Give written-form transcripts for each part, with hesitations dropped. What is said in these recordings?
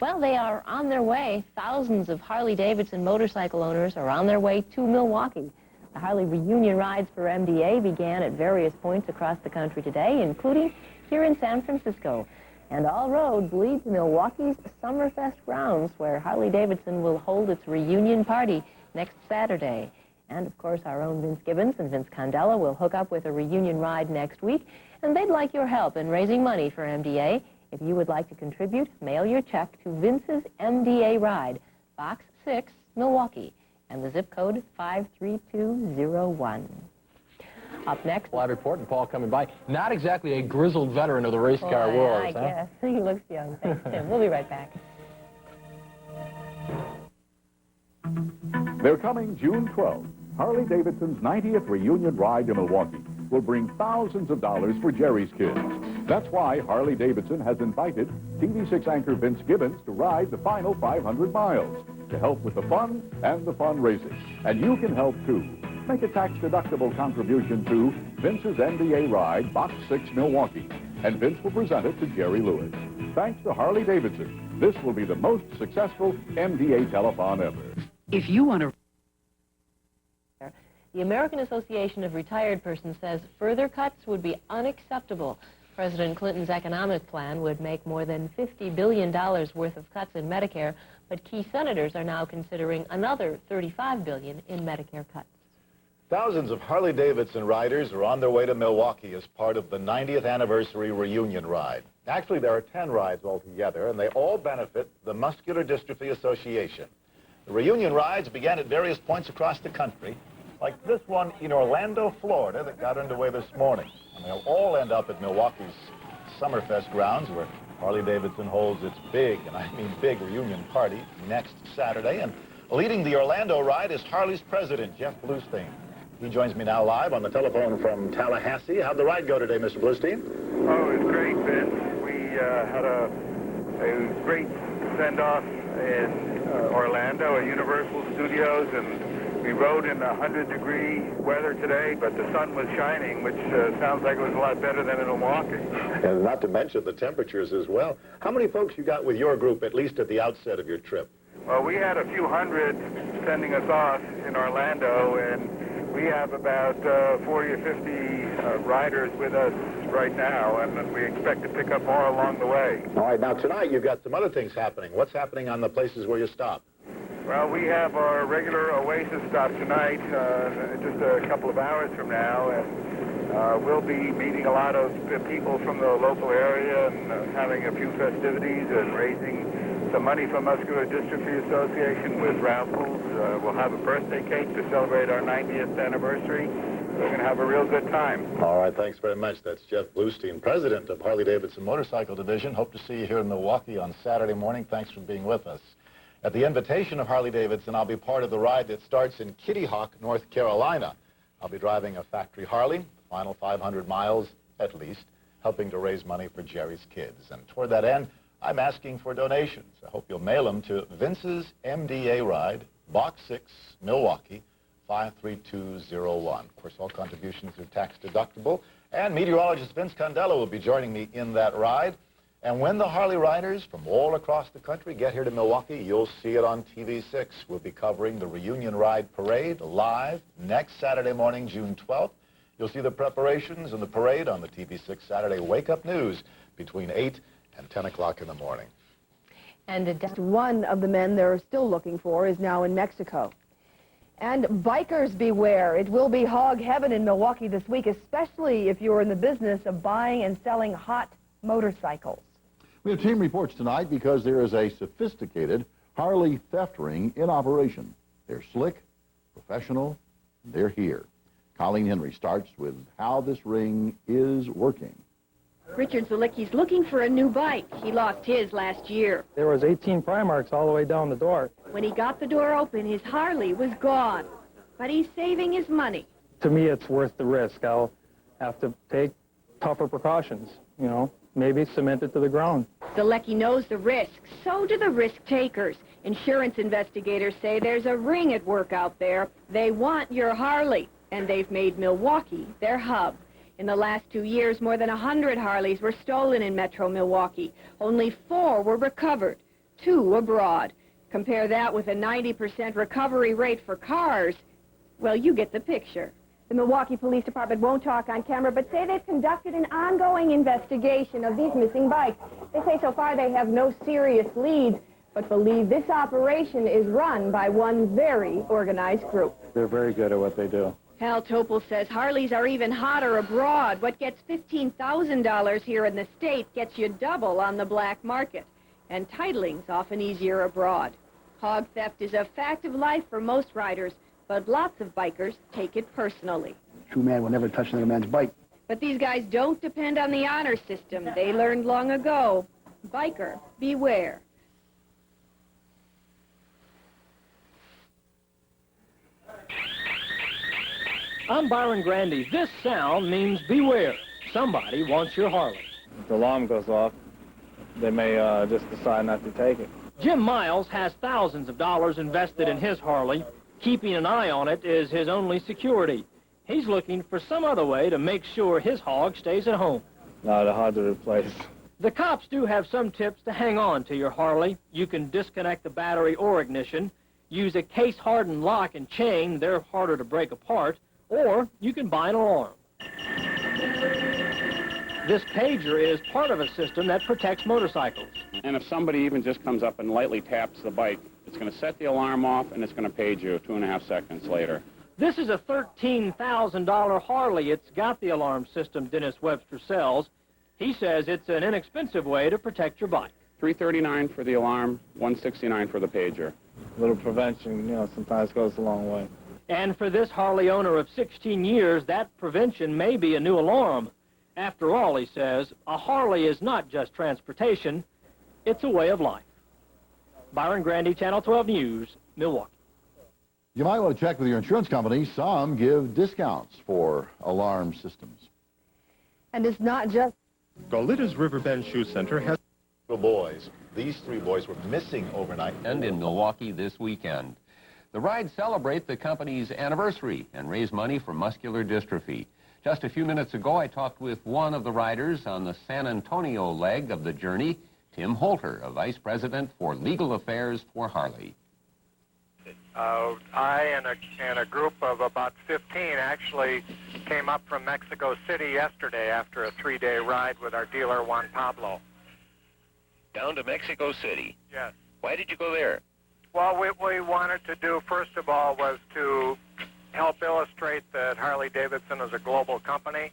Well, they are on their way. Thousands of Harley-Davidson motorcycle owners are on their way to Milwaukee. The Harley reunion rides for MDA began at various points across the country today, including here in San Francisco. And all roads lead to Milwaukee's Summerfest grounds, where Harley-Davidson will hold its reunion party next Saturday. And, of course, our own Vince Gibbons and Vince Condella will hook up with a reunion ride next week, and they'd like your help in raising money for MDA. If you would like to contribute, mail your check to Vince's MDA Ride, Box 6, Milwaukee, and the zip code 53201. Up next... Live report, and Paul coming by. Not exactly a grizzled veteran of the race car world, I guess. He looks young. Thanks, Tim. We'll be right back. They're coming June 12th. Harley-Davidson's 90th reunion ride to Milwaukee will bring thousands of dollars for Jerry's kids. That's why Harley-Davidson has invited TV6 anchor Vince Gibbons to ride the final 500 miles to help with the fun and the fundraising. And you can help, too. Make a tax-deductible contribution to Vince's MDA Ride, Box 6, Milwaukee. And Vince will present it to Jerry Lewis. Thanks to Harley-Davidson, this will be the most successful MDA telethon ever. If you want to... The American Association of Retired Persons says further cuts would be unacceptable. President Clinton's economic plan would make more than $50 billion worth of cuts in Medicare, but key senators are now considering another $35 billion in Medicare cuts. Thousands of Harley-Davidson riders are on their way to Milwaukee as part of the 90th anniversary reunion ride. Actually, there are 10 rides altogether, and they all benefit the Muscular Dystrophy Association. The reunion rides began at various points across the country, like this one in Orlando, Florida, that got underway this morning. And they'll all end up at Milwaukee's Summerfest grounds, where Harley-Davidson holds its big, and I mean big, reunion party next Saturday. And leading the Orlando ride is Harley's president, Jeff Bluestein. He joins me now live on the telephone from Tallahassee. How'd the ride go today, Mr. Bluestein? Oh, it was great, Vince. We had a great send-off in Orlando at Universal Studios, and we rode in 100-degree weather today, but the sun was shining, which sounds like it was a lot better than in Milwaukee. And not to mention the temperatures as well. How many folks you got with your group, at least at the outset of your trip? Well, we had a few hundred sending us off in Orlando, and we have about 40 or 50 riders with us right now, and we expect to pick up more along the way. All right, now tonight you've got some other things happening. What's happening on the places where you stop? Well, we have our regular Oasis stop tonight, just a couple of hours from now, and we'll be meeting a lot of people from the local area and having a few festivities and raising some money for Muscular Dystrophy Association with raffles. We'll have a birthday cake to celebrate our 90th anniversary. We're going to have a real good time. All right, thanks very much. That's Jeff Bluestein, president of Harley-Davidson Motorcycle Division. Hope to see you here in Milwaukee on Saturday morning. Thanks for being with us. At the invitation of Harley-Davidson, I'll be part of the ride that starts in Kitty Hawk, North Carolina. I'll be driving a factory Harley, the final 500 miles at least, helping to raise money for Jerry's kids. And toward that end, I'm asking for donations. I hope you'll mail them to Vince's MDA Ride, Box 6, Milwaukee, 53201. Of course, all contributions are tax deductible. And meteorologist Vince Condella will be joining me in that ride. And when the Harley riders from all across the country get here to Milwaukee, you'll see it on TV6. We'll be covering the reunion ride parade live next Saturday morning, June 12th. You'll see the preparations and the parade on the TV6 Saturday Wake Up News between 8 and 10 o'clock in the morning. And just one of the men they're still looking for is now in Mexico. And bikers beware. It will be hog heaven in Milwaukee this week, especially if you're in the business of buying and selling hot motorcycles. We have team reports tonight because there is a sophisticated Harley theft ring in operation. They're slick, professional, and they're here. Colleen Henry starts with how this ring is working. Richard Zalicki's looking for a new bike. He lost his last year. There was 18 pry marks all the way down the door. When he got the door open, his Harley was gone. But he's saving his money. To me, it's worth the risk. I'll have to take tougher precautions, you know, maybe cement it to the ground. Zalicki knows the risks. So do the risk takers. Insurance investigators say there's a ring at work out there. They want your Harley, and they've made Milwaukee their hub. In the last 2 years, more than 100 Harleys were stolen in Metro Milwaukee. Only 4 were recovered. 2 abroad. Compare that with a 90% recovery rate for cars. Well, you get the picture. The Milwaukee Police Department won't talk on camera, but say they've conducted an ongoing investigation of these missing bikes. They say so far they have no serious leads, but believe this operation is run by one very organized group. They're very good at what they do. Hal Topol says Harleys are even hotter abroad. What gets $15,000 here in the state gets you double on the black market. And titling's often easier abroad. Hog theft is a fact of life for most riders, but lots of bikers take it personally. True man will never touch another man's bike. But these guys don't depend on the honor system. They learned long ago. Biker, beware. I'm Byron Grandy. This sound means beware. Somebody wants your Harley. If the alarm goes off, they may just decide not to take it. Jim Miles has thousands of dollars invested in his Harley. Keeping an eye on it is his only security. He's looking for some other way to make sure his hog stays at home. No, they're hard to replace. The cops do have some tips to hang on to your Harley. You can disconnect the battery or ignition, use a case-hardened lock and chain. They're harder to break apart. Or you can buy an alarm. This pager is part of a system that protects motorcycles. And if somebody even just comes up and lightly taps the bike, it's going to set the alarm off and it's going to page you 2.5 seconds later. This is a $13,000 Harley. It's got the alarm system Dennis Webster sells. He says it's an inexpensive way to protect your bike. $339 for the alarm, $169 for the pager. A little prevention, sometimes goes a long way. And for this Harley owner of 16 years, that prevention may be a new alarm. After all, he says, a Harley is not just transportation, it's a way of life. Byron Grandy, Channel 12 News, Milwaukee. You might want to check with your insurance company. Some give discounts for alarm systems. And it's not just... Goleta's Riverbend Shoe Center has... Boys. These 3 boys were missing overnight. And in Milwaukee this weekend. The rides celebrate the company's anniversary and raise money for muscular dystrophy. Just a few minutes ago, I talked with one of the riders on the San Antonio leg of the journey, Tim Holter, a vice president for legal affairs for Harley. I and a group of about 15 actually came up from Mexico City yesterday after a 3-day ride with our dealer, Juan Pablo. Down to Mexico City? Yes. Why did you go there? Well, what we wanted to do, first of all, was to help illustrate that Harley-Davidson is a global company,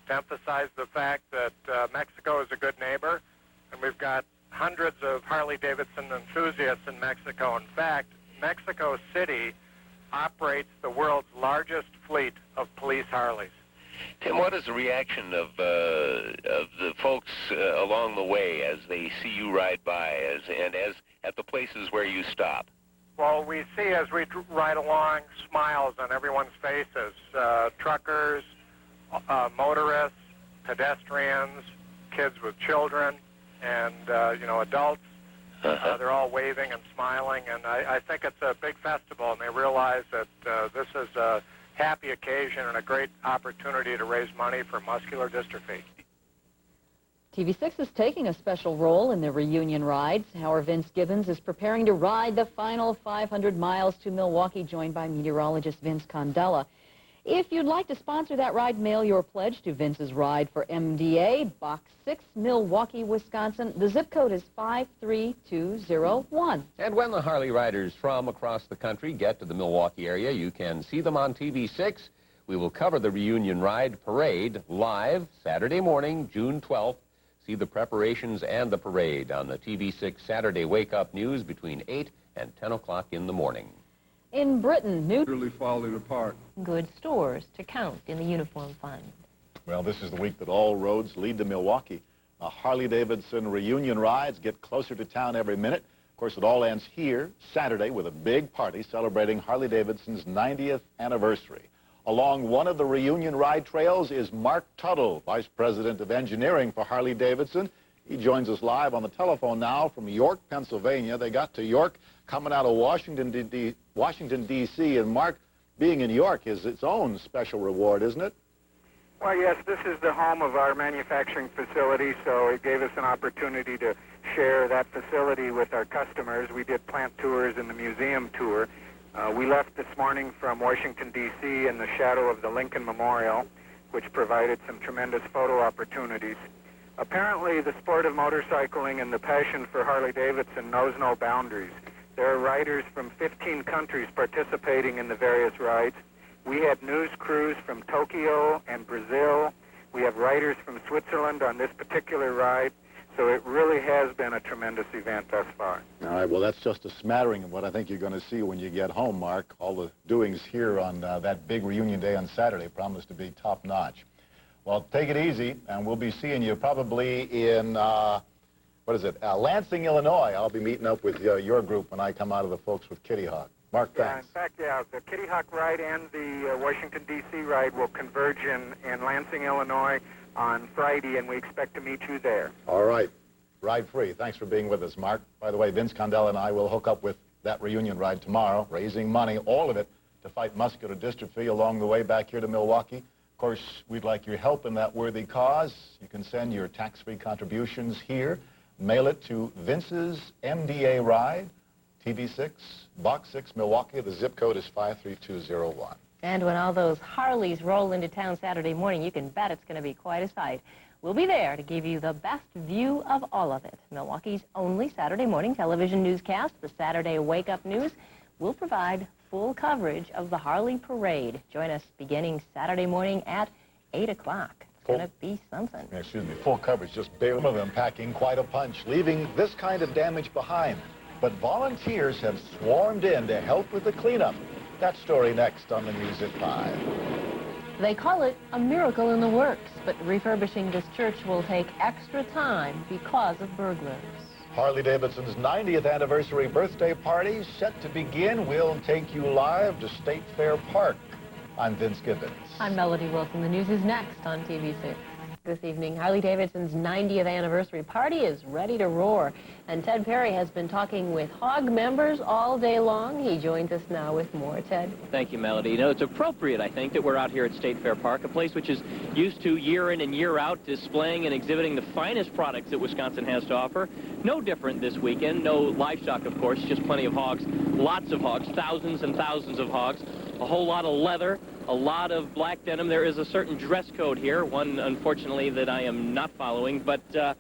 to emphasize the fact that Mexico is a good neighbor, and we've got hundreds of Harley-Davidson enthusiasts in Mexico. In fact, Mexico City operates the world's largest fleet of police Harleys. Tim, what is the reaction of the folks along the way as they see you ride by, and at the places where you stop? Well, we see as we ride along smiles on everyone's faces. Truckers, motorists, pedestrians, kids with children, and adults. They're all waving and smiling, and I think it's a big festival, and they realize that this is a happy occasion and a great opportunity to raise money for muscular dystrophy. TV6 is taking a special role in the reunion rides. Our Vince Gibbons is preparing to ride the final 500 miles to Milwaukee, joined by meteorologist Vince Condella. If you'd like to sponsor that ride, mail your pledge to Vince's Ride for MDA, Box 6, Milwaukee, Wisconsin. The zip code is 53201. And when the Harley riders from across the country get to the Milwaukee area, you can see them on TV6. We will cover the reunion ride parade live Saturday morning, June 12th. See the preparations and the parade on the TV6 Saturday Wake Up News between 8 and 10 o'clock in the morning. In Britain, new... Literally falling apart. Good stores to count in the uniform fund. Well, this is the week that all roads lead to Milwaukee. Harley-Davidson reunion rides get closer to town every minute. Of course, it all ends here Saturday with a big party celebrating Harley-Davidson's 90th anniversary. Along one of the reunion ride trails is Mark Tuttle, Vice President of Engineering for Harley-Davidson. He joins us live on the telephone now from York, Pennsylvania. They got to York coming out of Washington, D.C. And Mark, being in York is its own special reward, isn't it? Well, yes, this is the home of our manufacturing facility, so it gave us an opportunity to share that facility with our customers. We did plant tours and the museum tour. We left this morning from Washington, D.C. in the shadow of the Lincoln Memorial, which provided some tremendous photo opportunities. Apparently, the sport of motorcycling and the passion for Harley-Davidson knows no boundaries. There are riders from 15 countries participating in the various rides. We had news crews from Tokyo and Brazil. We have riders from Switzerland on this particular ride. So it really has been a tremendous event thus far. All right, well, that's just a smattering of what I think you're going to see when you get home, Mark. All the doings here on that big reunion day on Saturday promise to be top-notch. Well, take it easy, and we'll be seeing you probably in, Lansing, Illinois. I'll be meeting up with your group when I come out of the folks with Kitty Hawk. Mark, thanks. In fact, the Kitty Hawk ride and the Washington, D.C. ride will converge in Lansing, Illinois on Friday, and we expect to meet you there. All right. Ride free. Thanks for being with us, Mark. By the way, Vince Condell and I will hook up with that reunion ride tomorrow, raising money, all of it, to fight muscular dystrophy along the way back here to Milwaukee. Of course, we'd like your help in that worthy cause. You can send your tax-free contributions here. Mail it to Vince's MDA Ride, TV6, Box 6, Milwaukee. The zip code is 53201. And when all those Harleys roll into town Saturday morning, you can bet it's going to be quite a sight. We'll be there to give you the best view of all of it. Milwaukee's only Saturday morning television newscast, the Saturday Wake Up News, will provide full coverage of the Harley Parade. Join us beginning Saturday morning at 8 o'clock. It's going to be something. Excuse me, full coverage, just barely. Some of them packing quite a punch, leaving this kind of damage behind. But volunteers have swarmed in to help with the cleanup. That story next on the News at 5. They call it a miracle in the works, but refurbishing this church will take extra time because of burglars. Harley-Davidson's 90th anniversary birthday party set to begin. We'll take you live to State Fair Park. I'm Vince Gibbons. I'm Melody Wilson. The news is next on TV6. This evening, Harley-Davidson's 90th anniversary party is ready to roar. And Ted Perry has been talking with HOG members all day long. He joins us now with more. Ted. Thank you, Melody. You know, it's appropriate, I think, that we're out here at State Fair Park, a place which is used to year in and year out displaying and exhibiting the finest products that Wisconsin has to offer. No different this weekend. No livestock, of course, just plenty of hogs. Lots of hogs, thousands and thousands of hogs. A whole lot of leather, a lot of black denim. There is a certain dress code here, one, unfortunately, that I am not following. But the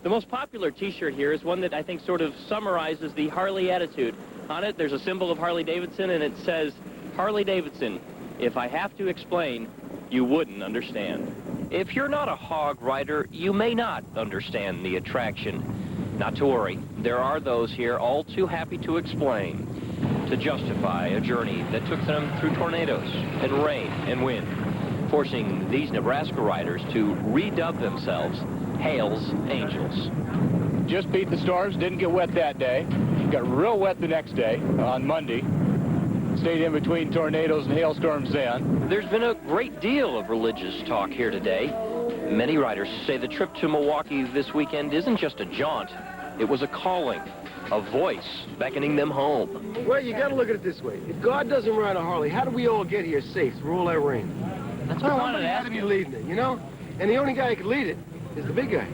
most popular T-shirt here is one that I think sort of summarizes the Harley attitude. On it, there's a symbol of Harley-Davidson, and it says, Harley-Davidson, if I have to explain, you wouldn't understand. If you're not a hog rider, you may not understand the attraction. Not to worry, there are those here all too happy to explain, to justify a journey that took them through tornadoes and rain and wind, forcing these Nebraska riders to redub themselves Hale's Angels. Just beat the storms, didn't get wet that day. Got real wet the next day, on Monday. Stayed in between tornadoes and hailstorms then. There's been a great deal of religious talk here today. Many riders say the trip to Milwaukee this weekend isn't just a jaunt. It was a calling, a voice beckoning them home. Well, you got to look at it this way. If God doesn't ride a Harley, how do we all get here safe through all that rain? That's what I wanted to ask you. Somebody had to be leading it, you know? And the only guy who could lead it is the big guy.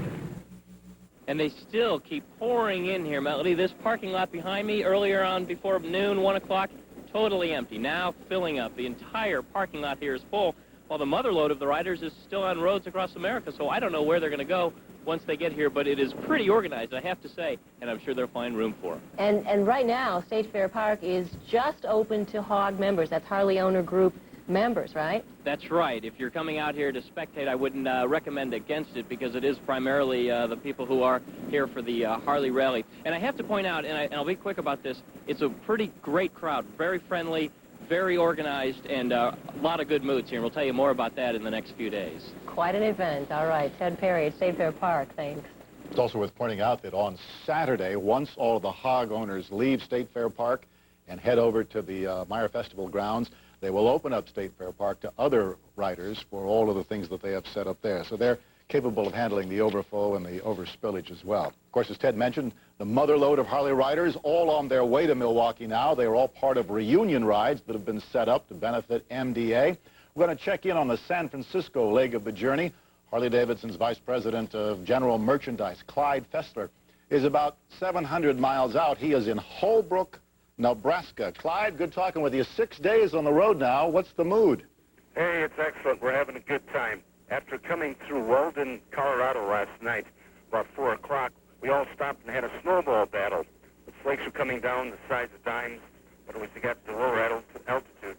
And they still keep pouring in here, Melody. This parking lot behind me, earlier on before noon, 1 o'clock, totally empty. Now filling up. The entire parking lot here is full, while the mother lode of the riders is still on roads across America. So I don't know where they're going to go once they get here, but it is pretty organized, I have to say, and I'm sure they'll find room for them. And right now, State Fair Park is just open to HOG members. That's Harley Owner Group members, right? That's right. If you're coming out here to spectate, I wouldn't recommend against it, because it is primarily the people who are here for the Harley Rally. And I have to point out, and I'll be quick about this, it's a pretty great crowd, very friendly, very organized, and a lot of good moods here. And we'll tell you more about that in the next few days. Quite an event. All right, Ted Perry at State Fair Park. Thanks. It's also worth pointing out that on Saturday, once all of the HOG owners leave State Fair Park and head over to the Meyer Festival grounds, they will open up State Fair Park to other riders for all of the things that they have set up there. So they're capable of handling the overflow and the overspillage as well. Of course, as Ted mentioned, the mother lode of Harley riders all on their way to Milwaukee now. They are all part of reunion rides that have been set up to benefit MDA. We're going to check in on the San Francisco leg of the journey. Harley-Davidson's Vice President of General Merchandise, Clyde Fessler. is about 700 miles out. He is in Holbrook, Nebraska. Clyde, good talking with you. 6 days on the road now. What's the mood? Hey, it's excellent. We're having a good time. After coming through Weldon, Colorado last night, about 4 o'clock, we all stopped and had a snowball battle. The flakes were coming down the size of dimes, but as we got to lower altitude,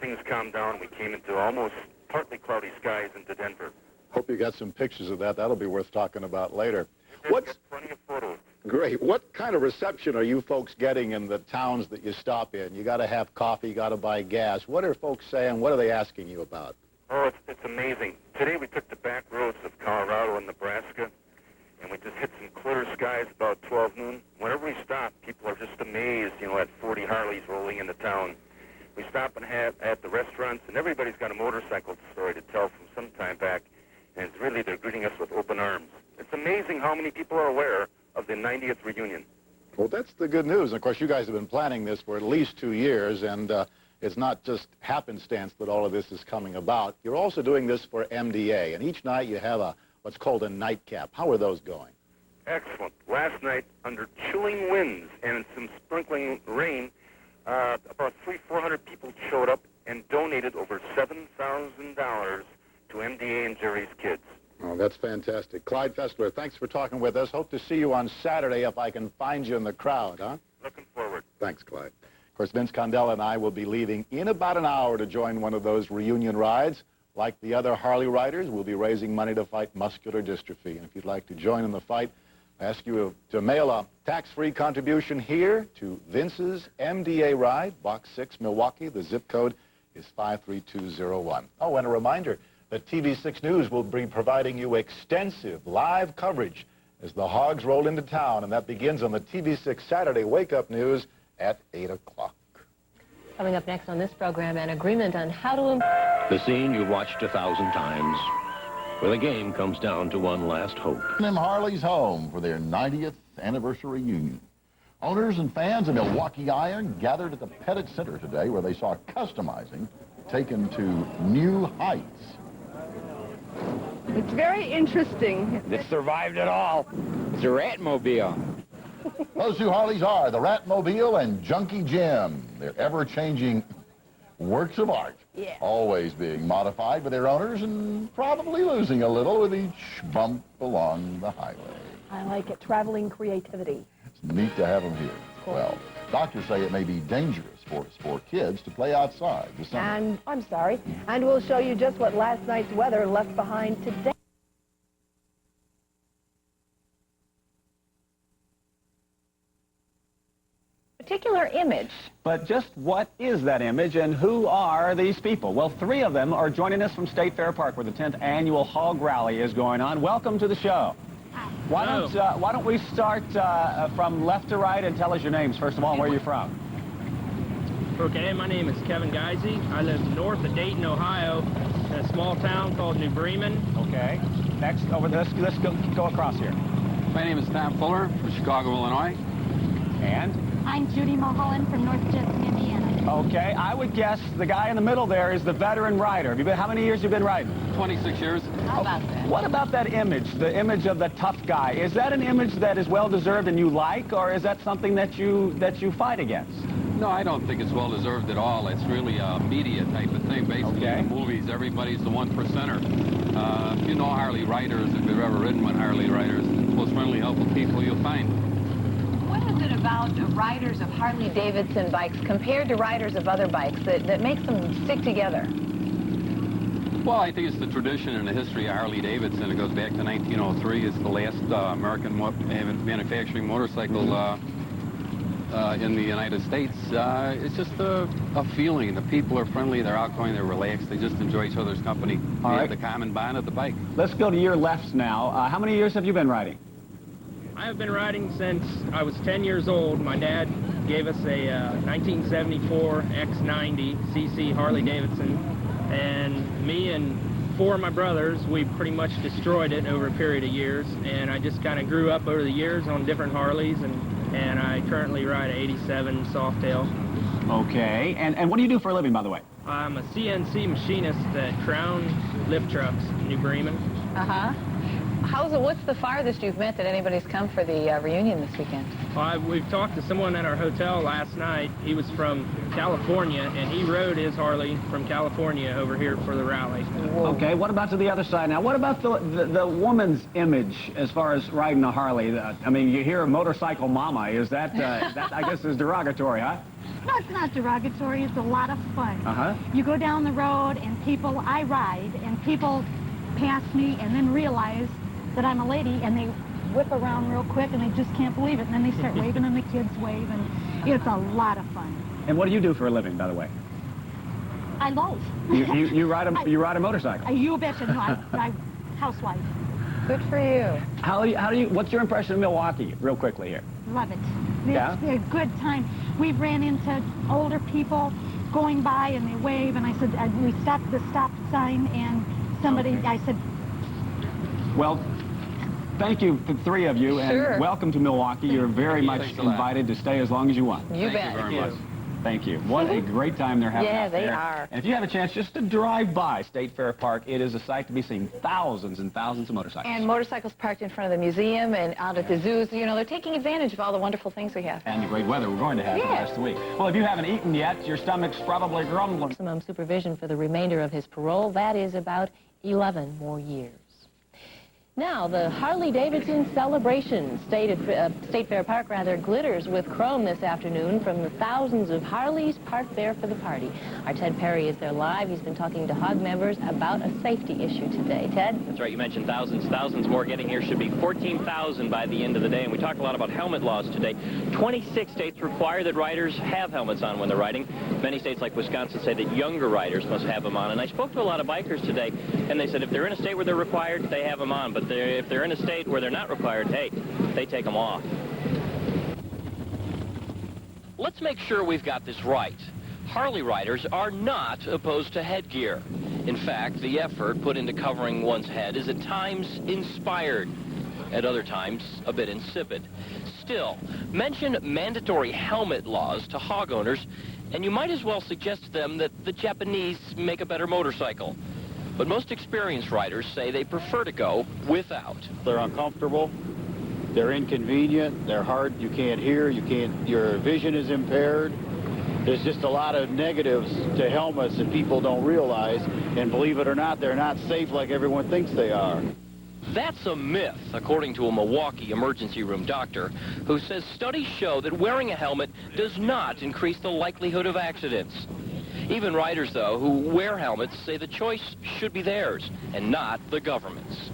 things calmed down. We came into almost partly cloudy skies into Denver. Hope you got some pictures of that. That'll be worth talking about later. Got plenty of photos. Great. What kind of reception are you folks getting in the towns that you stop in? You got to have coffee, you got to buy gas. What are folks saying? What are they asking you about? Oh, it's amazing. Today we took the back roads of Colorado and Nebraska, and we just hit some clear skies about 12 noon. Whenever we stop, people are just amazed, at 40 Harleys rolling into town. We stop and have at the restaurants, and everybody's got a motorcycle story to tell from some time back, and it's really, they're greeting us with open arms. It's amazing how many people are aware of the 90th reunion. Well, that's the good news. Of course, you guys have been planning this for at least 2 years, and it's not just happenstance that all of this is coming about. You're also doing this for MDA, and each night you have what's called a nightcap. How are those going? Excellent. Last night, under chilling winds and some sprinkling rain, about 300-400 people showed up and donated over $7,000 to MDA and Jerry's kids. Oh, that's fantastic. Clyde Fessler, thanks for talking with us. Hope to see you on Saturday if I can find you in the crowd, huh? Looking forward. Thanks, Clyde. Of course, Vince Condell and I will be leaving in about an hour to join one of those reunion rides. Like the other Harley riders, we'll be raising money to fight muscular dystrophy. And if you'd like to join in the fight, I ask you to mail a tax-free contribution here to Vince's MDA Ride, Box 6, Milwaukee. The zip code is 53201. Oh, and a reminder that TV6 News will be providing you extensive live coverage as the hogs roll into town, and that begins on the TV6 Saturday Wake Up News at 8 o'clock. Coming up next on this program, an agreement on how to... The scene you've watched 1,000 times, where the game comes down to one last hope. Them Harley's home for their 90th anniversary reunion. Owners and fans of Milwaukee Iron gathered at the Pettit Center today, where they saw customizing taken to new heights. It's very interesting. This survived it all. It's a Ratmobile. Those two Harleys are the Ratmobile and Junkie Jim. They're ever-changing works of art. Yeah. Always being modified by their owners and probably losing a little with each bump along the highway. I like it. Traveling creativity. It's neat to have them here. Cool. Well, doctors say it may be dangerous for kids to play outside this summer. And, I'm sorry, and we'll show you just what last night's weather left behind today. Particular image. But just what is that image, and who are these people? Well, 3 of them are joining us from State Fair Park, where the 10th annual Hog Rally is going on. Welcome to the show. Why don't we start from left to right and tell us your names, first of all, and where you're from. Okay, my name is Kevin Geisey. I live north of Dayton, Ohio, in a small town called New Bremen. Okay. Next, let's go across here. My name is Tom Fuller from Chicago, Illinois. And? I'm Judy Mulholland from North Jetson, Indiana. Okay, I would guess the guy in the middle there is the veteran rider. How many years have you been riding? 26 years. How about that? What about that image, the image of the tough guy? Is that an image that is well-deserved and you like, or is that something that you fight against? No, I don't think it's well-deserved at all. It's really a media type of thing. Basically, in the movies, everybody's the 1%er. If you know Harley riders, if you've ever ridden with Harley riders, the most friendly, helpful people you'll find. What is it about riders of Harley-Davidson bikes compared to riders of other bikes that makes them stick together? Well, I think it's the tradition and the history of Harley-Davidson. It goes back to 1903. It's the last American manufacturing motorcycle in the United States. It's just a feeling. The people are friendly, they're outgoing, they're relaxed, they just enjoy each other's company. They have the common bond of the bike. Let's go to your left now. How many years have you been riding? I have been riding since I was 10 years old. My dad gave us a 1974 X90 cc Harley-Davidson, and me and 4 of my brothers, we pretty much destroyed it over a period of years, and I just kind of grew up over the years on different Harleys, and I currently ride an 87 Softail. Okay, and what do you do for a living, by the way? I'm a CNC machinist at Crown Lift Trucks in New Bremen. Uh-huh. What's the farthest you've met that anybody's come for the reunion this weekend? We've talked to someone at our hotel last night. He was from California, and he rode his Harley from California over here for the rally. Okay, what about to the other side now? What about the woman's image as far as riding a Harley? I mean, you hear motorcycle mama. Is that, that I guess, is derogatory, huh? No, it's not derogatory. It's a lot of fun. Uh-huh. You go down the road, and I ride, and people pass me and then realize that I'm a lady, and they whip around real quick, and they just can't believe it, and then they start waving, and the kids wave, and it's a lot of fun. And what do you do for a living, by the way? I loaf. You ride a motorcycle? You betcha. No, I'm housewife. Good for you. How do you? What's your impression of Milwaukee, real quickly here? Love it. Yeah? It's a good time. We've ran into older people going by, and they wave, and I said, we stopped at the stop sign, and somebody, okay. I said... Well, thank you, the three of you, Sure. And welcome to Milwaukee. You're very much invited to stay as long as you want. You bet. Thank you very much. Thank you. What a great time they're having out there. Yeah, they are. And if you have a chance just to drive by State Fair Park, it is a sight to be seen. Thousands and thousands of motorcycles. And motorcycles parked in front of the museum and out at the zoos. You know, they're taking advantage of all the wonderful things we have. And the great weather we're going to have for the rest of the week. Well, if you haven't eaten yet, your stomach's probably grumbling. Maximum supervision for the remainder of his parole. That is about 11 more years. Now, the Harley-Davidson celebration State Fair Park glitters with chrome this afternoon from the thousands of Harleys parked there for the party. Our Ted Perry is there live. He's been talking to HOG members about a safety issue today. Ted? That's right. You mentioned thousands more getting here. Should be 14,000 by the end of the day. And we talked a lot about helmet laws today. 26 states require that riders have helmets on when they're riding. Many states like Wisconsin say that younger riders must have them on. And I spoke to a lot of bikers today, and they said if they're in a state where they're required, they have them on. But if they're in a state where they're not required, hey, they take them off. Let's make sure we've got this right. Harley riders are not opposed to headgear. In fact, the effort put into covering one's head is at times inspired, at other times a bit insipid. Still, mention mandatory helmet laws to hog owners, and you might as well suggest to them that the Japanese make a better motorcycle. But most experienced riders say they prefer to go without. They're uncomfortable, they're inconvenient, they're hard, you can't hear, your vision is impaired. There's just a lot of negatives to helmets that people don't realize, and believe it or not, they're not safe like everyone thinks they are. That's a myth, according to a Milwaukee emergency room doctor, who says studies show that wearing a helmet does not increase the likelihood of accidents. Even riders, though, who wear helmets say the choice should be theirs and not the government's.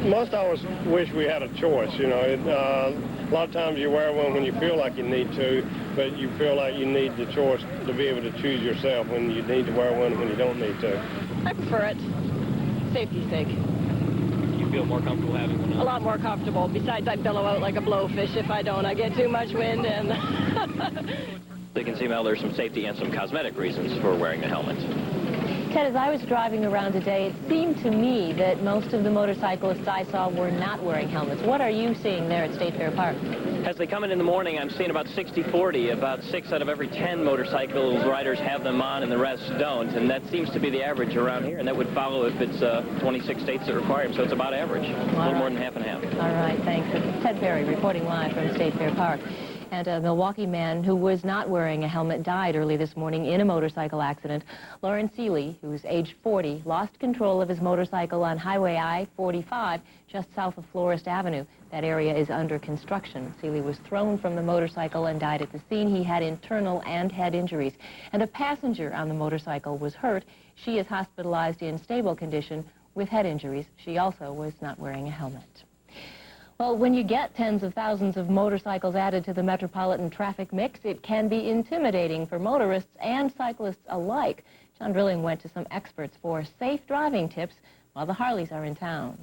Most of us wish we had a choice, you know. A lot of times you wear one when you feel like you need to, but you feel like you need the choice to be able to choose yourself when you need to wear one when you don't need to. I prefer it. Safety's sake. You feel more comfortable having one on? A lot more comfortable. Besides, I billow out like a blowfish if I don't. I get too much wind and... They can see, well, there's some safety and some cosmetic reasons for wearing the helmet. Ted, as I was driving around today, it seemed to me that most of the motorcyclists I saw were not wearing helmets. What are you seeing there at State Fair Park? As they come in the morning, I'm seeing about 60-40. About 6 out of every 10 motorcycle riders have them on and the rest don't. And that seems to be the average around here. And that would follow if it's 26 states that require them. So it's about average. A little more than half and half. All right, thanks. It's Ted Perry reporting live from State Fair Park. And a Milwaukee man who was not wearing a helmet died early this morning in a motorcycle accident. Lauren Seeley, who was age 40, lost control of his motorcycle on Highway I-45 just south of Florist Avenue. That area is under construction. Seeley was thrown from the motorcycle and died at the scene. He had internal and head injuries. And a passenger on the motorcycle was hurt. She is hospitalized in stable condition with head injuries. She also was not wearing a helmet. Well, when you get tens of thousands of motorcycles added to the metropolitan traffic mix, it can be intimidating for motorists and cyclists alike. John Drilling went to some experts for safe driving tips while the Harleys are in town.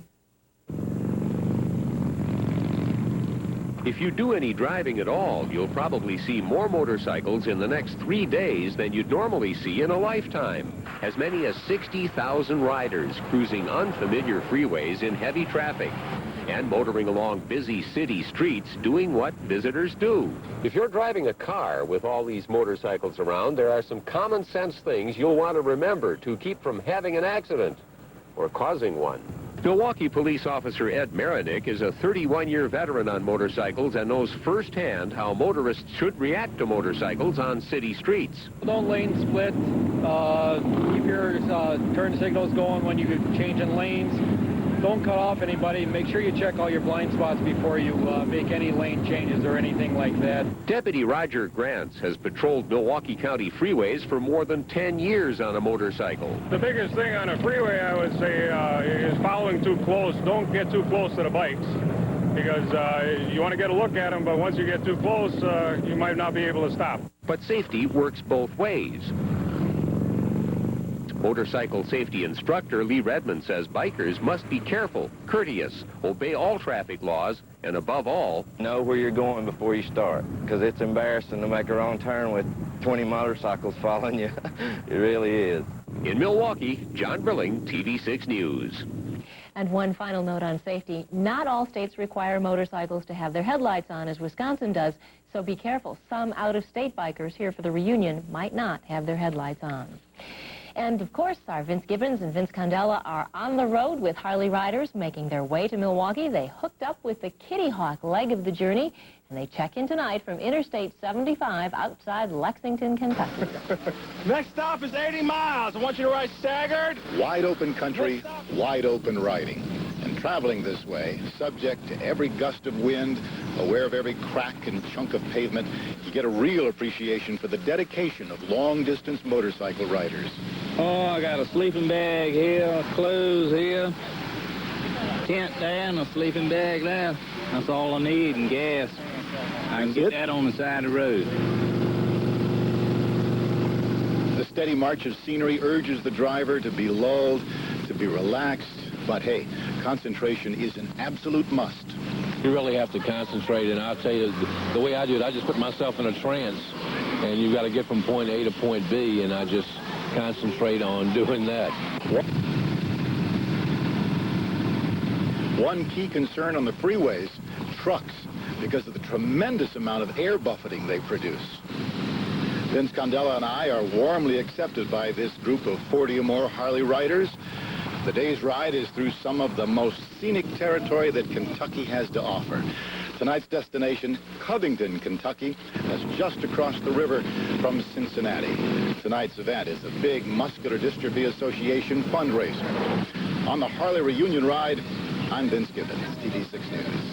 If you do any driving at all, you'll probably see more motorcycles in the next 3 days than you'd normally see in a lifetime. As many as 60,000 riders cruising unfamiliar freeways in heavy traffic and motoring along busy city streets doing what visitors do. If you're driving a car with all these motorcycles around, there are some common sense things you'll want to remember to keep from having an accident or causing one. Milwaukee police officer Ed Marinick is a 31-year veteran on motorcycles and knows firsthand how motorists should react to motorcycles on city streets. Don't lane split. Keep your turn signals going when you're changing lanes. Don't cut off anybody. Make sure you check all your blind spots before you make any lane changes or anything like that. Deputy Roger Grants has patrolled Milwaukee County freeways for more than 10 years on a motorcycle. The biggest thing on a freeway, I would say, is following too close. Don't get too close to the bikes, because you want to get a look at them, but once you get too close, you might not be able to stop. But safety works both ways. Motorcycle safety instructor Lee Redmond says bikers must be careful, courteous, obey all traffic laws, and above all, know where you're going before you start, because it's embarrassing to make a wrong turn with 20 motorcycles following you. It really is. In Milwaukee, John Brilling, TV6 News. And one final note on safety. Not all states require motorcycles to have their headlights on, as Wisconsin does, so be careful. Some out-of-state bikers here for the reunion might not have their headlights on. And, of course, our Vince Gibbons and Vince Candela are on the road with Harley riders making their way to Milwaukee. They hooked up with the Kitty Hawk leg of the journey, and they check in tonight from Interstate 75 outside Lexington, Kentucky. Next stop is 80 miles. I want you to ride staggered. Wide open country, wide open riding. And traveling this way, subject to every gust of wind, aware of every crack and chunk of pavement, you get a real appreciation for the dedication of long-distance motorcycle riders. Oh, I got a sleeping bag here, clothes here, tent there, and a sleeping bag there. That's all I need, and gas. I can get that on the side of the road. The steady march of scenery urges the driver to be lulled, to be relaxed. But hey, concentration is an absolute must. You really have to concentrate, and I'll tell you, the way I do it, I just put myself in a trance, and you've got to get from point A to point B, and I just concentrate on doing that. One key concern on the freeways, trucks, because of the tremendous amount of air buffeting they produce. Vince Candela and I are warmly accepted by this group of 40 or more Harley riders. The day's ride is through some of the most scenic territory that Kentucky has to offer. Tonight's destination, Covington, Kentucky. That's just across the river from Cincinnati. Tonight's event is a big Muscular Dystrophy Association fundraiser. On the Harley reunion ride, I'm Vince Gibbons, TV6 News.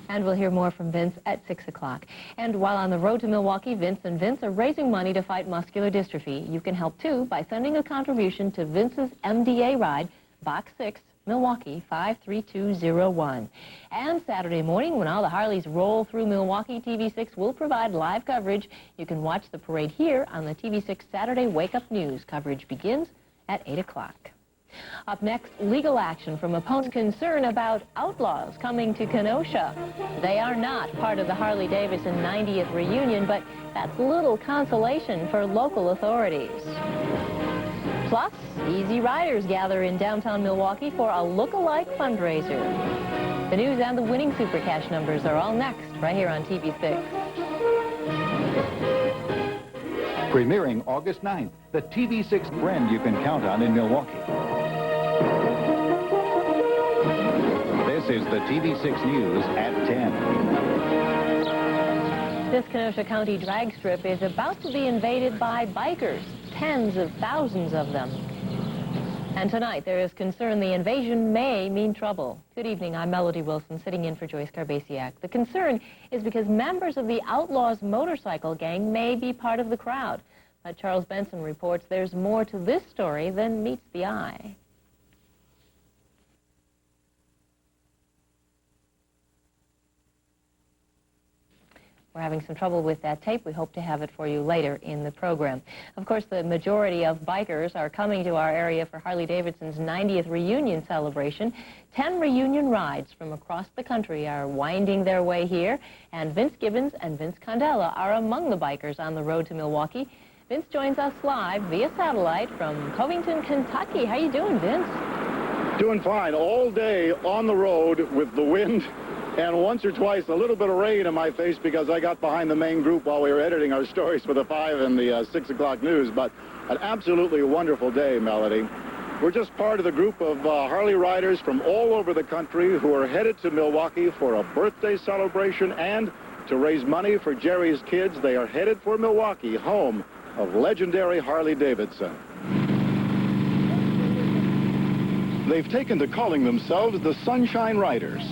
And we'll hear more from Vince at 6 o'clock. And while on the road to Milwaukee, Vince and Vince are raising money to fight muscular dystrophy. You can help, too, by sending a contribution to Vince's MDA ride, Box 6, Milwaukee 53201. And Saturday morning, when all the Harleys roll through Milwaukee, TV6 will provide live coverage. You can watch the parade here on the TV6 Saturday Wake Up News. Coverage begins at 8 o'clock. Up next, legal action from opponents concerned about outlaws coming to Kenosha. They are not part of the Harley-Davidson 90th reunion, but that's little consolation for local authorities. Plus, Easy Riders gather in downtown Milwaukee for a look-alike fundraiser. The news and the winning Super Cash numbers are all next, right here on TV6. Premiering August 9th, the TV6 brand you can count on in Milwaukee. This is the TV6 News at 10. This Kenosha County drag strip is about to be invaded by bikers, tens of thousands of them. And tonight, there is concern the invasion may mean trouble. Good evening, I'm Melody Wilson, sitting in for Joyce Carbasiak. The concern is because members of the Outlaws motorcycle gang may be part of the crowd. But Charles Benson reports there's more to this story than meets the eye. We're having some trouble with that tape. We hope to have it for you later in the program. Of course, the majority of bikers are coming to our area for Harley-Davidson's 90th reunion celebration. 10 reunion rides from across the country are winding their way here, and Vince Gibbons and Vince Candela are among the bikers on the road to Milwaukee. Vince joins us live via satellite from Covington, Kentucky. How you doing, Vince? Doing fine. All day on the road with the wind and once or twice a little bit of rain in my face because I got behind the main group while we were editing our stories for the 5 and the 6 o'clock news. But an absolutely wonderful day, Melody. We're just part of the group of Harley riders from all over the country who are headed to Milwaukee for a birthday celebration and to raise money for Jerry's kids. They are headed for Milwaukee, home of legendary Harley-Davidson. They've taken to calling themselves the Sunshine Riders.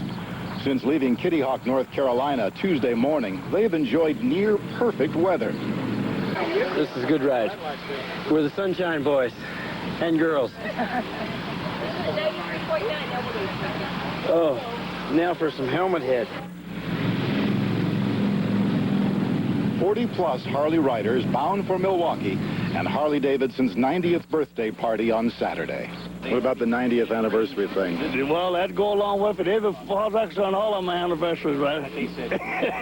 Since leaving Kitty Hawk, North Carolina Tuesday morning, they've enjoyed near-perfect weather. This is a good ride. We're the Sunshine Boys and girls. Oh, now for some helmet head. 40-plus Harley riders bound for Milwaukee and Harley-Davidson's 90th birthday party on Saturday. What about the 90th anniversary thing? Well, that'd go along with it. Every product's on all of my anniversaries, right?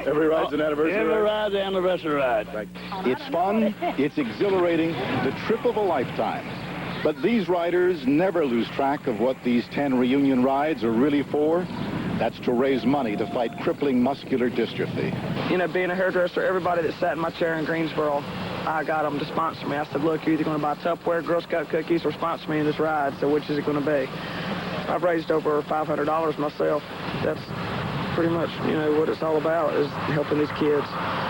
Every ride's an anniversary ride? Every ride's an anniversary ride. Right. It's fun, it's exhilarating, the trip of a lifetime. But these riders never lose track of what these 10 reunion rides are really for. That's to raise money to fight crippling muscular dystrophy. You know, being a hairdresser, everybody that sat in my chair in Greensboro, I got them to sponsor me. I said, look, you're either going to buy Tupperware, Girl Scout cookies, or sponsor me in this ride, so which is it going to be? I've raised over $500 myself. That's pretty much, you know, what it's all about, is helping these kids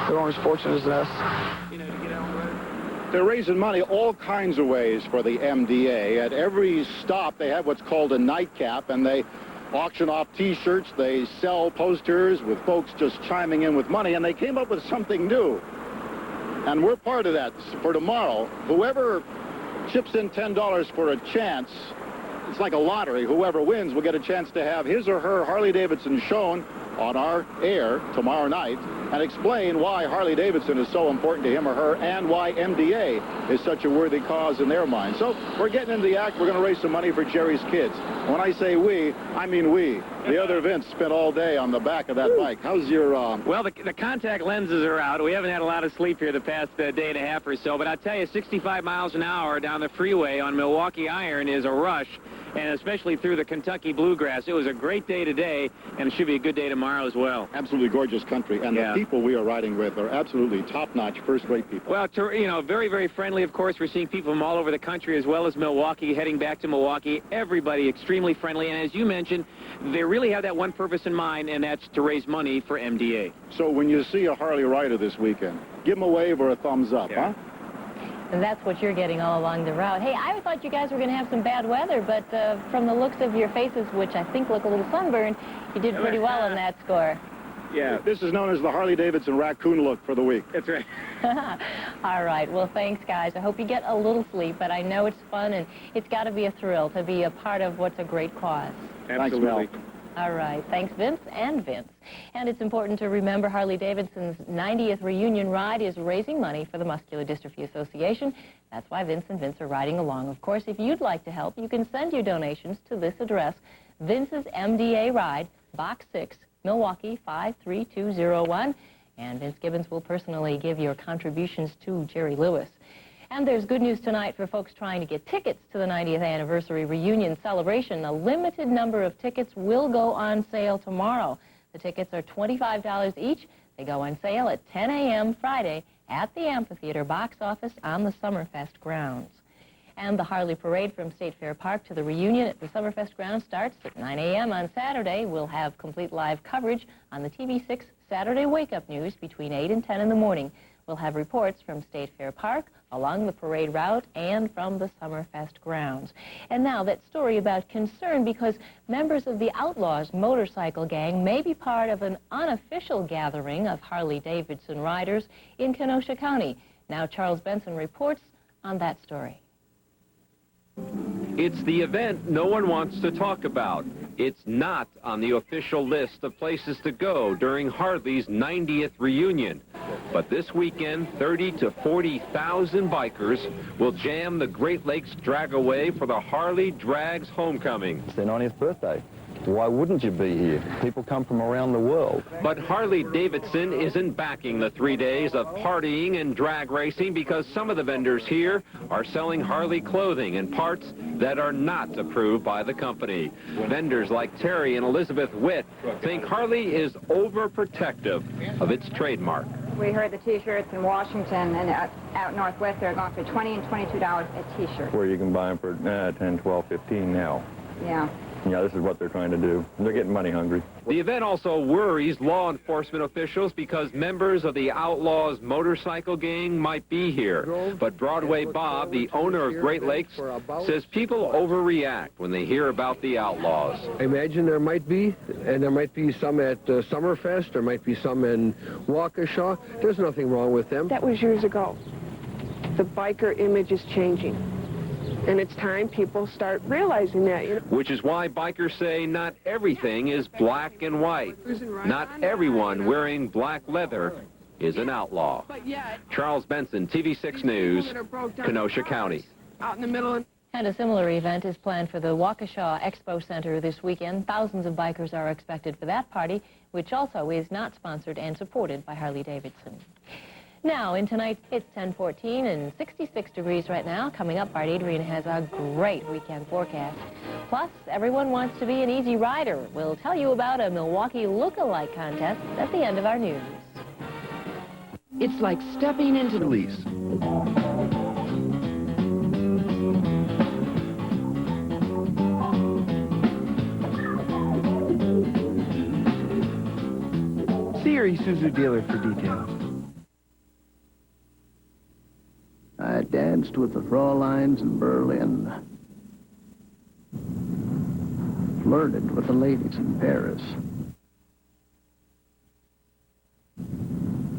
who aren't as fortunate as us. You know, to get out on the road. They're raising money all kinds of ways for the MDA. At every stop, they have what's called a nightcap, and they auction off T-shirts. They sell posters with folks just chiming in with money, and they came up with something new. And we're part of that. For tomorrow, whoever chips in $10 for a chance, it's like a lottery. Whoever wins will get a chance to have his or her Harley-Davidson shown on our air tomorrow night and explain why Harley-Davidson is so important to him or her and why MDA is such a worthy cause in their mind. So we're getting into the act. We're going to raise some money for Jerry's kids. When I say we, I mean we. The other Vince spent all day on the back of that bike. How's your... Well, the contact lenses are out. We haven't had a lot of sleep here the past day and a half or so, but I tell you, 65 miles an hour down the freeway on Milwaukee Iron is a rush, and especially through the Kentucky bluegrass. It was a great day today, and it should be a good day tomorrow as well. Absolutely gorgeous country, and the people we are riding with are absolutely top-notch, first-rate people. Well, you know, very, very friendly, of course. We're seeing people from all over the country as well as Milwaukee, heading back to Milwaukee. Everybody extremely friendly, and as you mentioned, they really have that one purpose in mind, and that's to raise money for MDA. So when you see a Harley rider this weekend, give them a wave or a thumbs up, huh? And that's what you're getting all along the route. Hey, I thought you guys were going to have some bad weather, but from the looks of your faces, which I think look a little sunburned, you did pretty well on that score. Yeah, this is known as the Harley-Davidson raccoon look for the week. That's right. All right. Well, thanks, guys. I hope you get a little sleep, but I know it's fun, and it's got to be a thrill to be a part of what's a great cause. Absolutely. Thanks, All right. Thanks, Vince and Vince. And it's important to remember Harley-Davidson's 90th reunion ride is raising money for the Muscular Dystrophy Association. That's why Vince and Vince are riding along. Of course, if you'd like to help, you can send your donations to this address, Vince's MDA Ride, Box 6, Milwaukee 53201. And Vince Gibbons will personally give your contributions to Jerry Lewis. And there's good news tonight for folks trying to get tickets to the 90th anniversary reunion celebration. A limited number of tickets will go on sale tomorrow. The tickets are $25 each. They go on sale at 10 a.m. Friday at the amphitheater box office on the Summerfest grounds. And the Harley Parade from State Fair Park to the reunion at the Summerfest grounds starts at 9 a.m. on Saturday. We'll have complete live coverage on the TV6 Saturday Wake Up News between 8 and 10 in the morning. We'll have reports from State Fair Park, along the parade route, and from the Summerfest grounds. And now that story about concern because members of the Outlaws motorcycle gang may be part of an unofficial gathering of Harley-Davidson riders in Kenosha County. Now Charles Benson reports on that story. It's the event no one wants to talk about. It's not on the official list of places to go during Harley's 90th reunion. But this weekend, 30,000 to 40,000 bikers will jam the Great Lakes Dragaway for the Harley Drags homecoming. It's their 90th birthday. Why wouldn't you be here? People come from around the world. But Harley-Davidson isn't backing the 3 days of partying and drag racing because some of the vendors here are selling Harley clothing and parts that are not approved by the company. Vendors like Terry and Elizabeth Witt think Harley is overprotective of its trademark. We heard the T-shirts in Washington and out northwest they're going for $20 and $22 a T-shirt. Where you can buy them for 10, 12, 15 now. Yeah. Yeah, this is what they're trying to do. They're getting money hungry. The event also worries law enforcement officials because members of the Outlaws motorcycle gang might be here. But Broadway Bob, the owner of Great Lakes, says people overreact when they hear about the Outlaws. I imagine there might be, and there might be some at Summerfest, there might be some in Waukesha. There's nothing wrong with them. That was years ago. The biker image is changing. And it's time people start realizing that. You know? Which is why bikers say not everything is black and white. Not everyone wearing black leather is an outlaw. Charles Benson, TV6 News, Kenosha County. Out in the middle. And a similar event is planned for the Waukesha Expo Center this weekend. Thousands of bikers are expected for that party, which also is not sponsored and supported by Harley-Davidson. Now, in tonight, it's 10:14 and 66 degrees right now. Coming up, Bart Adrian has a great weekend forecast. Plus, everyone wants to be an easy rider. We'll tell you about a Milwaukee look-alike contest at the end of our news. It's like stepping into the lease. See your Isuzu dealer for details. I danced with the Fräuleins in Berlin. Flirted with the ladies in Paris.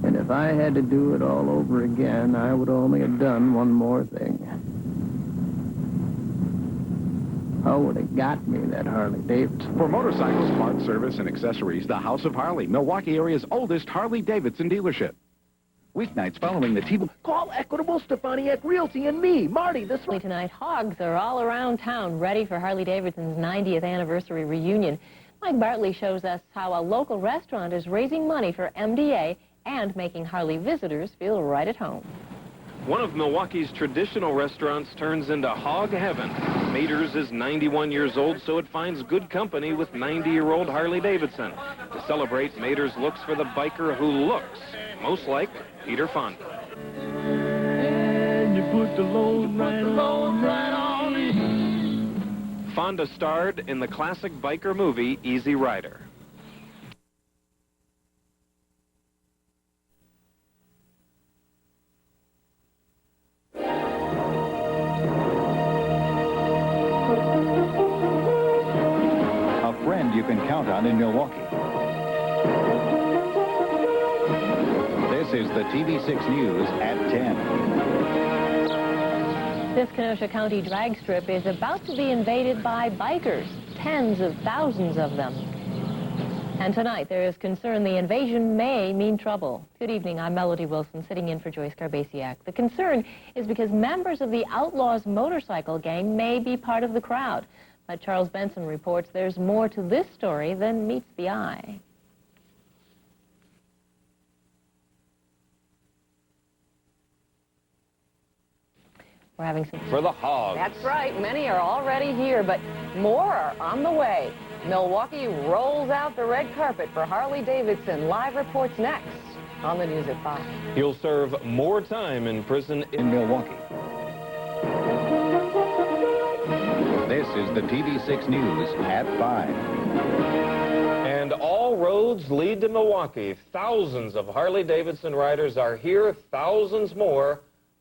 And if I had to do it all over again, I would only have done one more thing. I would have got me that Harley-Davidson. For motorcycles, parts, service, and accessories, the House of Harley, Milwaukee area's oldest Harley-Davidson dealership. Weeknights following the TV. Call Equitable Stefaniak Realty and me, Marty, this one. Tonight, hogs are all around town ready for Harley-Davidson's 90th anniversary reunion. Mike Bartley shows us how a local restaurant is raising money for MDA and making Harley visitors feel right at home. One of Milwaukee's traditional restaurants turns into hog heaven. Mater's is 91 years old, so it finds good company with 90-year-old Harley-Davidson. To celebrate, Mater's looks for the biker who looks most like Peter Fonda. And you put the load right on me. Fonda starred in the classic biker movie Easy Rider. A friend you can count on in Milwaukee. This is the TV6 News at 10. This Kenosha County drag strip is about to be invaded by bikers, tens of thousands of them. And tonight there is concern the invasion may mean trouble. Good evening, I'm Melody Wilson, sitting in for Joyce Garbasiak. The concern is because members of the Outlaws motorcycle gang may be part of the crowd. But Charles Benson reports there's more to this story than meets the eye. We're having some... For the hogs. That's right. Many are already here, but more are on the way. Milwaukee rolls out the red carpet for Harley-Davidson. Live reports next on the News at 5. He'll serve more time in prison in Milwaukee. This is the TV6 News at 5. And all roads lead to Milwaukee. Thousands of Harley-Davidson riders are here. Thousands more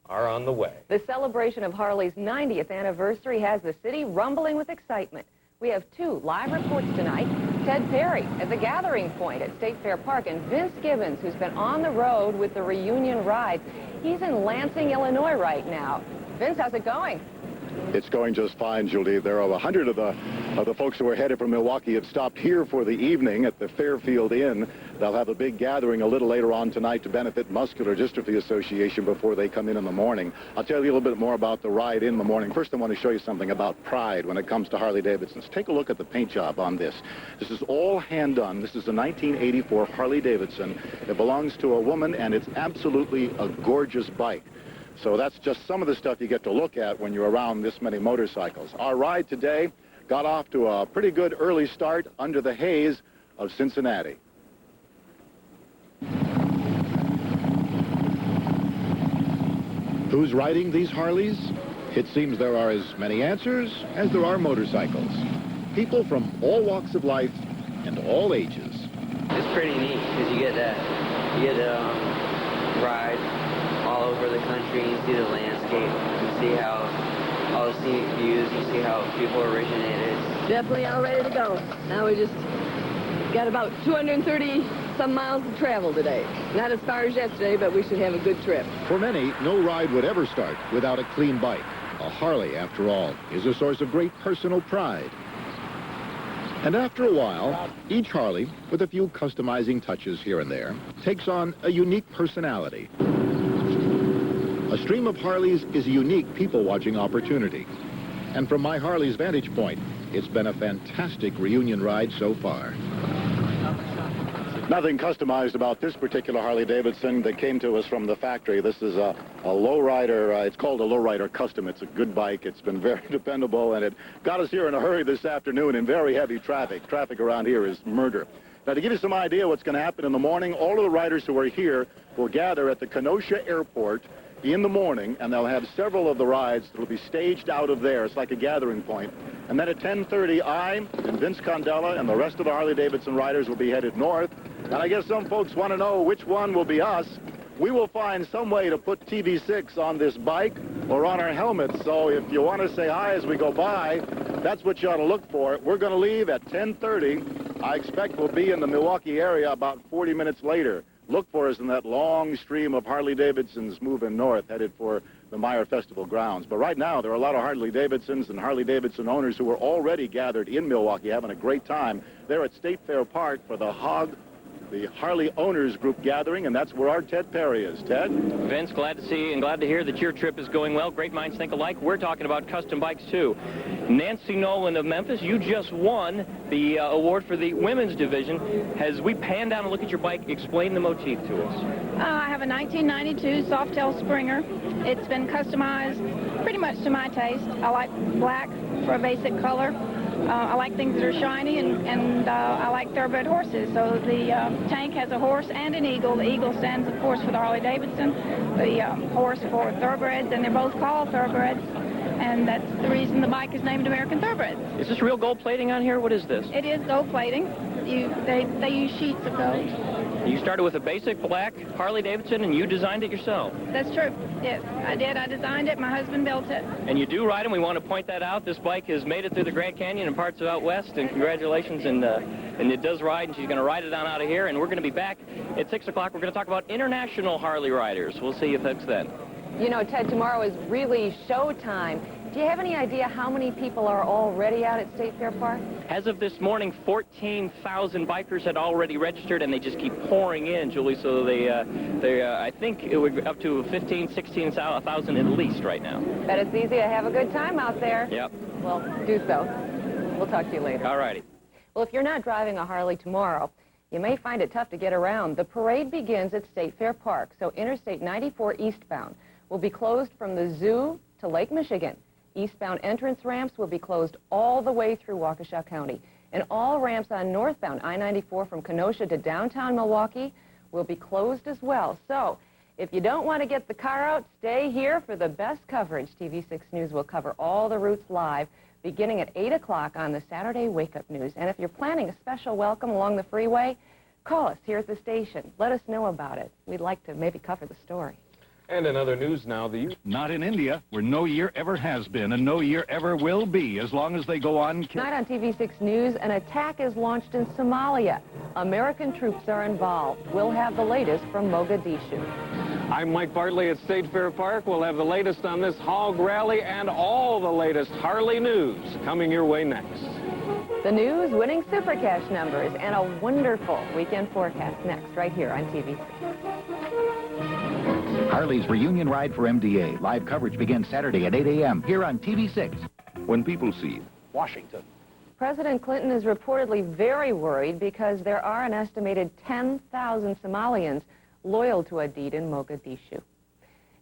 are on the way. The celebration of Harley's 90th anniversary has the city rumbling with excitement. We have two live reports tonight. Ted Perry at the gathering point at State Fair Park, and Vince Gibbons, who's been on the road with the reunion ride. He's in Lansing, Illinois right now. Vince, how's it going? It's going just fine, Julie. There are 100 of the folks who are headed for Milwaukee have stopped here for the evening at the Fairfield Inn. They'll have a big gathering a little later on tonight to benefit Muscular Dystrophy Association before they come in the morning. I'll tell you a little bit more about the ride in the morning. First, I want to show you something about pride when it comes to Harley-Davidsons. Take a look at the paint job on this. This is all hand-done. This is a 1984 Harley-Davidson. It belongs to a woman, and it's absolutely a gorgeous bike. So that's just some of the stuff you get to look at when you're around this many motorcycles. Our ride today got off to a pretty good early start under the haze of Cincinnati. Who's riding these Harleys? It seems there are as many answers as there are motorcycles. People from all walks of life and all ages. It's pretty neat because you get to ride all over the country, you see the landscape, you see how all the scenic views, you see how people originated. Definitely all ready to go. Now we just got about 230 some miles to travel today. Not as far as yesterday, but we should have a good trip. For many, no ride would ever start without a clean bike. A Harley, after all, is a source of great personal pride. And after a while, each Harley, with a few customizing touches here and there, takes on a unique personality. A stream of Harleys is a unique people-watching opportunity. And from my Harley's vantage point, it's been a fantastic reunion ride so far. Nothing customized about this particular Harley-Davidson that came to us from the factory. This is a lowrider. It's called a lowrider custom. It's a good bike. It's been very dependable, and it got us here in a hurry this afternoon in very heavy traffic. Traffic around here is murder. Now, to give you some idea what's going to happen in the morning, all of the riders who are here will gather at the Kenosha Airport in the morning, and they'll have several of the rides that will be staged out of there. It's like a gathering point. And then at 10:30, I and Vince Condella and the rest of the Harley-Davidson riders will be headed north. And I guess some folks want to know which one will be us. We will find some way to put TV6 on this bike or on our helmets. So if you want to say hi as we go by, that's what you ought to look for. We're going to leave at 10:30. I expect we'll be in the Milwaukee area about 40 minutes later. Look for us in that long stream of Harley-Davidsons moving north, headed for the Meyer Festival grounds. But right now, there are a lot of Harley-Davidsons and Harley-Davidson owners who are already gathered in Milwaukee having a great time. They're at State Fair Park for the Harley Owners Group gathering, and that's where our Ted Perry is. Ted? Vince, glad to see you and glad to hear that your trip is going well. Great minds think alike. We're talking about custom bikes, too. Nancy Nolan of Memphis, you just won the award for the women's division. As we pan down and look at your bike, explain the motif to us. I have a 1992 Softail Springer. It's been customized pretty much to my taste. I like black for a basic color. I like things that are shiny, and I like thoroughbred horses. So the tank has a horse and an eagle. The eagle stands, of course, for the Harley-Davidson, the horse for thoroughbreds, and they're both called thoroughbreds. And that's the reason the bike is named American Thoroughbreds. Is this real gold plating on here? What is this? It is gold plating. They use sheets of gold. You started with a basic black Harley-Davidson, and you designed it yourself. That's true. Yes, I did. I designed it. My husband built it. And you do ride them. We want to point that out. This bike has made it through the Grand Canyon and parts of out west, and congratulations. And it does ride, and she's going to ride it on out of here. And we're going to be back at 6 o'clock. We're going to talk about international Harley riders. We'll see you folks then. You know, Ted, tomorrow is really showtime. Do you have any idea how many people are already out at State Fair Park? As of this morning, 14,000 bikers had already registered, and they just keep pouring in, Julie. So I think it would be up to 15,000, 16,000 at least right now. Bet it's easy to have a good time out there. Yep. Well, do so. We'll talk to you later. All righty. Well, if you're not driving a Harley tomorrow, you may find it tough to get around. The parade begins at State Fair Park, so Interstate 94 eastbound will be closed from the zoo to Lake Michigan. Eastbound entrance ramps will be closed all the way through Waukesha County. And all ramps on northbound I-94 from Kenosha to downtown Milwaukee will be closed as well. So if you don't want to get the car out, stay here for the best coverage. TV6 News will cover all the routes live beginning at 8 o'clock on the Saturday Wake Up News. And if you're planning a special welcome along the freeway, call us here at the station. Let us know about it. We'd like to maybe cover the story. And in other news now, Not in India, where no year ever has been and no year ever will be, as long as they go on... Tonight on TV6 News, an attack is launched in Somalia. American troops are involved. We'll have the latest from Mogadishu. I'm Mike Bartley at State Fair Park. We'll have the latest on this hog rally and all the latest Harley news coming your way next. The news, winning Super Cash numbers, and a wonderful weekend forecast next, right here on TV6. Harley's reunion ride for MDA. Live coverage begins Saturday at 8 a.m. here on TV6. When people see Washington. President Clinton is reportedly very worried because there are an estimated 10,000 Somalians loyal to Adid in Mogadishu.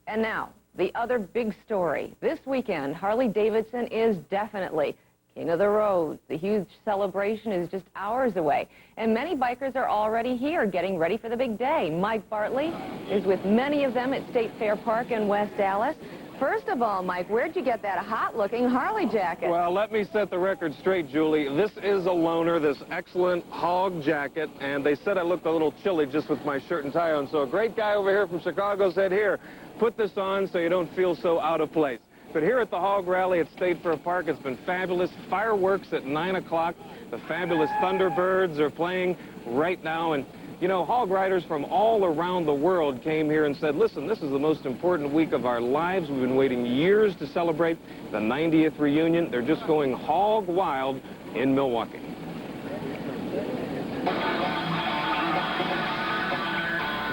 And now, the other big story. This weekend, Harley-Davidson is definitely king of the road. The huge celebration is just hours away, and many bikers are already here getting ready for the big day. Mike Bartley is with many of them at State Fair Park in West Dallas. First of all, Mike, where'd you get that hot-looking Harley jacket? Well, let me set the record straight, Julie. This is a loaner, this excellent hog jacket, and they said I looked a little chilly just with my shirt and tie on, so a great guy over here from Chicago said, here, put this on so you don't feel so out of place. But here at the hog rally at State Fair Park, it's been fabulous. Fireworks at 9 o'clock. The fabulous Thunderbirds are playing right now, and you know, hog riders from all around the world came here and said, listen, this is the most important week of our lives. We've been waiting years to celebrate the 90th reunion. They're just going hog wild in Milwaukee.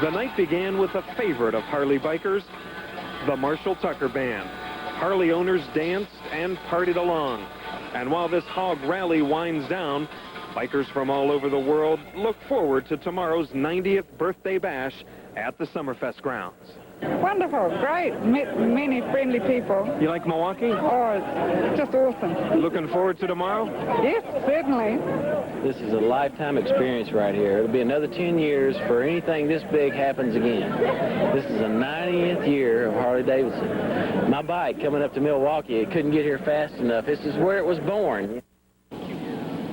The night began with a favorite of Harley bikers, the Marshall Tucker Band. Harley owners danced and partied along. And while this hog rally winds down, bikers from all over the world look forward to tomorrow's 90th birthday bash at the Summerfest grounds. Wonderful, great, many friendly people. You like Milwaukee? Oh, it's just awesome. Looking forward to tomorrow? Yes, certainly. This is a lifetime experience right here. It'll be another 10 years for anything this big happens again. This is the 90th year of Harley-Davidson. My bike coming up to Milwaukee, it couldn't get here fast enough. This is where it was born.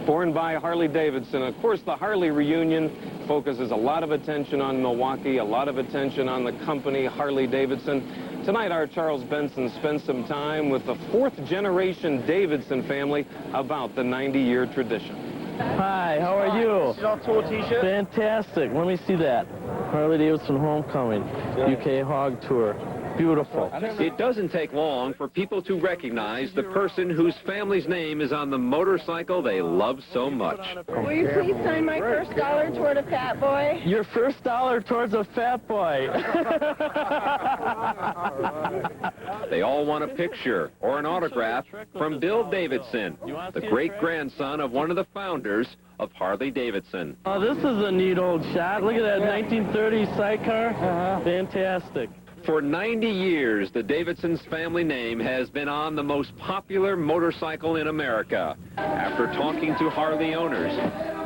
Born by Harley-Davidson. Of course, the Harley reunion focuses a lot of attention on Milwaukee, a lot of attention on the company Harley-Davidson. Tonight, our Charles Benson spent some time with the fourth-generation Davidson family about the 90-year tradition. Hi, how are you? Is our tour t-shirt? Fantastic. Let me see that. Harley-Davidson Homecoming, UK Hog Tour. Beautiful. It doesn't take long for people to recognize the person whose family's name is on the motorcycle they love so much. Will you please sign my first dollar toward a fat boy? Your first dollar towards a fat boy. They all want a picture or an autograph from Bill Davidson, the great-grandson of one of the founders of Harley-Davidson. Oh, this is a neat old shot. Look at that 1930 sidecar. Fantastic. For 90 years, the Davidson's family name has been on the most popular motorcycle in America. After talking to Harley owners,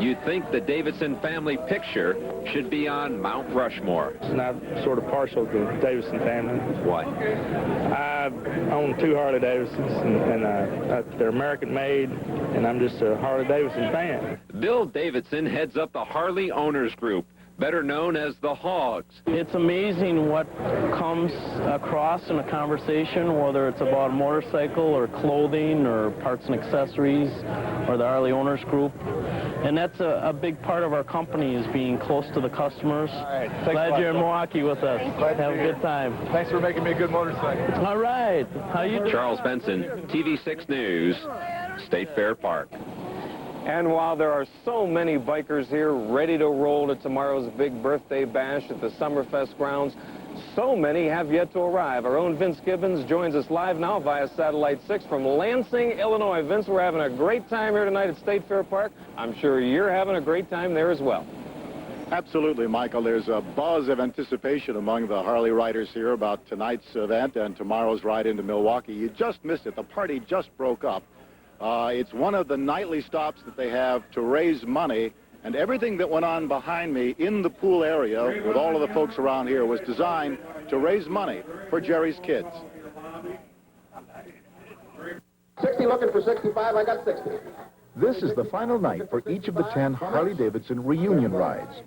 you'd think the Davidson family picture should be on Mount Rushmore. And I'm sort of partial to the Davidson family. Why? I own two Harley-Davidsons, and they're American-made, and I'm just a Harley-Davidson fan. Bill Davidson heads up the Harley Owners Group, better known as the Hogs. It's amazing what comes across in a conversation, whether it's about a motorcycle or clothing or parts and accessories or the Harley Owners Group. And that's a big part of our company, is being close to the customers. All right. Glad you're in Milwaukee with us. Have a good time. Thanks for making me a good motorcycle. All right. How you doing? Charles Benson, TV6 News, State Fair Park. And while there are so many bikers here ready to roll to tomorrow's big birthday bash at the Summerfest grounds, so many have yet to arrive. Our own Vince Gibbons joins us live now via Satellite 6 from Lansing, Illinois. Vince, we're having a great time here tonight at State Fair Park. I'm sure you're having a great time there as well. Absolutely, Michael. There's a buzz of anticipation among the Harley riders here about tonight's event and tomorrow's ride into Milwaukee. You just missed it. The party just broke up. It's one of the nightly stops that they have to raise money, and everything that went on behind me in the pool area with all of the folks around here was designed to raise money for Jerry's kids. 60 looking for 65, I got 60. This is the final night for each of the 10 Harley-Davidson reunion rides.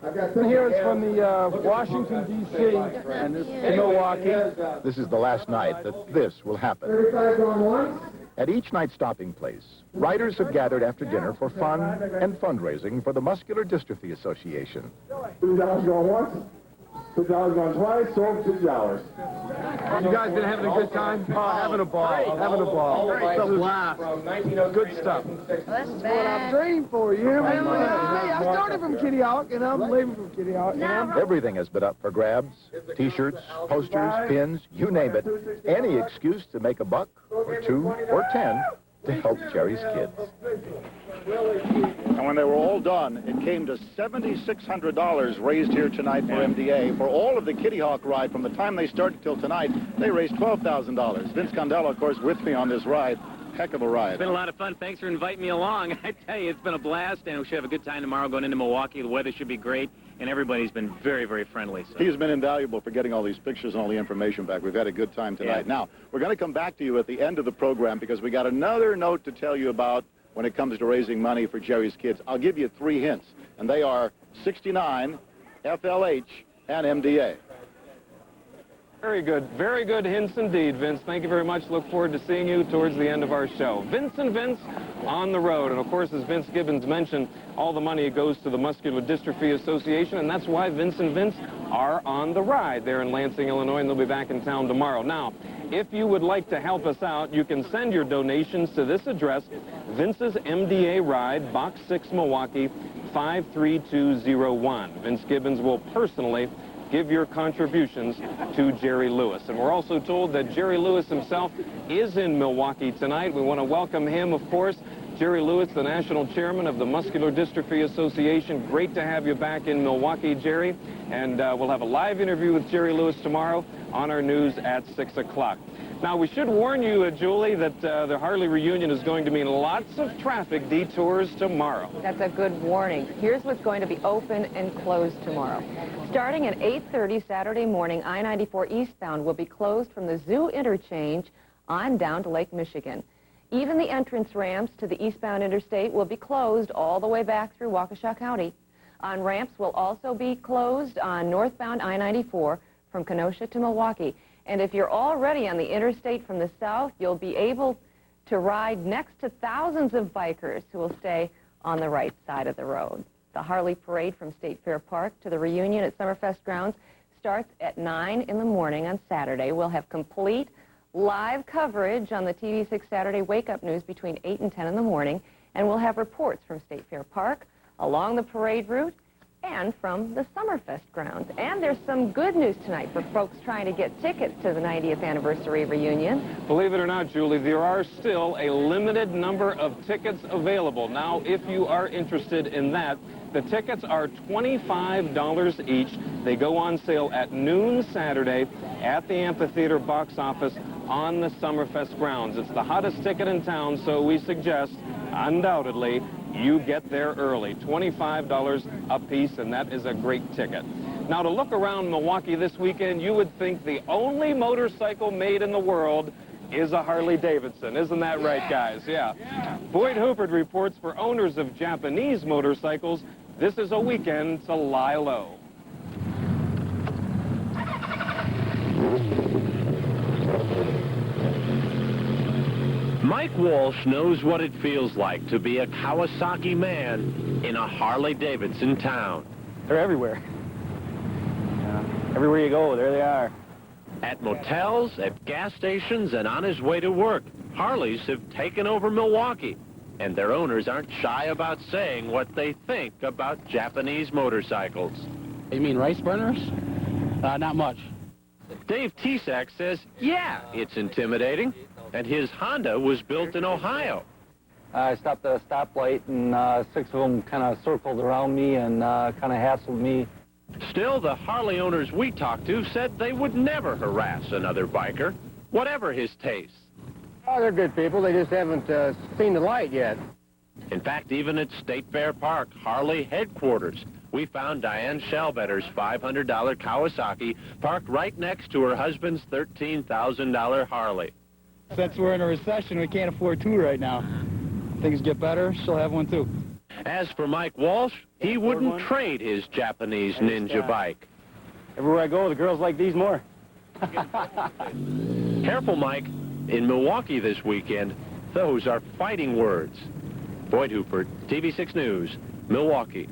Here it's from the Washington, D.C. and this is Milwaukee. This is the last night that this will happen. 35 going once. At each night's stopping place, riders have gathered after dinner for fun and fundraising for the Muscular Dystrophy Association. $2 going once. $6 going twice, sold $6. You guys been having a good time? Oh, having a ball. Having a ball. It's a blast. Good stuff. That's what I've trained for, you hear me? I started from Kitty Hawk, and I'm leaving from Kitty Hawk. Everything has been up for grabs. T-shirts, posters, pins, you name it. Any excuse to make a buck, or 2, or 10 to help Jerry's kids. And when they were all done, it came to $7,600 raised here tonight for MDA. For all of the Kitty Hawk ride, from the time they started till tonight, they raised $12,000. Vince Condella, of course, with me on this ride. Heck of a ride. It's been a lot of fun. Thanks for inviting me along. I tell you, it's been a blast, and we should have a good time tomorrow going into Milwaukee. The weather should be great, and everybody's been very, very friendly. So. He's been invaluable for getting all these pictures and all the information back. We've had a good time tonight. Yeah. Now, we're going to come back to you at the end of the program because we got another note to tell you about when it comes to raising money for Jerry's kids. I'll give you 3 hints, and they are 69, FLH, and MDA. Very good hints indeed, Vince. Thank you very much. Look forward to seeing you towards the end of our show. Vince and Vince on the road. And, of course, as Vince Gibbons mentioned, all the money goes to the Muscular Dystrophy Association, and that's why Vince and Vince are on the ride there in Lansing, Illinois, and they'll be back in town tomorrow. Now, if you would like to help us out, you can send your donations to this address, Vince's MDA Ride, Box 6, Milwaukee, 53201. Vince Gibbons will personally give your contributions to Jerry Lewis. And we're also told that Jerry Lewis himself is in Milwaukee tonight. We want to welcome him, of course. Jerry Lewis, the national chairman of the Muscular Dystrophy Association. Great to have you back in Milwaukee, Jerry. And we'll have a live interview with Jerry Lewis tomorrow on our news at 6 o'clock. Now, we should warn you, Julie, that the Harley reunion is going to mean lots of traffic detours tomorrow. That's a good warning. Here's what's going to be open and closed tomorrow. Starting at 8:30 Saturday morning, I-94 eastbound will be closed from the Zoo interchange on down to Lake Michigan. Even the entrance ramps to the eastbound interstate will be closed all the way back through Waukesha County. On-ramps will also be closed on northbound I-94 from Kenosha to Milwaukee. And if you're already on the interstate from the south, you'll be able to ride next to thousands of bikers who will stay on the right side of the road. The Harley Parade from State Fair Park to the reunion at Summerfest grounds starts at 9 in the morning on Saturday. We'll have complete live coverage on the TV6 Saturday Wake Up News between 8 and 10 in the morning, and we'll have reports from State Fair Park, along the parade route, and from the Summerfest grounds. And there's some good news tonight for folks trying to get tickets to the 90th anniversary reunion. Believe it or not, Julie, there are still a limited number of tickets available. Now, if you are interested in that, the tickets are $25 each. They go on sale at noon Saturday at the amphitheater box office on the Summerfest grounds. It's the hottest ticket in town, so we suggest, undoubtedly, you get there early. $25 a piece, and that is a great ticket. Now, to look around Milwaukee this weekend, you would think the only motorcycle made in the world is a Harley-Davidson. Isn't that right, guys? Yeah. Boyd Hooper reports for owners of Japanese motorcycles, this is a weekend to lie low. Mike Walsh knows what it feels like to be a Kawasaki man in a Harley-Davidson town. They're everywhere. Everywhere you go, there they are. At motels, at gas stations, and on his way to work, Harleys have taken over Milwaukee, and their owners aren't shy about saying what they think about Japanese motorcycles. You mean rice burners? Not much. Dave Tisak says, yeah, it's intimidating, and his Honda was built in Ohio. I stopped at a stoplight, and 6 of them kind of circled around me and kind of hassled me. Still, the Harley owners we talked to said they would never harass another biker, whatever his taste. Oh, they're good people. They just haven't seen the light yet. In fact, even at State Fair Park, Harley headquarters, we found Diane Shellbetter's $500 Kawasaki parked right next to her husband's $13,000 Harley. Since we're in a recession, we can't afford two right now. Things get better, she'll have one too. As for Mike Walsh, he wouldn't trade his Japanese ninja bike. Everywhere I go, the girls like these more. Careful, Mike. In Milwaukee this weekend, those are fighting words. Boyd Hooper, TV6 News, Milwaukee.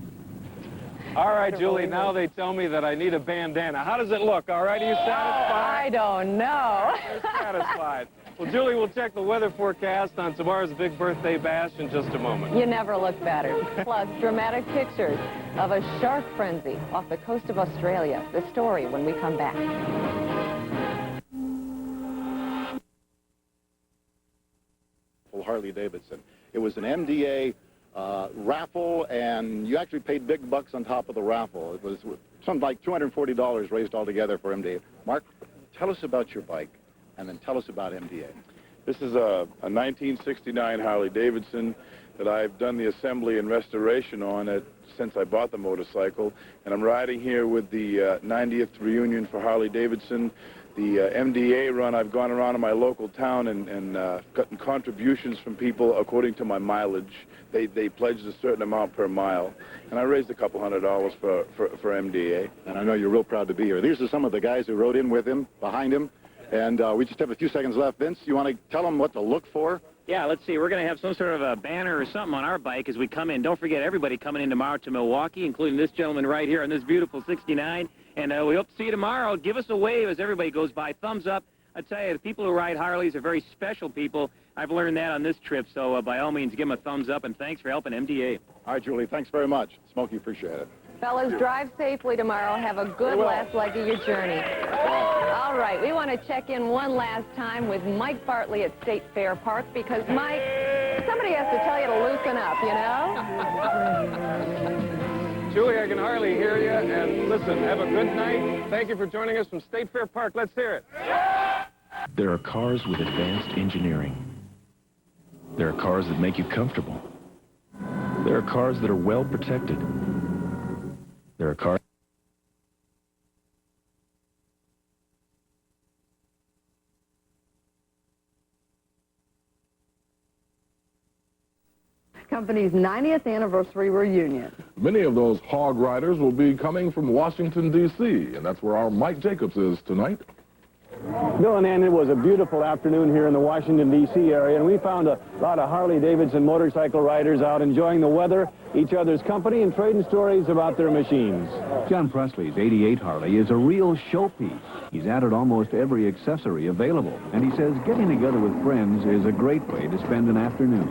All right, Julie, now they tell me that I need a bandana. How does it look? All right, are you satisfied? I don't know. You're satisfied. Well, Julie, we'll check the weather forecast on tomorrow's big birthday bash in just a moment. You never look better. Plus, dramatic pictures of a shark frenzy off the coast of Australia. The story when we come back. Harley-Davidson. It was an MDA raffle, and you actually paid big bucks on top of the raffle. It was something like $240 raised altogether for MDA. Mark, tell us about your bike, and then tell us about MDA. This is a 1969 Harley-Davidson that I've done the assembly and restoration on since I bought the motorcycle, and I'm riding here with the 90th reunion for Harley-Davidson. The MDA run, I've gone around in my local town and gotten contributions from people according to my mileage. They pledged a certain amount per mile, and I raised a couple $100 for MDA. And I know you're real proud to be here. These are some of the guys who rode in with him, behind him, and we just have a few seconds left. Vince, you want to tell them what to look for? Yeah, let's see. We're going to have some sort of a banner or something on our bike as we come in. Don't forget, everybody coming in tomorrow to Milwaukee, including this gentleman right here on this beautiful 69. And we hope to see you tomorrow. Give us a wave as everybody goes by. Thumbs up. I tell you, the people who ride Harleys are very special people. I've learned that on this trip. So by all means, give them a thumbs up. And thanks for helping MDA. All right, Julie, thanks very much. Smokey, appreciate it. Fellas, drive safely tomorrow. Have a good last leg of your journey. All right, we want to check in one last time with Mike Bartley at State Fair Park because, Mike, somebody has to tell you to loosen up, you know? Julie, I can hardly hear you. And listen, have a good night. Thank you for joining us from State Fair Park. Let's hear it. There are cars with advanced engineering. There are cars that make you comfortable. There are cars that are well protected. There are cars. Company's 90th anniversary reunion. Many of those hog riders will be coming from Washington, D.C., and that's where our Mike Jacobs is tonight. Bill and Ann, it was a beautiful afternoon here in the Washington, D.C. area, and we found a lot of Harley-Davidson motorcycle riders out enjoying the weather, each other's company, and trading stories about their machines. John Presley's 88 Harley is a real showpiece. He's added almost every accessory available, and he says getting together with friends is a great way to spend an afternoon.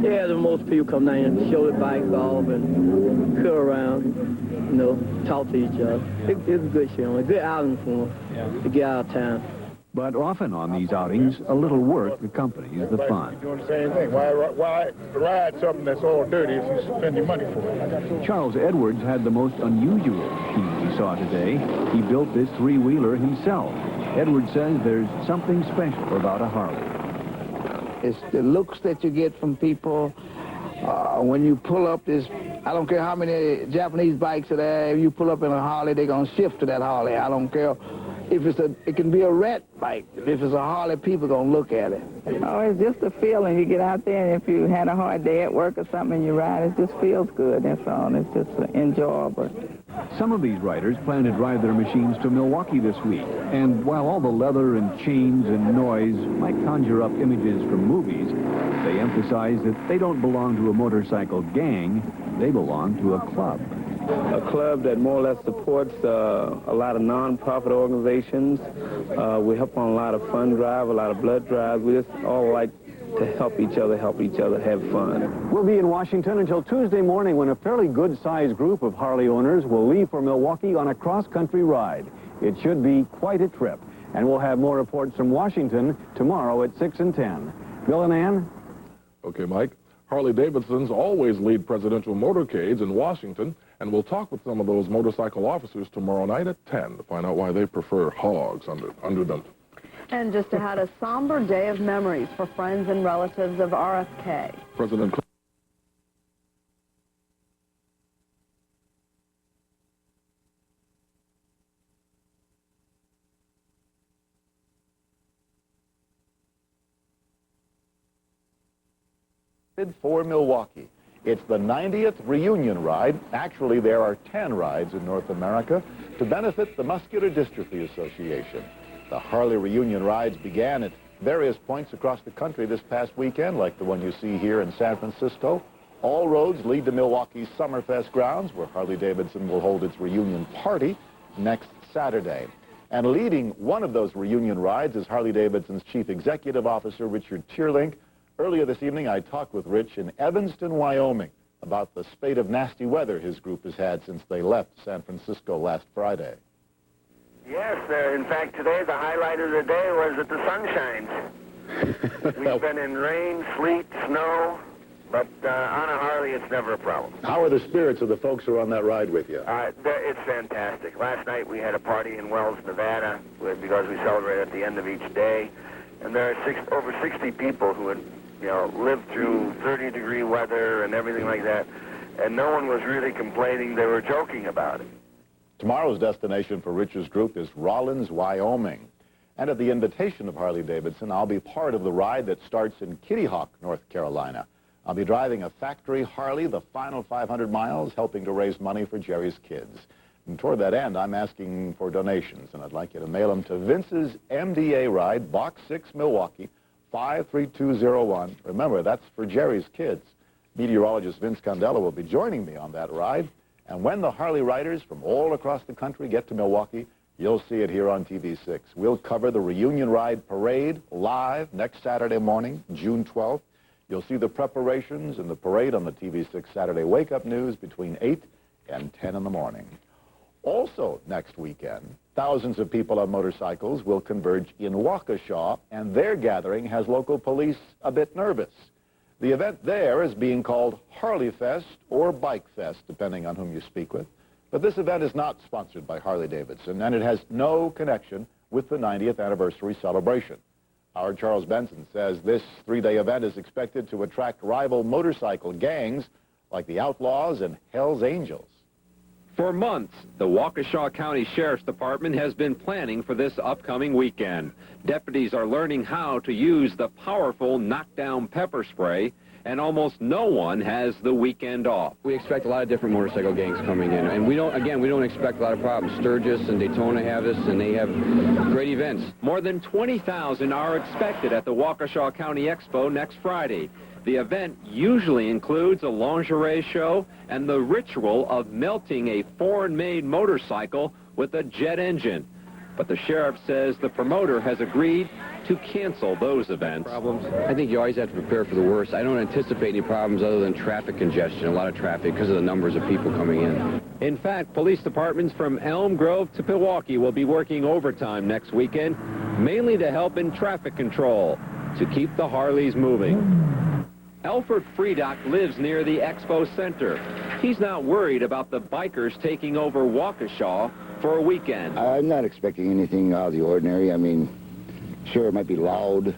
Yeah, the most people come down and show their bikes off and cut around, you know, talk to each other. It's a good show, a good outing for them to get out of town. But often on these outings, a little work accompanies the fun. Doing the same thing. Why ride something that's all dirty if you spend your money for it? Charles Edwards had the most unusual machine we saw today. He built this three-wheeler himself. Edwards says there's something special about a Harley. It's the looks that you get from people when you pull up this. I don't care how many Japanese bikes are there. If you pull up in a Harley, they're going to shift to that Harley. I don't care if it can be a rat bike. If it's a Harley, people going to look at it. Oh, it's just a feeling. You get out there, and if you had a hard day at work or something and you ride, it just feels good. That's all. It's just enjoyable. Some of these riders plan to drive their machines to Milwaukee this week. And while all the leather and chains and noise might conjure up images from movies, they emphasize that they don't belong to a motorcycle gang. They belong to a club. A club that more or less supports a lot of non-profit organizations. We help on a lot of fun drive, a lot of blood drives. We just all like to help each other have fun. We'll be in Washington until Tuesday morning when a fairly good-sized group of Harley owners will leave for Milwaukee on a cross-country ride. It should be quite a trip. And we'll have more reports from Washington tomorrow at 6 and 10. Bill and Ann? Okay, Mike. Harley-Davidsons always lead presidential motorcades in Washington, and we'll talk with some of those motorcycle officers tomorrow night at 10 to find out why they prefer hogs under them. And just ahead, a somber day of memories for friends and relatives of RFK. President For Milwaukee. It's the 90th reunion ride. Actually, there are 10 rides in North America to benefit the Muscular Dystrophy Association. The Harley reunion rides began at various points across the country this past weekend, like the one you see here in San Francisco, All roads lead to Milwaukee's Summerfest grounds, where Harley-Davidson will hold its reunion party next Saturday. And leading one of those reunion rides is Harley-Davidson's Chief Executive Officer, Richard Tierlink. Earlier this evening, I talked with Rich in Evanston, Wyoming, about the spate of nasty weather his group has had since they left San Francisco last Friday. Yes, in fact, today the highlight of the day was that the sun shines. We've been in rain, sleet, snow, but on a Harley, it's never a problem. How are the spirits of the folks who are on that ride with you? It's fantastic. Last night we had a party in Wells, Nevada, because we celebrate at the end of each day, and there are over 60 people who had, lived through 30-degree weather and everything like that, and no one was really complaining. They were joking about it. Tomorrow's destination for Rich's group is Rollins, Wyoming. And at the invitation of Harley-Davidson, I'll be part of the ride that starts in Kitty Hawk, North Carolina. I'll be driving a factory Harley the final 500 miles, helping to raise money for Jerry's kids. And toward that end, I'm asking for donations, and I'd like you to mail them to Vince's MDA Ride, Box 6, Milwaukee, 53201. Remember, that's for Jerry's kids. Meteorologist Vince Condella will be joining me on that ride. And when the Harley riders from all across the country get to Milwaukee, you'll see it here on TV6. We'll cover the Reunion Ride Parade live next Saturday morning, June 12th. You'll see the preparations and the parade on the TV6 Saturday Wake Up News between 8 and 10 in the morning. Also next weekend, thousands of people on motorcycles will converge in Waukesha, and their gathering has local police a bit nervous. The event there is being called Harley Fest or Bike Fest, depending on whom you speak with. But this event is not sponsored by Harley-Davidson, and it has no connection with the 90th anniversary celebration. Our Charles Benson says this three-day event is expected to attract rival motorcycle gangs like the Outlaws and Hell's Angels. For months, the Waukesha County Sheriff's Department has been planning for this upcoming weekend. Deputies are learning how to use the powerful knockdown pepper spray, and almost no one has the weekend off. We expect a lot of different motorcycle gangs coming in, and we don't expect a lot of problems. Sturgis and Daytona have this, and they have great events. More than 20,000 are expected at the Waukesha County Expo next Friday. The event usually includes a lingerie show and the ritual of melting a foreign-made motorcycle with a jet engine. But the sheriff says the promoter has agreed to cancel those events. I think you always have to prepare for the worst. I don't anticipate any problems other than traffic congestion, a lot of traffic because of the numbers of people coming in. In fact, police departments from Elm Grove to Milwaukee will be working overtime next weekend, mainly to help in traffic control, to keep the Harleys moving. Alfred Friedock lives near the Expo Center. He's not worried about the bikers taking over Waukesha for a weekend. I'm not expecting anything out of the ordinary. I mean, sure, it might be loud,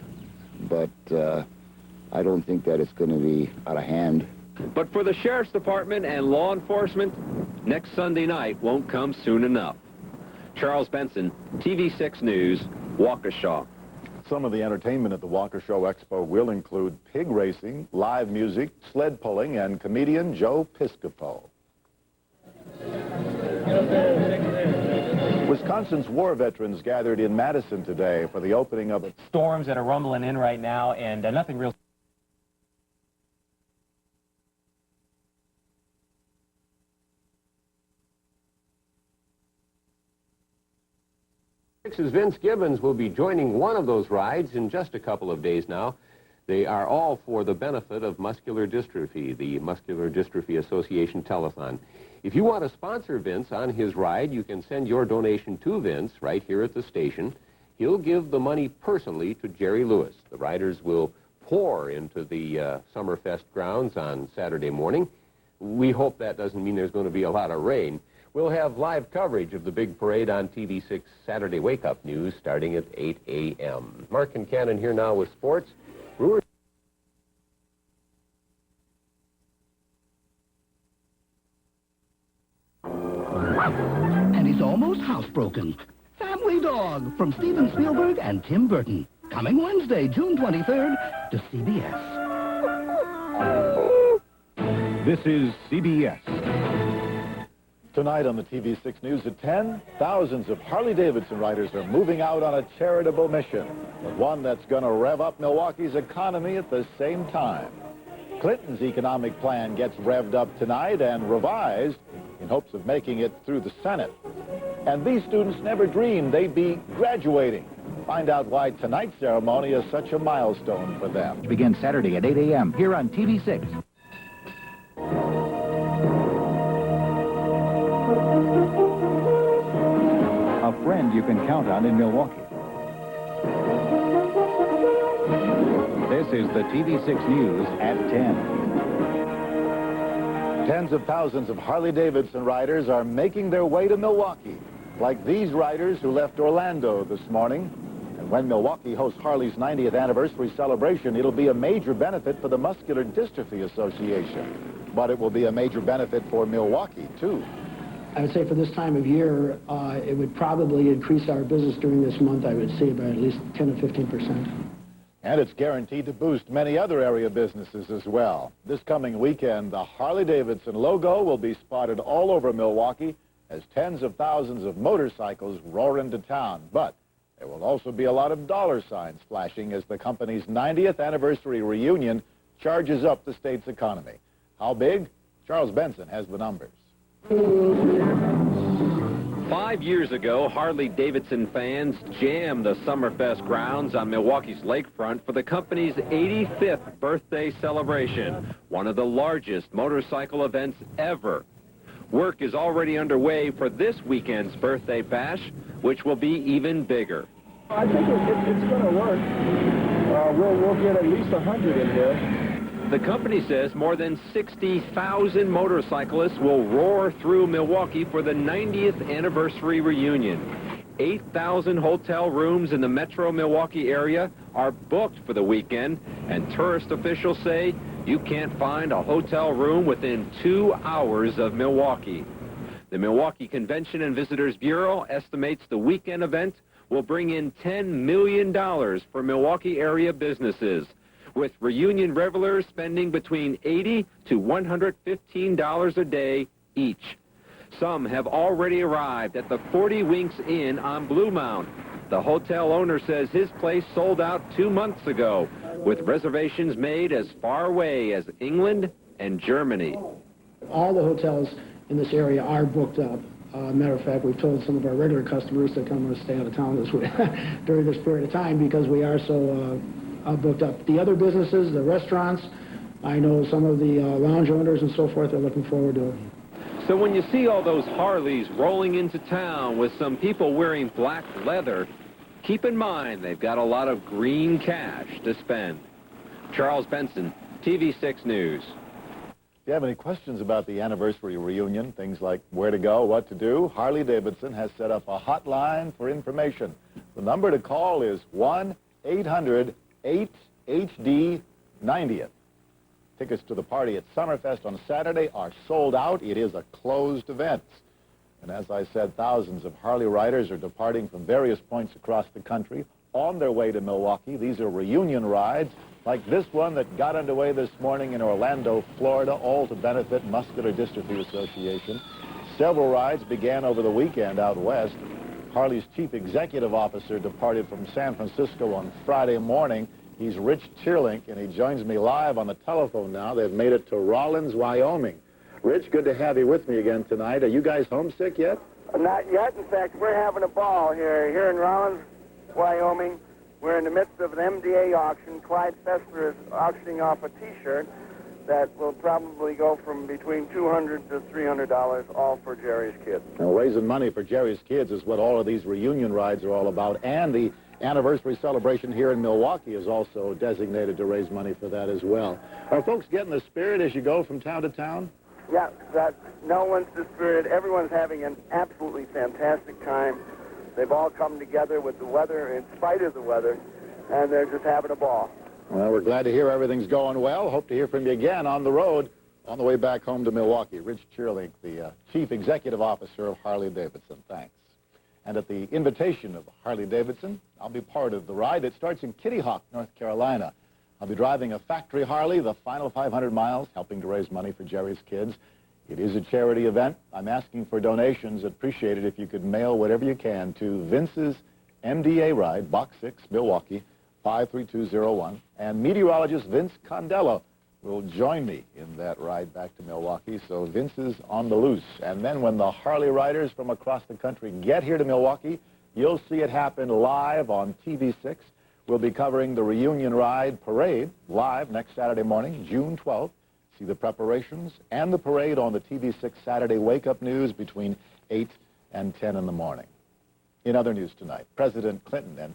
but I don't think that it's going to be out of hand. But for the Sheriff's Department and law enforcement, next Sunday night won't come soon enough. Charles Benson, TV6 News, Waukesha. Some of the entertainment at the Waukesha Expo will include pig racing, live music, sled pulling, and comedian Joe Piscopo. Wisconsin's war veterans gathered in Madison today for the opening of storms that are rumbling in right now, and nothing real. Vince Gibbons will be joining one of those rides in just a couple of days now. They are all for the benefit of muscular dystrophy, the Muscular Dystrophy Association telethon. If you want to sponsor Vince on his ride, you can send your donation to Vince right here at the station. He'll give the money personally to Jerry Lewis. The riders will pour into the Summerfest grounds on Saturday morning. We hope that doesn't mean there's going to be a lot of rain. We'll have live coverage of the big parade on TV6 Saturday Wake Up News starting at 8 a.m. Mark Kincannon here now with sports. Brewers. And he's almost housebroken. Family Dog from Steven Spielberg and Tim Burton. Coming Wednesday, June 23rd to CBS. This is CBS. Tonight on the TV6 News at 10, thousands of Harley-Davidson riders are moving out on a charitable mission, but one that's going to rev up Milwaukee's economy at the same time. Clinton's economic plan gets revved up tonight and revised in hopes of making it through the Senate. And these students never dreamed they'd be graduating. Find out why tonight's ceremony is such a milestone for them. Begins Saturday at 8 a.m. here on TV6. A friend you can count on in Milwaukee. This is the TV6 News at 10. Tens of thousands of Harley-Davidson riders are making their way to Milwaukee, like these riders who left Orlando this morning. And when Milwaukee hosts Harley's 90th anniversary celebration, it'll be a major benefit for the Muscular Dystrophy Association. But it will be a major benefit for Milwaukee, too. I would say for this time of year, it would probably increase our business during this month, I would say, by at least 10 to 15%. And it's guaranteed to boost many other area businesses as well. This coming weekend, the Harley-Davidson logo will be spotted all over Milwaukee as tens of thousands of motorcycles roar into town. But there will also be a lot of dollar signs flashing as the company's 90th anniversary reunion charges up the state's economy. How big? Charles Benson has the numbers. 5 years ago, Harley-Davidson fans jammed the Summerfest grounds on Milwaukee's lakefront for the company's 85th birthday celebration, one of the largest motorcycle events ever. Work is already underway for this weekend's birthday bash, which will be even bigger. I think it's going to work. We'll get at least 100 in here. The company says more than 60,000 motorcyclists will roar through Milwaukee for the 90th anniversary reunion. 8,000 hotel rooms in the metro Milwaukee area are booked for the weekend, and tourist officials say you can't find a hotel room within 2 hours of Milwaukee. The Milwaukee Convention and Visitors Bureau estimates the weekend event will bring in $10 million for Milwaukee area businesses, with reunion revelers spending between $80 to $115 a day each. Some have already arrived at the 40 Winks Inn on Blue Mount. The hotel owner says his place sold out 2 months ago, with reservations made as far away as England and Germany. All the hotels in this area are booked up. Matter of fact, we've told some of our regular customers to come and stay out of town during this period of time because we are so booked up. The other businesses, the restaurants, I know some of the lounge owners and so forth are looking forward to it. So when you see all those Harleys rolling into town with some people wearing black leather, keep in mind they've got a lot of green cash to spend. Charles Benson, TV6 News. If you have any questions about the anniversary reunion, things like where to go, what to do, Harley-Davidson has set up a hotline for information. The number to call is 1-800-8HD-90th. Tickets to the party at Summerfest on Saturday are sold out. It is a closed event. And as I said, thousands of Harley riders are departing from various points across the country on their way to Milwaukee. These are reunion rides like this one that got underway this morning in Orlando, Florida, all to benefit Muscular Dystrophy Association. Several rides began over the weekend out west. Harley's chief executive officer departed from San Francisco on Friday morning. He's Rich Cheerlink, and he joins me live on the telephone now. They've made it to Rawlins, Wyoming. Rich, good to have you with me again tonight. Are you guys homesick yet? Not yet. In fact, we're having a ball here in Rawlins, Wyoming. We're in the midst of an MDA auction. Clyde Fessler is auctioning off a T-shirt that will probably go from between $200 to $300, all for Jerry's Kids. Now, raising money for Jerry's Kids is what all of these reunion rides are all about, and the anniversary celebration here in Milwaukee is also designated to raise money for that as well. Are folks getting the spirit as you go from town to town? Yeah, no one's dispirited. Everyone's having an absolutely fantastic time. They've all come together with the weather, in spite of the weather, and they're just having a ball. Well, we're glad to hear everything's going well. Hope to hear from you again on the road on the way back home to Milwaukee. Rich Cheerlink, the Chief Executive Officer of Harley-Davidson. Thanks. And at the invitation of Harley-Davidson, I'll be part of the ride. It starts in Kitty Hawk, North Carolina. I'll be driving a factory Harley the final 500 miles, helping to raise money for Jerry's Kids. It is a charity event. I'm asking for donations. I'd appreciate it if you could mail whatever you can to Vince's MDA Ride, Box 6, Milwaukee, 53201. And meteorologist Vince Condello will join me in that ride back to Milwaukee, so Vince is on the loose. And then when the Harley riders from across the country get here to Milwaukee, you'll see it happen live on TV6. We'll be covering the Reunion Ride Parade live next Saturday morning, June 12th. See the preparations and the parade on the TV6 Saturday Wake Up News between 8 and 10 in the morning. In other news tonight, President Clinton, and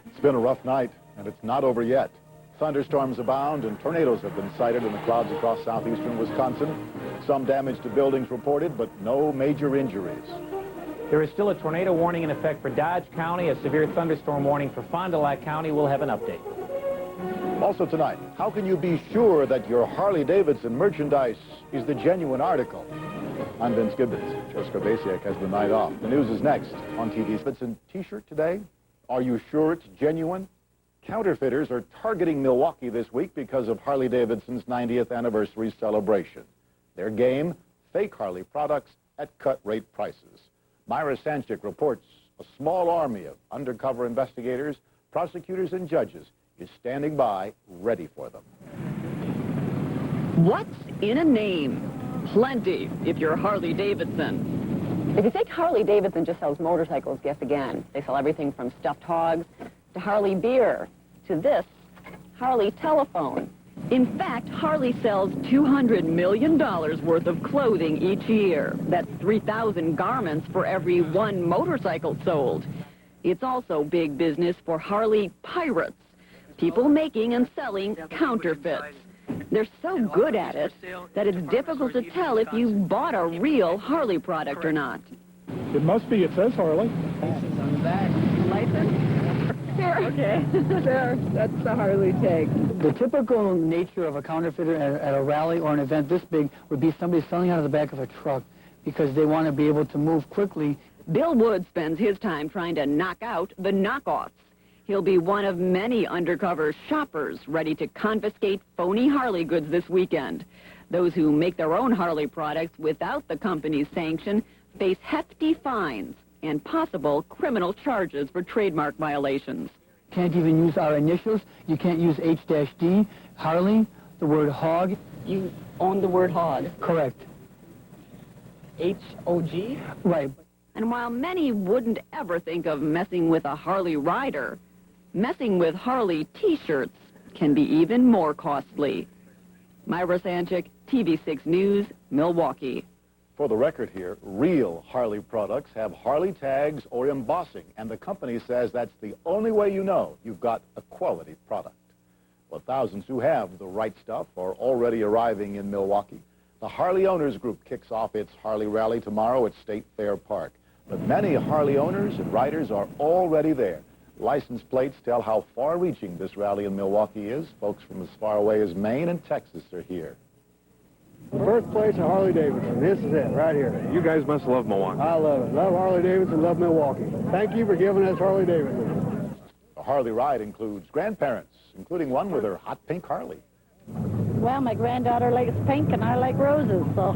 it's been a rough night, and it's not over yet. Thunderstorms abound and tornadoes have been sighted in the clouds across southeastern Wisconsin. Some damage to buildings reported, but no major injuries. There is still a tornado warning in effect for Dodge County, a severe thunderstorm warning for Fond du Lac County. We'll have an update. Also tonight, how can you be sure that your Harley-Davidson merchandise is the genuine article? I'm Vince Gibbons. Joe Skarbasiak has the night off. The news is next on TV. It's a t-shirt today. Are you sure it's genuine? Counterfeiters are targeting Milwaukee this week because of Harley-Davidson's 90th anniversary celebration. Their game, fake Harley products at cut-rate prices. Myra Sanchik reports a small army of undercover investigators, prosecutors, and judges is standing by, ready for them. What's in a name? Plenty, if you're Harley-Davidson. If you think Harley-Davidson just sells motorcycles, guess again. They sell everything from stuffed hogs to Harley beer to this Harley telephone. In fact, Harley sells $200 million worth of clothing each year. That's 3,000 garments for every one motorcycle sold. It's also big business for Harley pirates, people making and selling counterfeits. They're so good at it that it's difficult to tell if you bought a real Harley product or not. It must be. It says Harley. License on the back. License? There. Okay. There. That's the Harley tag. The typical nature of a counterfeiter at a rally or an event this big would be somebody selling out of the back of a truck because they want to be able to move quickly. Bill Wood spends his time trying to knock out the knockoffs. He'll be one of many undercover shoppers ready to confiscate phony Harley goods this weekend. Those who make their own Harley products without the company's sanction face hefty fines and possible criminal charges for trademark violations. Can't even use our initials. You can't use H-D, Harley, the word hog. You own the word hog? Correct. H-O-G? Right. And while many wouldn't ever think of messing with a Harley rider, messing with Harley T-shirts can be even more costly. Myra Sanchik, TV6 News, Milwaukee. For the record here, real Harley products have Harley tags or embossing, and the company says that's the only way you know you've got a quality product. Well, thousands who have the right stuff are already arriving in Milwaukee. The Harley Owners Group kicks off its Harley Rally tomorrow at State Fair Park. But many Harley owners and riders are already there. License plates tell how far-reaching this rally in Milwaukee is. Folks from as far away as Maine and Texas are here. Birthplace of Harley-Davidson. This is it, right here. You guys must love Milwaukee. I love it. Love Harley-Davidson, love Milwaukee. Thank you for giving us Harley-Davidson. The Harley ride includes grandparents, including one with her hot pink Harley. Well, my granddaughter likes pink and I like roses, so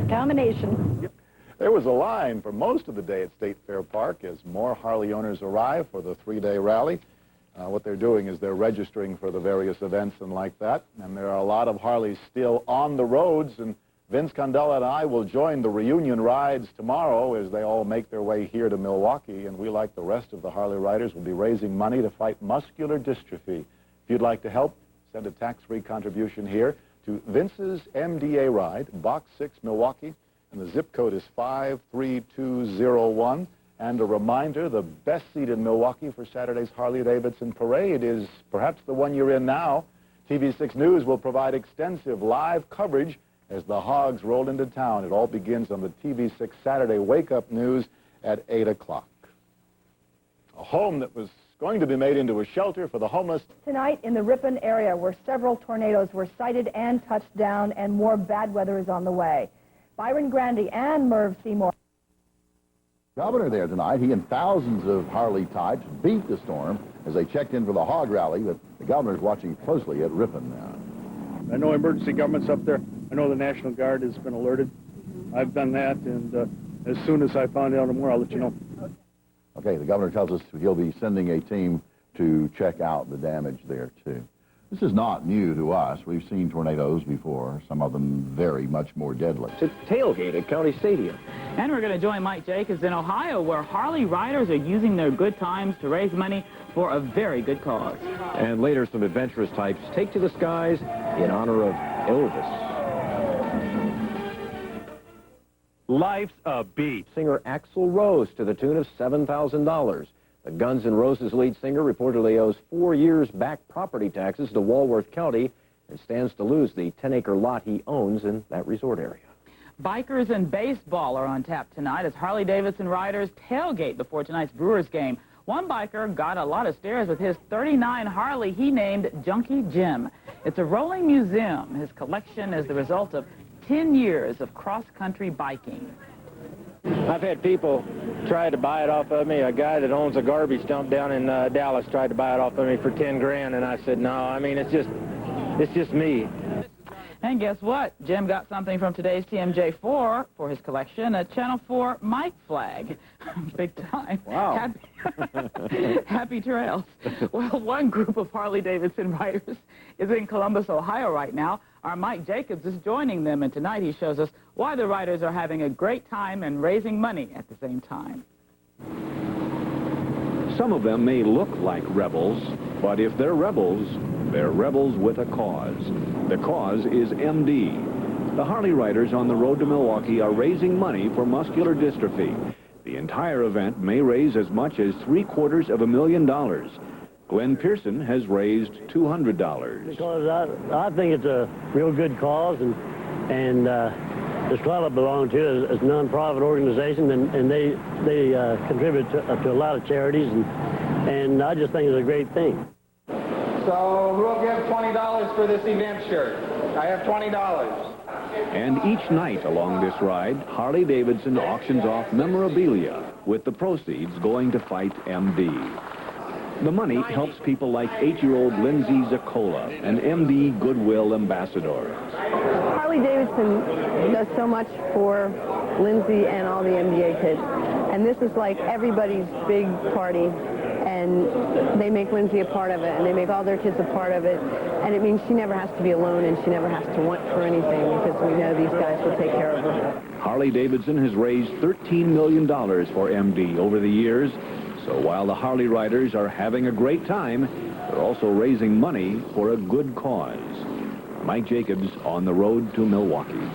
combination. Yep. There was a line for most of the day at State Fair Park as more Harley owners arrive for the three-day rally. What they're doing is they're registering for the various events and like that. And there are a lot of Harleys still on the roads. And Vince Condella and I will join the reunion rides tomorrow as they all make their way here to Milwaukee. And we, like the rest of the Harley riders, will be raising money to fight muscular dystrophy. If you'd like to help, send a tax-free contribution here to Vince's MDA ride, Box 6, Milwaukee. And the zip code is 53201. And a reminder, the best seat in Milwaukee for Saturday's Harley-Davidson Parade is perhaps the one you're in now. TV6 News will provide extensive live coverage as the hogs roll into town. It all begins on the TV6 Saturday Wake Up News at 8 o'clock. A home that was going to be made into a shelter for the homeless. Tonight in the Ripon area where several tornadoes were sighted and touched down and more bad weather is on the way. Byron Grandy and Merv Seymour. Governor there tonight. He and thousands of Harley types beat the storm as they checked in for the hog rally, but the governor's watching closely at Ripon now. I know emergency government's up there. I know the National Guard has been alerted. I've done that, and as soon as I find out more, I'll let you know. Okay, the governor tells us he'll be sending a team to check out the damage there, too. This is not new to us. We've seen tornadoes before, some of them very much more deadly. To tailgate at County Stadium. And we're going to join Mike Jacobs in Ohio, where Harley riders are using their good times to raise money for a very good cause. And later, some adventurous types take to the skies in honor of Elvis. Life's a beat. Singer Axl Rose to the tune of $7,000. The Guns N' Roses lead singer reportedly owes 4 years back property taxes to Walworth County and stands to lose the 10-acre lot he owns in that resort area. Bikers and baseball are on tap tonight as Harley-Davidson riders tailgate before tonight's Brewers game. One biker got a lot of stares with his '39 Harley he named Junkie Jim. It's a rolling museum. His collection is the result of 10 years of cross-country biking. I've had people try to buy it off of me. A guy that owns a garbage dump down in Dallas tried to buy it off of me for 10 grand, and I said, no, I mean, it's just me. And guess what? Jim got something from today's TMJ4 for his collection, a Channel 4 mic flag. Big time. Wow. Happy trails. Well, one group of Harley-Davidson riders is in Columbus, Ohio right now. Our Mike Jacobs is joining them, and tonight he shows us why the riders are having a great time and raising money at the same time. Some of them may look like rebels, but if they're rebels with a cause. The cause is MD. The Harley riders on the road to Milwaukee are raising money for muscular dystrophy. The entire event may raise as much as $750,000. Glenn Pearson has raised $200. Because I think it's a real good cause, and this club I belong to is a non-profit organization, and they contribute to a lot of charities, and I just think it's a great thing. So who will give $20 for this event shirt? I have $20. And each night along this ride, Harley-Davidson auctions off memorabilia, with the proceeds going to fight MD. The money helps people like 8-year-old Lindsay Zacola, an MD Goodwill ambassador. Harley-Davidson does so much for Lindsay and all the MDA kids. And this is like everybody's big party. And they make Lindsay a part of it, and they make all their kids a part of it. And it means she never has to be alone, and she never has to want for anything, because we know these guys will take care of her. Harley-Davidson has raised $13 million for MD over the years. So while the Harley riders are having a great time, they're also raising money for a good cause. Mike Jacobs on the road to Milwaukee.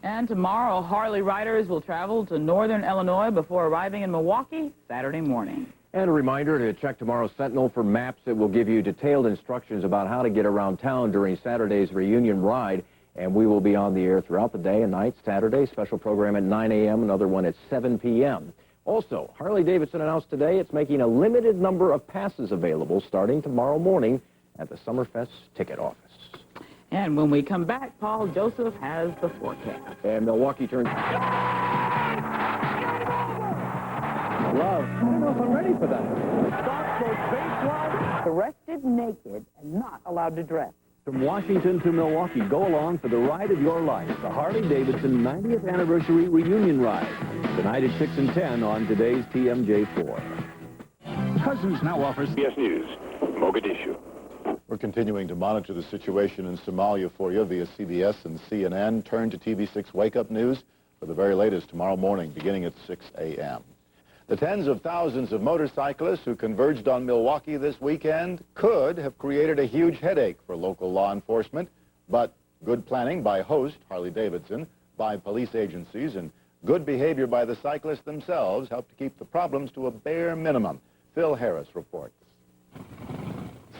And tomorrow, Harley riders will travel to northern Illinois before arriving in Milwaukee Saturday morning. And a reminder to check tomorrow's Sentinel for maps that will give you detailed instructions about how to get around town during Saturday's reunion ride. And we will be on the air throughout the day and night. Saturday, special program at 9 a.m., another one at 7 p.m. Also, Harley-Davidson announced today it's making a limited number of passes available starting tomorrow morning at the Summerfest ticket office. And when we come back, Paul Joseph has the forecast. And Milwaukee turns... Love. I don't know if I'm ready for that. Stop those baselines. Arrested naked and not allowed to dress. From Washington to Milwaukee, go along for the ride of your life, the Harley-Davidson 90th Anniversary Reunion Ride. Tonight at 6 and 10 on today's TMJ4. Cousins now offers CBS News, Mogadishu. We're continuing to monitor the situation in Somalia for you via CBS and CNN. Turn to TV6 Wake Up News for the very latest tomorrow morning, beginning at 6 a.m. The tens of thousands of motorcyclists who converged on Milwaukee this weekend could have created a huge headache for local law enforcement, but good planning by host Harley-Davidson, by police agencies, and good behavior by the cyclists themselves helped to keep the problems to a bare minimum. Phil Harris reports.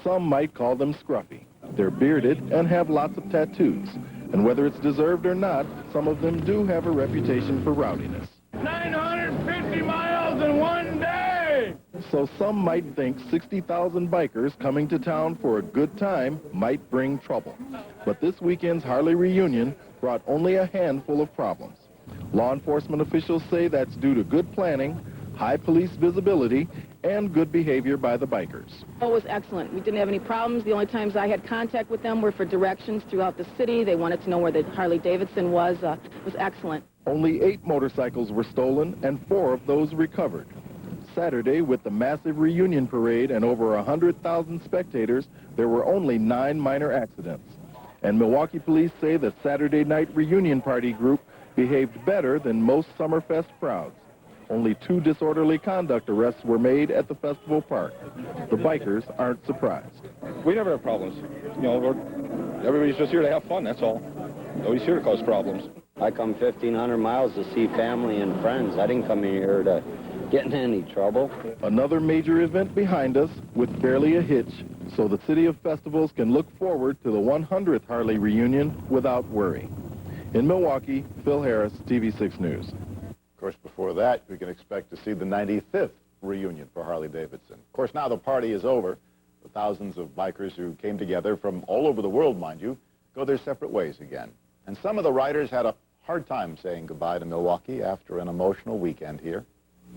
Some might call them scruffy. They're bearded and have lots of tattoos. And whether it's deserved or not, some of them do have a reputation for rowdiness. 950 miles in one day! So some might think 60,000 bikers coming to town for a good time might bring trouble. But this weekend's Harley reunion brought only a handful of problems. Law enforcement officials say that's due to good planning, high police visibility, and good behavior by the bikers. It was excellent. We didn't have any problems. The only times I had contact with them were for directions throughout the city. They wanted to know where the Harley-Davidson was. It was excellent. Only 8 motorcycles were stolen and 4 of those recovered. Saturday, with the massive reunion parade and over 100,000 spectators, there were only 9 minor accidents. And Milwaukee police say the Saturday night reunion party group behaved better than most Summerfest crowds. Only 2 disorderly conduct arrests were made at the festival park. The bikers aren't surprised. We never have problems. You know, everybody's just here to have fun, that's all. Nobody's here to cause problems. I come 1,500 miles to see family and friends. I didn't come here to get in any trouble. Another major event behind us with barely a hitch, so the City of Festivals can look forward to the 100th Harley reunion without worry. In Milwaukee, Phil Harris, TV6 News. Of course, before that, we can expect to see the 95th reunion for Harley-Davidson. Of course, now the party is over. The thousands of bikers who came together from all over the world, mind you, go their separate ways again. And some of the riders had a hard time saying goodbye to Milwaukee after an emotional weekend here.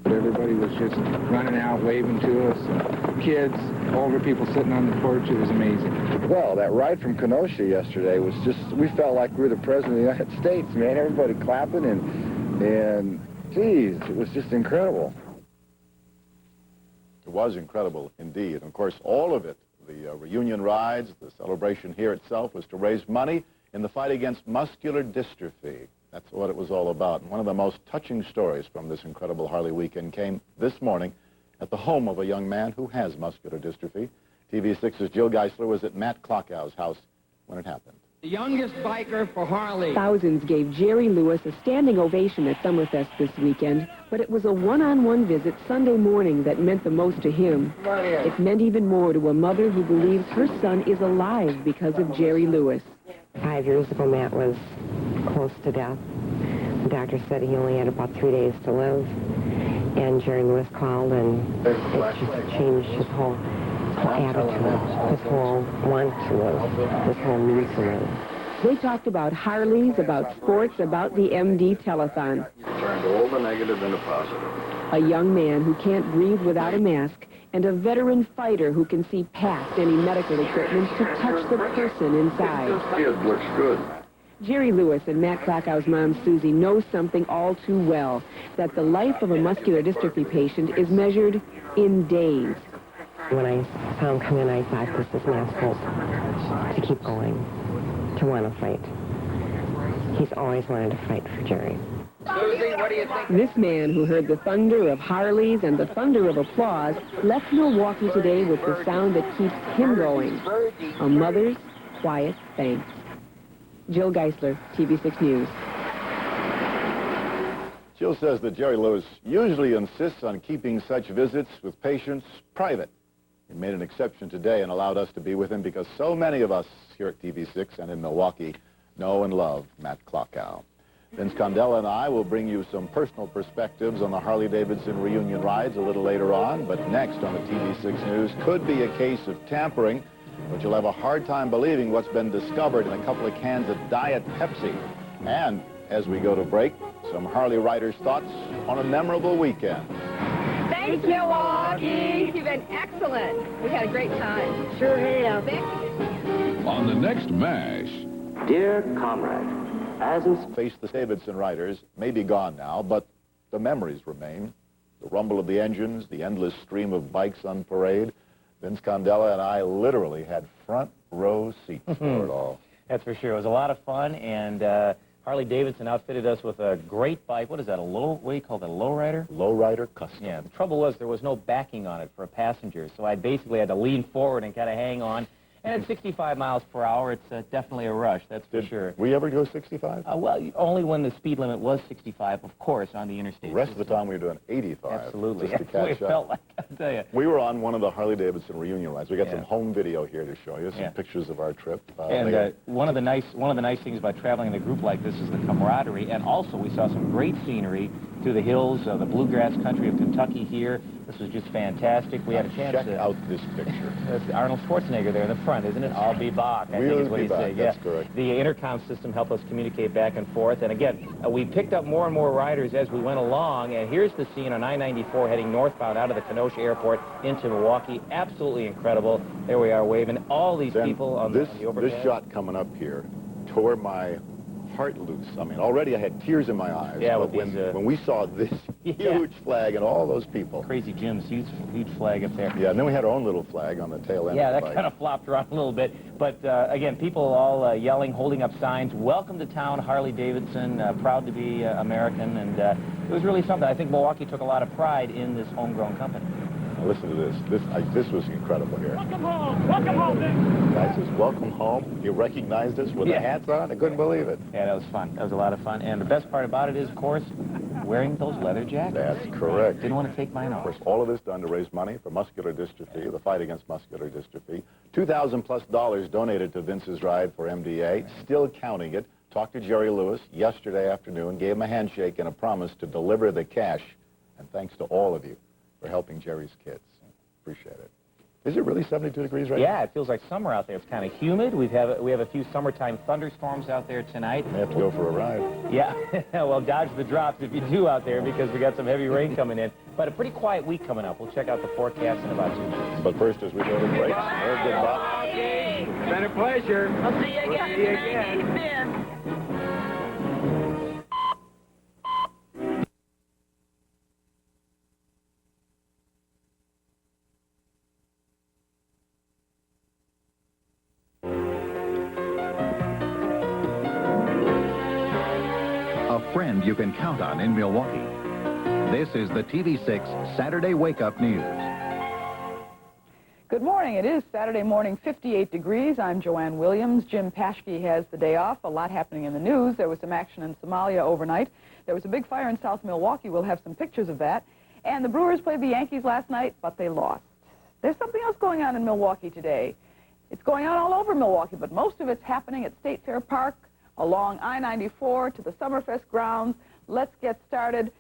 Everybody was just running out, waving to us. Kids, older people sitting on the porch. It was amazing. Well, that ride from Kenosha yesterday was just, we felt like we were the President of the United States, man. Everybody clapping and geez, it was just incredible. It was incredible indeed. And of course, all of it, the reunion rides, the celebration here itself, was to raise money in the fight against muscular dystrophy. That's what it was all about. And one of the most touching stories from this incredible Harley weekend came this morning at the home of a young man who has muscular dystrophy. TV6's Jill Geisler was at Matt Klockow's house when it happened. The youngest biker for Harley. Thousands gave Jerry Lewis a standing ovation at Summerfest this weekend, but it was a one-on-one visit Sunday morning that meant the most to him. It meant even more to a mother who believes her son is alive because of Jerry Lewis. 5 years ago, Matt was close to death. The doctor said he only had about 3 days to live, and Jerry Lewis called, and it just changed his whole attitude, his whole want to live, his whole need to live. They talked about Harleys, about sports, about the MD telethon. Turned all the negative into positive. A young man who can't breathe without a mask, and a veteran fighter who can see past any medical equipment to touch the person inside. This kid looks good. Jerry Lewis and Matt Klockow's mom, Susie, know something all too well, that the life of a muscular dystrophy patient is measured in days. When I saw him come in, I thought, this is Matt's hope to keep going, to want to fight. He's always wanted to fight for Jerry. Susie, what do you think? This man who heard the thunder of Harleys and the thunder of applause left Milwaukee today with the sound that keeps him going. A mother's quiet thanks. Jill Geisler, TV6 News. Jill says that Jerry Lewis usually insists on keeping such visits with patients private. He made an exception today and allowed us to be with him because so many of us here at TV6 and in Milwaukee know and love Matt Klockow. Vince Condella and I will bring you some personal perspectives on the Harley-Davidson reunion rides a little later on, but next on the TV6 News could be a case of tampering, but you'll have a hard time believing what's been discovered in a couple of cans of Diet Pepsi. And as we go to break, some Harley riders' thoughts on a memorable weekend. Thanks, Milwaukee. You've been excellent. We had a great time. Sure have. On the next MASH. Dear comrade, as in Face the Davidson riders may be gone now, but the memories remain. The rumble of the engines, the endless stream of bikes on parade. Vince Condella and I literally had front row seats for it all. That's for sure. It was a lot of fun, and Harley-Davidson outfitted us with a great bike. What is that, what do you call that, a lowrider? Lowrider Custom. Yeah, the trouble was there was no backing on it for a passenger, so I basically had to lean forward and kind of hang on. And at 65 miles per hour, it's definitely a rush, that's for sure. We ever go 65? Well, only when the speed limit was 65, of course, on the interstate. The rest of the time we were doing 85. Absolutely. Just to That's what catch it up. felt like, I'll tell you. We were on one of the Harley-Davidson reunion rides. We got some home video here to show you, some pictures of our trip. And one of the nice things about traveling in a group like this is the camaraderie, and also we saw some great scenery through the hills, the bluegrass country of Kentucky here. This was just fantastic. We had a chance to check out this picture. That's Arnold Schwarzenegger there in the front, isn't it? I'll be back, I think is what he said. That's correct. The intercom system helped us communicate back and forth. And again, we picked up more and more riders as we went along. And here's the scene on I-94 heading northbound out of the Kenosha Airport into Milwaukee. Absolutely incredible. There we are waving all these people on the overhead. This shot coming up here tore my heart loose. I mean, already I had tears in my eyes. Yeah, but with when we saw this huge flag and all those people. Crazy Jim's huge flag up there. Yeah, and then we had our own little flag on the tail end Yeah, of the that bike. kind of flopped around a little bit. But again, people all yelling, holding up signs, welcome to town, Harley-Davidson, proud to be American, and it was really something. I think Milwaukee took a lot of pride in this homegrown company. Now listen to this. This was incredible here. Welcome home. Welcome home. Guys says, welcome home. You recognized us with the hats on. I couldn't believe it. Yeah, that was fun. That was a lot of fun. And the best part about it is, of course, wearing those leather jackets. That's correct. Didn't want to take mine off. Of course, all of this done to raise money for muscular dystrophy, the fight against muscular dystrophy. $2,000+ donated to Vince's ride for MDA. Still counting it. Talked to Jerry Lewis yesterday afternoon, gave him a handshake and a promise to deliver the cash. And thanks to all of you for helping Jerry's kids. Appreciate it. Is it really 72 degrees right now? Yeah, it feels like summer out there. It's kind of humid. We have a few summertime thunderstorms out there tonight. You have to go for a ride. Yeah, well, dodge the drops if you do out there, because we got some heavy rain coming in. But a pretty quiet week coming up. We'll check out the forecast in about 2 minutes. But first, as we go to breaks, there's goodbye. It's been a pleasure. I'll see you again. See you again. A friend you can count on in Milwaukee. This is the TV6 Saturday Wake Up News. Good morning. It is Saturday morning, 58 degrees. I'm Joanne Williams. Jim Paschke has the day off. A lot happening in the news. There was some action in Somalia overnight. There was a big fire in South Milwaukee. We'll have some pictures of that. And the Brewers played the Yankees last night, but they lost. There's something else going on in Milwaukee today. It's going on all over Milwaukee, but most of it's happening at State Fair Park, along I-94 to the Summerfest grounds. Let's get started.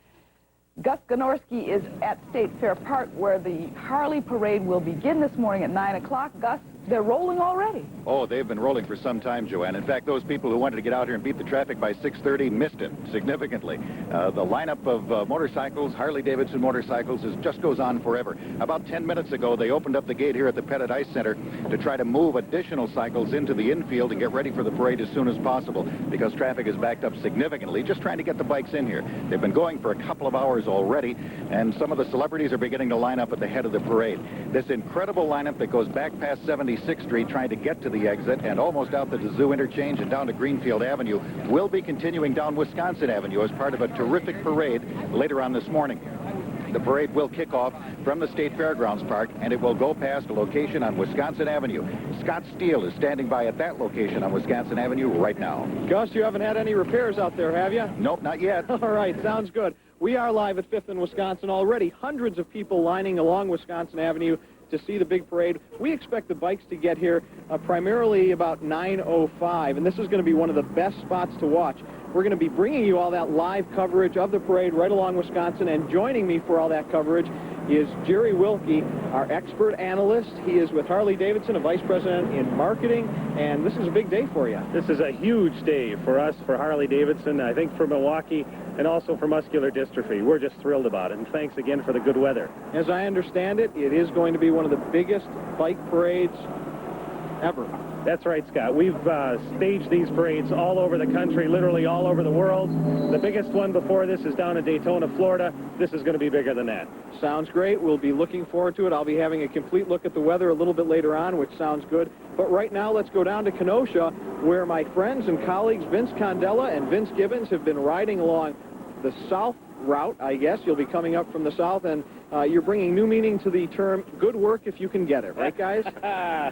Gus Ganorski is at State Fair Park, where the Harley Parade will begin this morning at 9 o'clock. Gus, they're rolling already. Oh, they've been rolling for some time, Joanne. In fact, those people who wanted to get out here and beat the traffic by 6:30 missed it significantly. The lineup of motorcycles, Harley-Davidson motorcycles, just goes on forever. About 10 minutes ago, they opened up the gate here at the Pettit Ice Center to try to move additional cycles into the infield and get ready for the parade as soon as possible, because traffic is backed up significantly, just trying to get the bikes in here. They've been going for a couple of hours already, and some of the celebrities are beginning to line up at the head of the parade. This incredible lineup that goes back past 76th Street trying to get to the exit and almost out to the Zoo Interchange and down to Greenfield Avenue will be continuing down Wisconsin Avenue as part of a terrific parade later on this morning. The parade will kick off from the State Fairgrounds Park, and it will go past a location on Wisconsin Avenue. Scott Steele is standing by at that location on Wisconsin Avenue right now. Gus, you haven't had any repairs out there, have you? Nope, not yet. All right, sounds good. We are live at 5th and Wisconsin already. Hundreds of people lining along Wisconsin Avenue to see the big parade. We expect the bikes to get here primarily about 9:05, and this is going to be one of the best spots to watch. We're going to be bringing you all that live coverage of the parade right along Wisconsin, and joining me for all that coverage is Jerry Wilkie, our expert analyst. He is with Harley-Davidson, a vice president in marketing, and this is a big day for you. This is a huge day for us, for Harley-Davidson, I think for Milwaukee, and also for muscular dystrophy. We're just thrilled about it, and thanks again for the good weather. As I understand it, it is going to be one of the biggest bike parades ever. That's right, Scott. We've staged these parades all over the country, literally all over the world. The biggest one before this is down in Daytona, Florida. This is going to be bigger than that. Sounds great. We'll be looking forward to it. I'll be having a complete look at the weather a little bit later on, which sounds good. But right now, let's go down to Kenosha, where my friends and colleagues Vince Condella and Vince Gibbons have been riding along the south route, I guess. You'll be coming up from the south, and you're bringing new meaning to the term good work if you can get it. Right, guys?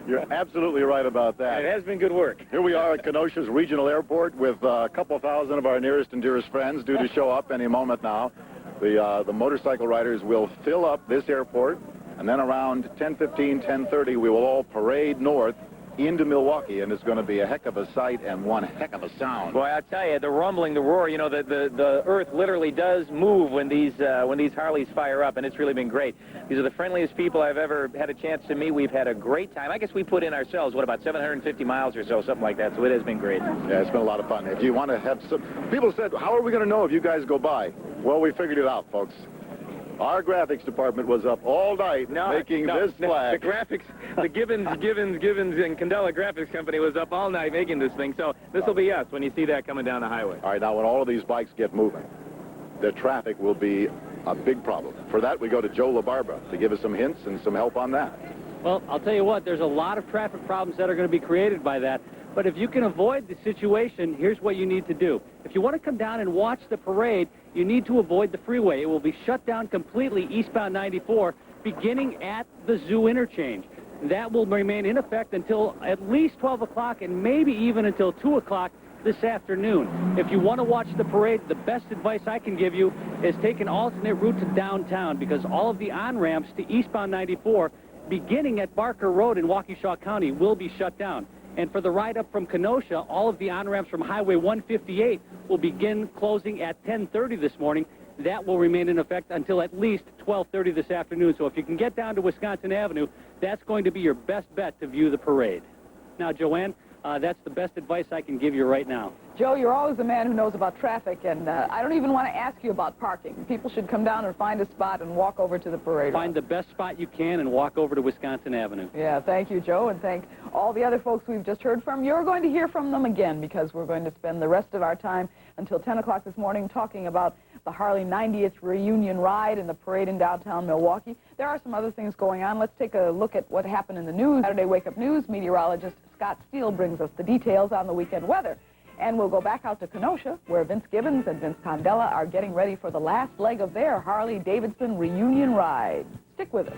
You're absolutely right about that. It has been good work. Here we are at Kenosha's Regional Airport with a couple thousand of our nearest and dearest friends due to show up any moment now. The motorcycle riders will fill up this airport, and then around 10:15, 10:30, we will all parade north into Milwaukee, and it's going to be a heck of a sight and one heck of a sound. Boy, I tell you, the rumbling, the roar, you know, the earth literally does move when these Harleys fire up, and it's really been great. These are the friendliest people I've ever had a chance to meet. We've had a great time. I guess we put in ourselves, what, about 750 miles or so, something like that, so it has been great. Yeah, it's been a lot of fun. If you want to have some... People said, how are we going to know if you guys go by? Well, we figured it out, folks. Our graphics department was up all night making this flag. The graphics, the Gibbons and Candela Graphics Company was up all night making this thing. So this will be us when you see that coming down the highway. All right, now when all of these bikes get moving, the traffic will be a big problem. For that, we go to Joe LaBarbera to give us some hints and some help on that. Well, I'll tell you what, there's a lot of traffic problems that are going to be created by that. But if you can avoid the situation, here's what you need to do. If you want to come down and watch the parade, you need to avoid the freeway. It will be shut down completely eastbound 94, beginning at the Zoo interchange. That will remain in effect until at least 12 o'clock and maybe even until 2 o'clock this afternoon. If you want to watch the parade, the best advice I can give you is take an alternate route to downtown, because all of the on-ramps to eastbound 94, beginning at Barker Road in Waukesha County, will be shut down. And for the ride up from Kenosha, all of the on-ramps from Highway 158 will begin closing at 10:30 this morning. That will remain in effect until at least 12:30 this afternoon. So if you can get down to Wisconsin Avenue, that's going to be your best bet to view the parade. Now, Joanne, that's the best advice I can give you right now. Joe, you're always the man who knows about traffic, and I don't even want to ask you about parking. People should come down and find a spot and walk over to the parade. Find the best spot you can and walk over to Wisconsin Avenue. Yeah, thank you, Joe, and thank all the other folks we've just heard from. You're going to hear from them again, because we're going to spend the rest of our time until 10 o'clock this morning talking about the Harley 90th reunion ride and the parade in downtown Milwaukee. There are some other things going on. Let's take a look at what happened in the news. Saturday Wake Up News meteorologist Scott Steele brings us the details on the weekend weather. And we'll go back out to Kenosha, where Vince Gibbons and Vince Candela are getting ready for the last leg of their Harley-Davidson reunion ride. Stick with us.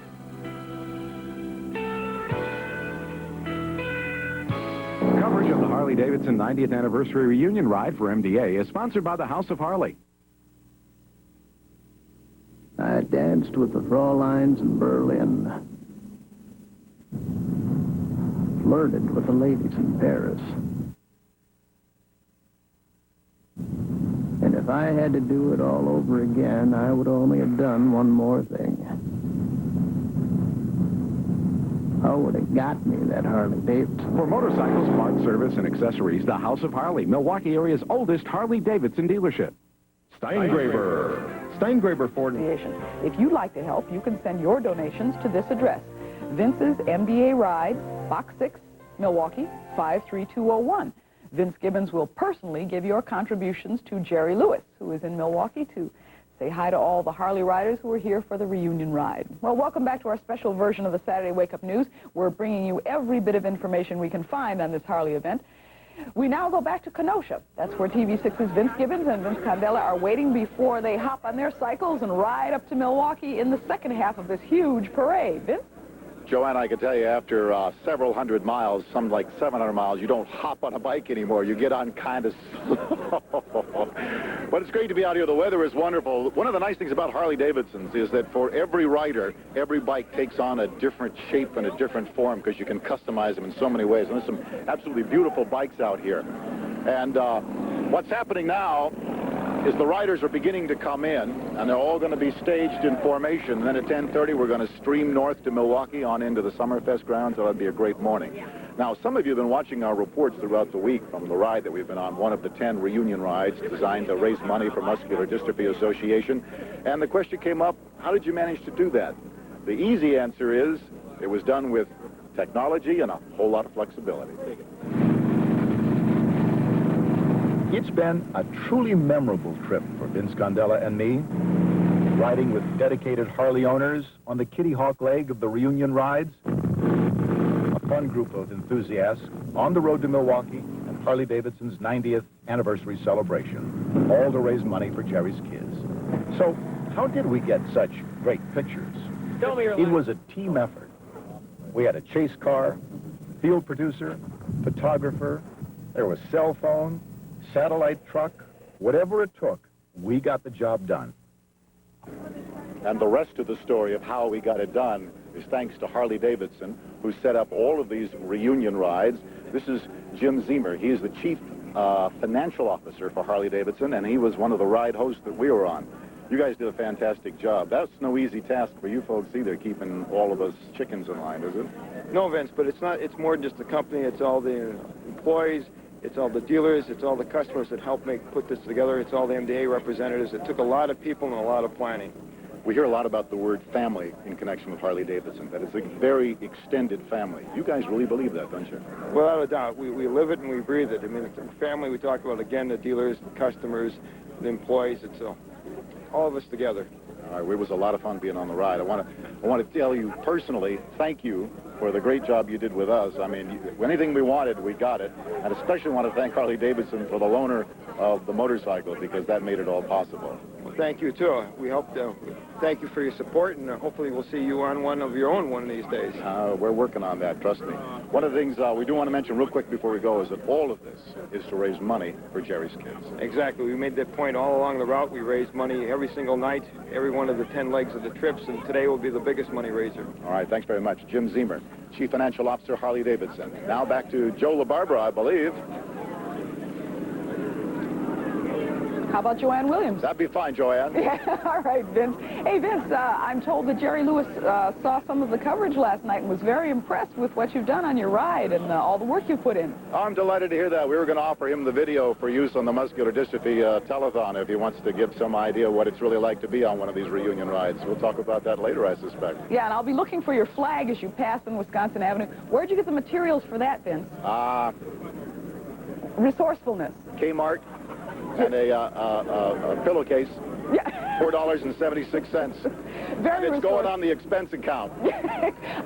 Coverage of the Harley-Davidson 90th anniversary reunion ride for MDA is sponsored by the House of Harley. I danced with the Fräuleins in Berlin, flirted with the ladies in Paris. And if I had to do it all over again, I would only have done one more thing. I would have got me that Harley-Davidson. For motorcycles, parts, service, and accessories, the House of Harley, Milwaukee area's oldest Harley-Davidson dealership. Steingraber Ford. If you'd like to help, you can send your donations to this address: Vince's MDA Ride, Box 6, Milwaukee, 53201. Vince Gibbons will personally give your contributions to Jerry Lewis, who is in Milwaukee, to say hi to all the Harley riders who are here for the reunion ride. Well, welcome back to our special version of the Saturday Wake Up News. We're bringing you every bit of information we can find on this Harley event. We now go back to Kenosha. That's where TV6's Vince Gibbons and Vince Candela are waiting before they hop on their cycles and ride up to Milwaukee in the second half of this huge parade. Vince? Joanne, I can tell you, after several hundred miles, some like 700 miles, you don't hop on a bike anymore. You get on kind of slow. But it's great to be out here. The weather is wonderful. One of the nice things about Harley-Davidsons is that for every rider, every bike takes on a different shape and a different form, because you can customize them in so many ways. And there's some absolutely beautiful bikes out here. And what's happening now is the riders are beginning to come in, and they're all going to be staged in formation. And then at 10:30, we're going to stream north to Milwaukee on into the Summerfest grounds. So that'll be a great morning. Now, some of you have been watching our reports throughout the week from the ride that we've been on, one of the 10 reunion rides designed to raise money for Muscular Dystrophy Association. And the question came up, how did you manage to do that? The easy answer is it was done with technology and a whole lot of flexibility. It's been a truly memorable trip for Vince Candela and me, riding with dedicated Harley owners on the Kitty Hawk leg of the reunion rides, a fun group of enthusiasts on the road to Milwaukee and Harley-Davidson's 90th anniversary celebration, all to raise money for Jerry's kids. So, how did we get such great pictures? It was a team effort. We had a chase car, field producer, photographer, there was cell phone, satellite truck, whatever it took, we got the job done. And the rest of the story of how we got it done is thanks to Harley-Davidson, who set up all of these reunion rides. This is Jim Ziemer. He is the chief financial officer for Harley-Davidson, and he was one of the ride hosts that we were on. You guys did a fantastic job. That's no easy task for you folks either, keeping all of us chickens in line, is it? No, Vince, but it's not. It's more than just the company. It's all the employees. It's all the dealers, it's all the customers that help put this together, it's all the MDA representatives. It took a lot of people and a lot of planning. We hear a lot about the word family in connection with Harley-Davidson, that it's a very extended family. You guys really believe that, don't you? Without a doubt. We live it and we breathe it. I mean, it's a family. We talk about, again, the dealers, the customers, the employees. It's all of us together. All right, it was a lot of fun being on the ride. I want to tell you personally, thank you for the great job you did with us. I mean, anything we wanted, we got it. And especially want to thank Harley-Davidson for the loaner of the motorcycle, because that made it all possible. Well, thank you, too. We hope to thank you for your support, and hopefully we'll see you on one of your own one of these days. We're working on that, trust me. One of the things we do want to mention real quick before we go is that all of this is to raise money for Jerry's kids. Exactly. We made that point all along the route. We raise money every single night, every one of the 10 legs of the trips, and today will be the biggest money raiser. All right, thanks very much. Jim Zemer, Chief Financial Officer, Harley-Davidson. Now back to Joe LaBarbera, I believe. How about Joanne Williams? That'd be fine, Joanne. Yeah, all right, Vince. Hey, Vince, I'm told that Jerry Lewis saw some of the coverage last night and was very impressed with what you've done on your ride and all the work you put in. Oh, I'm delighted to hear that. We were going to offer him the video for use on the Muscular Dystrophy telethon if he wants to give some idea what it's really like to be on one of these reunion rides. We'll talk about that later, I suspect. Yeah, and I'll be looking for your flag as you pass in Wisconsin Avenue. Where'd you get the materials for that, Vince? Resourcefulness. Kmart. And a pillowcase, yeah. $4.76. Very and it's going on the expense account.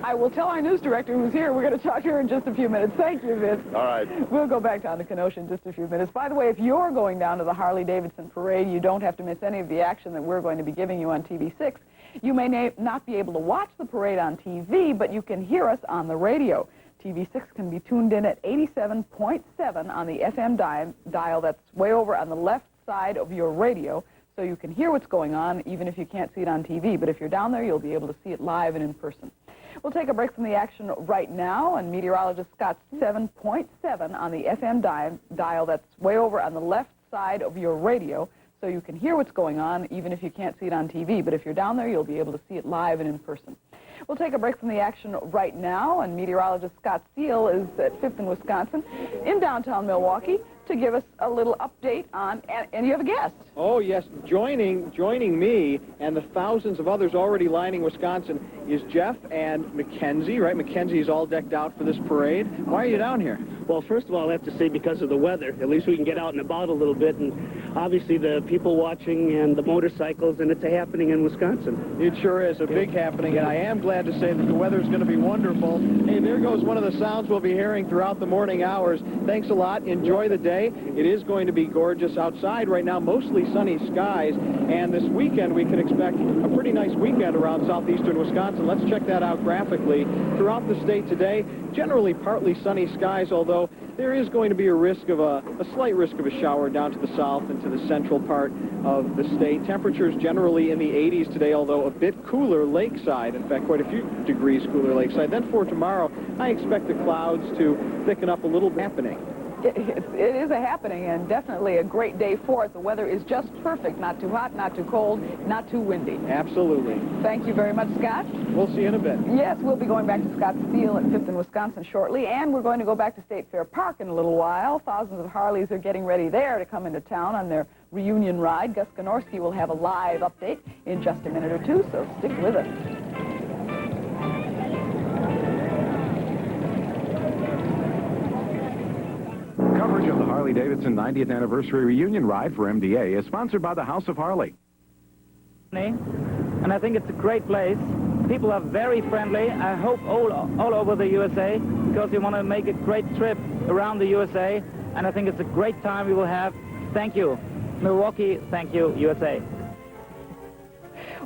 I will tell our news director who's here. We're going to talk to her in just a few minutes. Thank you, Vince. All right. We'll go back down to Kenosha in just a few minutes. By the way, if you're going down to the Harley-Davidson parade, you don't have to miss any of the action that we're going to be giving you on TV6. You may not be able to watch the parade on TV, but you can hear us on the radio. TV6 can be tuned in at 87.7 on the FM dial that's way over on the left side of your radio, so you can hear what's going on even if you can't see it on TV. But if you're down there, you'll be able to see it live and in person. We'll take a break from the action right now, and meteorologist Scott 7.7 on the FM dial that's way over on the left side of your radio, so you can hear what's going on even if you can't see it on TV. But if you're down there, you'll be able to see it live and in person. We'll take a break from the action right now, and meteorologist Scott Steele is at 5th and Wisconsin in downtown Milwaukee to give us a little update on, and you have a guest. Oh, yes. Joining me and the thousands of others already lining Wisconsin is Jeff and Mackenzie, right? Mackenzie's all decked out for this parade. Why are you down here? Well, first of all, I have to say because of the weather. At least we can get out and about a little bit, and obviously the people watching and the motorcycles, and it's a happening in Wisconsin. It sure is a big happening, and I am glad to say that the weather is going to be wonderful. Hey, there goes one of the sounds we'll be hearing throughout the morning hours. Thanks a lot. Enjoy the day. It is going to be gorgeous outside right now, mostly sunny skies, and this weekend we can expect a pretty nice weekend around southeastern Wisconsin. Let's check that out graphically. Throughout the state today, generally partly sunny skies, although there is going to be a risk of a slight risk of a shower down to the south and to the central part of the state. Temperatures generally in the 80s today, although a bit cooler lakeside. In fact, quite a few degrees cooler lakeside. Then for tomorrow, I expect the clouds to thicken up a little bit. Happening. It is a happening, and definitely a great day for it. The weather is just perfect. Not too hot, not too cold, not too windy. Absolutely. Thank you very much, Scott. We'll see you in a bit. Yes, we'll be going back to Scott Steele at 5th and Wisconsin shortly, and we're going to go back to State Fair Park in a little while. Thousands of Harleys are getting ready there to come into town on their reunion ride. Gus Ganorski will have a live update in just a minute or two, so stick with us. Coverage of the Harley-Davidson 90th Anniversary Reunion Ride for MDA is sponsored by the House of Harley. And I think it's a great place. People are very friendly. I hope all over the USA, because we want to make a great trip around the USA, and I think it's a great time we will have. Thank you, Milwaukee. Thank you, USA.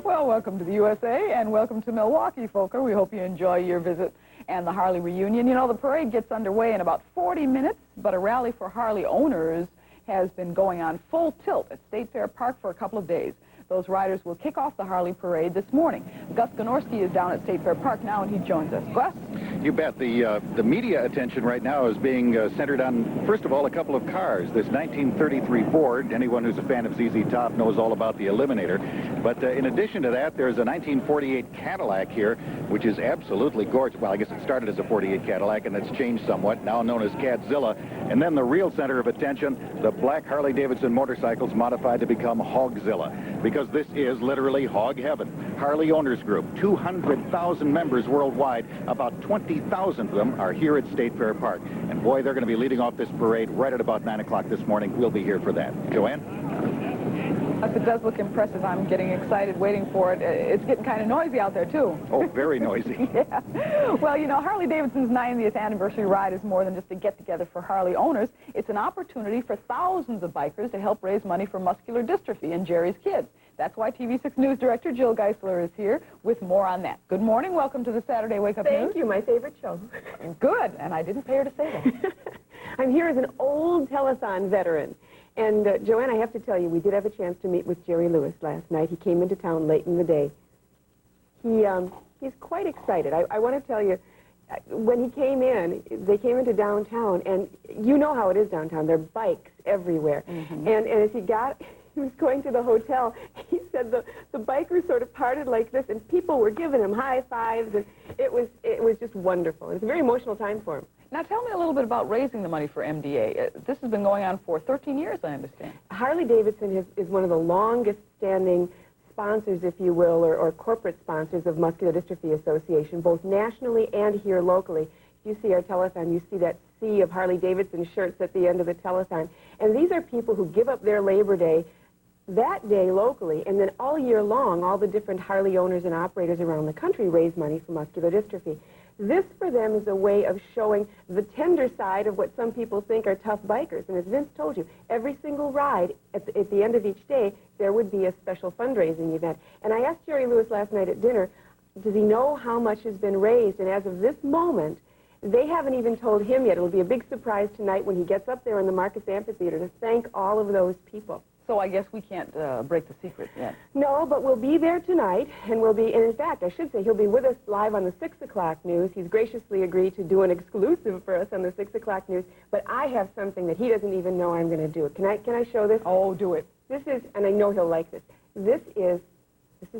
Well, welcome to the USA, and welcome to Milwaukee, Folker. We hope you enjoy your visit and the Harley reunion. You know, the parade gets underway in about 40 minutes, but a rally for Harley owners has been going on full tilt at State Fair Park for a couple of days. Those riders will kick off the Harley parade this morning. Gus Ganorski is down at State Fair Park now, and he joins us. Gus? You bet. The media attention right now is being centered on, first of all, a couple of cars. This 1933 Ford. Anyone who's a fan of ZZ Top knows all about the Eliminator. But in addition to that, there's a 1948 Cadillac here, which is absolutely gorgeous. Well, I guess it started as a 48 Cadillac, and it's changed somewhat, now known as Cadzilla. And then the real center of attention, the black Harley-Davidson motorcycles modified to become Hogzilla, because this is literally hog heaven. Harley Owners Group, 200,000 members worldwide. About 20,000 of them are here at State Fair Park. And boy, they're going to be leading off this parade right at about 9 o'clock this morning. We'll be here for that. Joanne? Yes, it does look impressive. I'm getting excited waiting for it. It's getting kind of noisy out there, too. Oh, very noisy. Yeah. Well, you know, Harley-Davidson's 90th anniversary ride is more than just a get-together for Harley owners. It's an opportunity for thousands of bikers to help raise money for muscular dystrophy and Jerry's kids. That's why TV6 News Director Jill Geisler is here with more on that. Good morning. Welcome to the Saturday Wake Up News. Thank you. My favorite show. Good. And I didn't pay her to say that. I'm here as an old telethon veteran. And, Joanne, I have to tell you, we did have a chance to meet with Jerry Lewis last night. He came into town late in the day. He's quite excited. I want to tell you, when he came in, they came into downtown, and you know how it is downtown. There are bikes everywhere. Mm-hmm. And as he was going to the hotel, he said the bikers sort of parted like this, and people were giving him high fives, and it was just wonderful. It's a very emotional time for him. Now, tell me a little bit about raising the money for MDA. This has been going on for 13 years, I understand. Harley-Davidson is one of the longest-standing sponsors, if you will, or corporate sponsors of Muscular Dystrophy Association, both nationally and here locally. If you see our telethon, you see that sea of Harley-Davidson shirts at the end of the telethon. And these are people who give up their Labor Day that day locally, and then all year long, all the different Harley owners and operators around the country raise money for muscular dystrophy. This, for them, is a way of showing the tender side of what some people think are tough bikers. And as Vince told you, every single ride, at the end of each day, there would be a special fundraising event. And I asked Jerry Lewis last night at dinner, does he know how much has been raised? And as of this moment, they haven't even told him yet. It'll be a big surprise tonight when he gets up there in the Marcus Amphitheater to thank all of those people. So I guess we can't break the secret yet. No, but we'll be there tonight, and and in fact, I should say, he'll be with us live on the 6 o'clock news. He's graciously agreed to do an exclusive for us on the 6 o'clock news, but I have something that he doesn't even know I'm going to do. Can I show this? Oh, do it. This is, and I know he'll like this, this is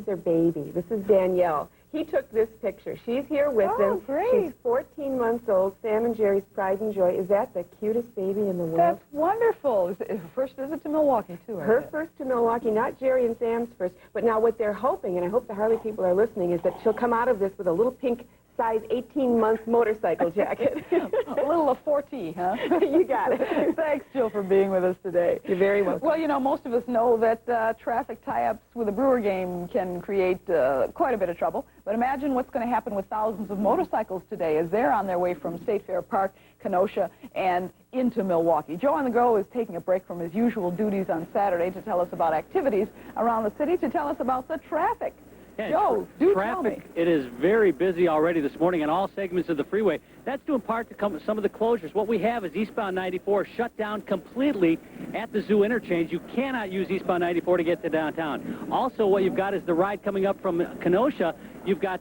their baby. This is Danielle. He took this picture. She's here with them. Great. She's 14 months old, Sam and Jerry's pride and joy. Is that the cutest baby in the world? That's wonderful. It's her first visit to Milwaukee, too. Her first to Milwaukee, not Jerry and Sam's first. But now what they're hoping, and I hope the Harley people are listening, is that she'll come out of this with a little pink size 18-month motorcycle jacket. A little of 4T, huh? You got it. Thanks, Jill, for being with us today. You're very welcome. Well, you know, most of us know that traffic tie-ups with a Brewer game can create quite a bit of trouble. But imagine what's going to happen with thousands of motorcycles today as they're on their way from State Fair Park, Kenosha, and into Milwaukee. Joe on the Go is taking a break from his usual duties on Saturday to tell us about activities around the city, to tell us about the traffic. Yeah, Joe, do tell me. It is very busy already this morning on all segments of the freeway. That's due in part to some of the closures. What we have is eastbound 94 shut down completely at the Zoo interchange. You cannot use eastbound 94 to get to downtown. Also, what you've got is the ride coming up from Kenosha. You've got,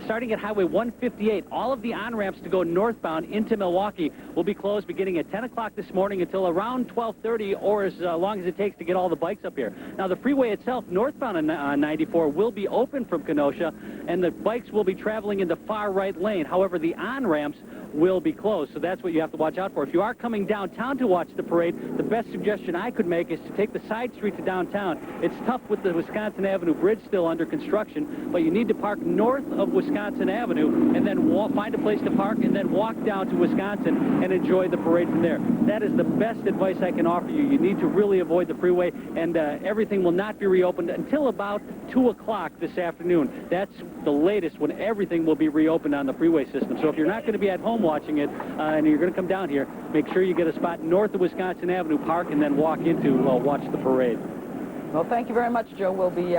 starting at Highway 158, all of the on-ramps to go northbound into Milwaukee will be closed beginning at 10 o'clock this morning until around 12:30, or as long as it takes to get all the bikes up here. Now, the freeway itself, northbound on 94, will be open from Kenosha, and the bikes will be traveling in the far right lane. However, the on-ramps will be closed, so that's what you have to watch out for. If you are coming downtown to watch the parade, the best suggestion I could make is to take the side street to downtown. It's tough with the Wisconsin Avenue Bridge still under construction, but you need to park north of Wisconsin Avenue and then find a place to park and then walk down to Wisconsin and enjoy the parade from there. That is the best advice I can offer you. You need to really avoid the freeway, and everything will not be reopened until about 2 o'clock this afternoon. That's the latest when everything will be reopened on the freeway system. So if you're not going to be at home watching it and you're going to come down here, make sure you get a spot north of Wisconsin Avenue, park, and then walk into watch the parade. Well, thank you very much, Joe. We'll be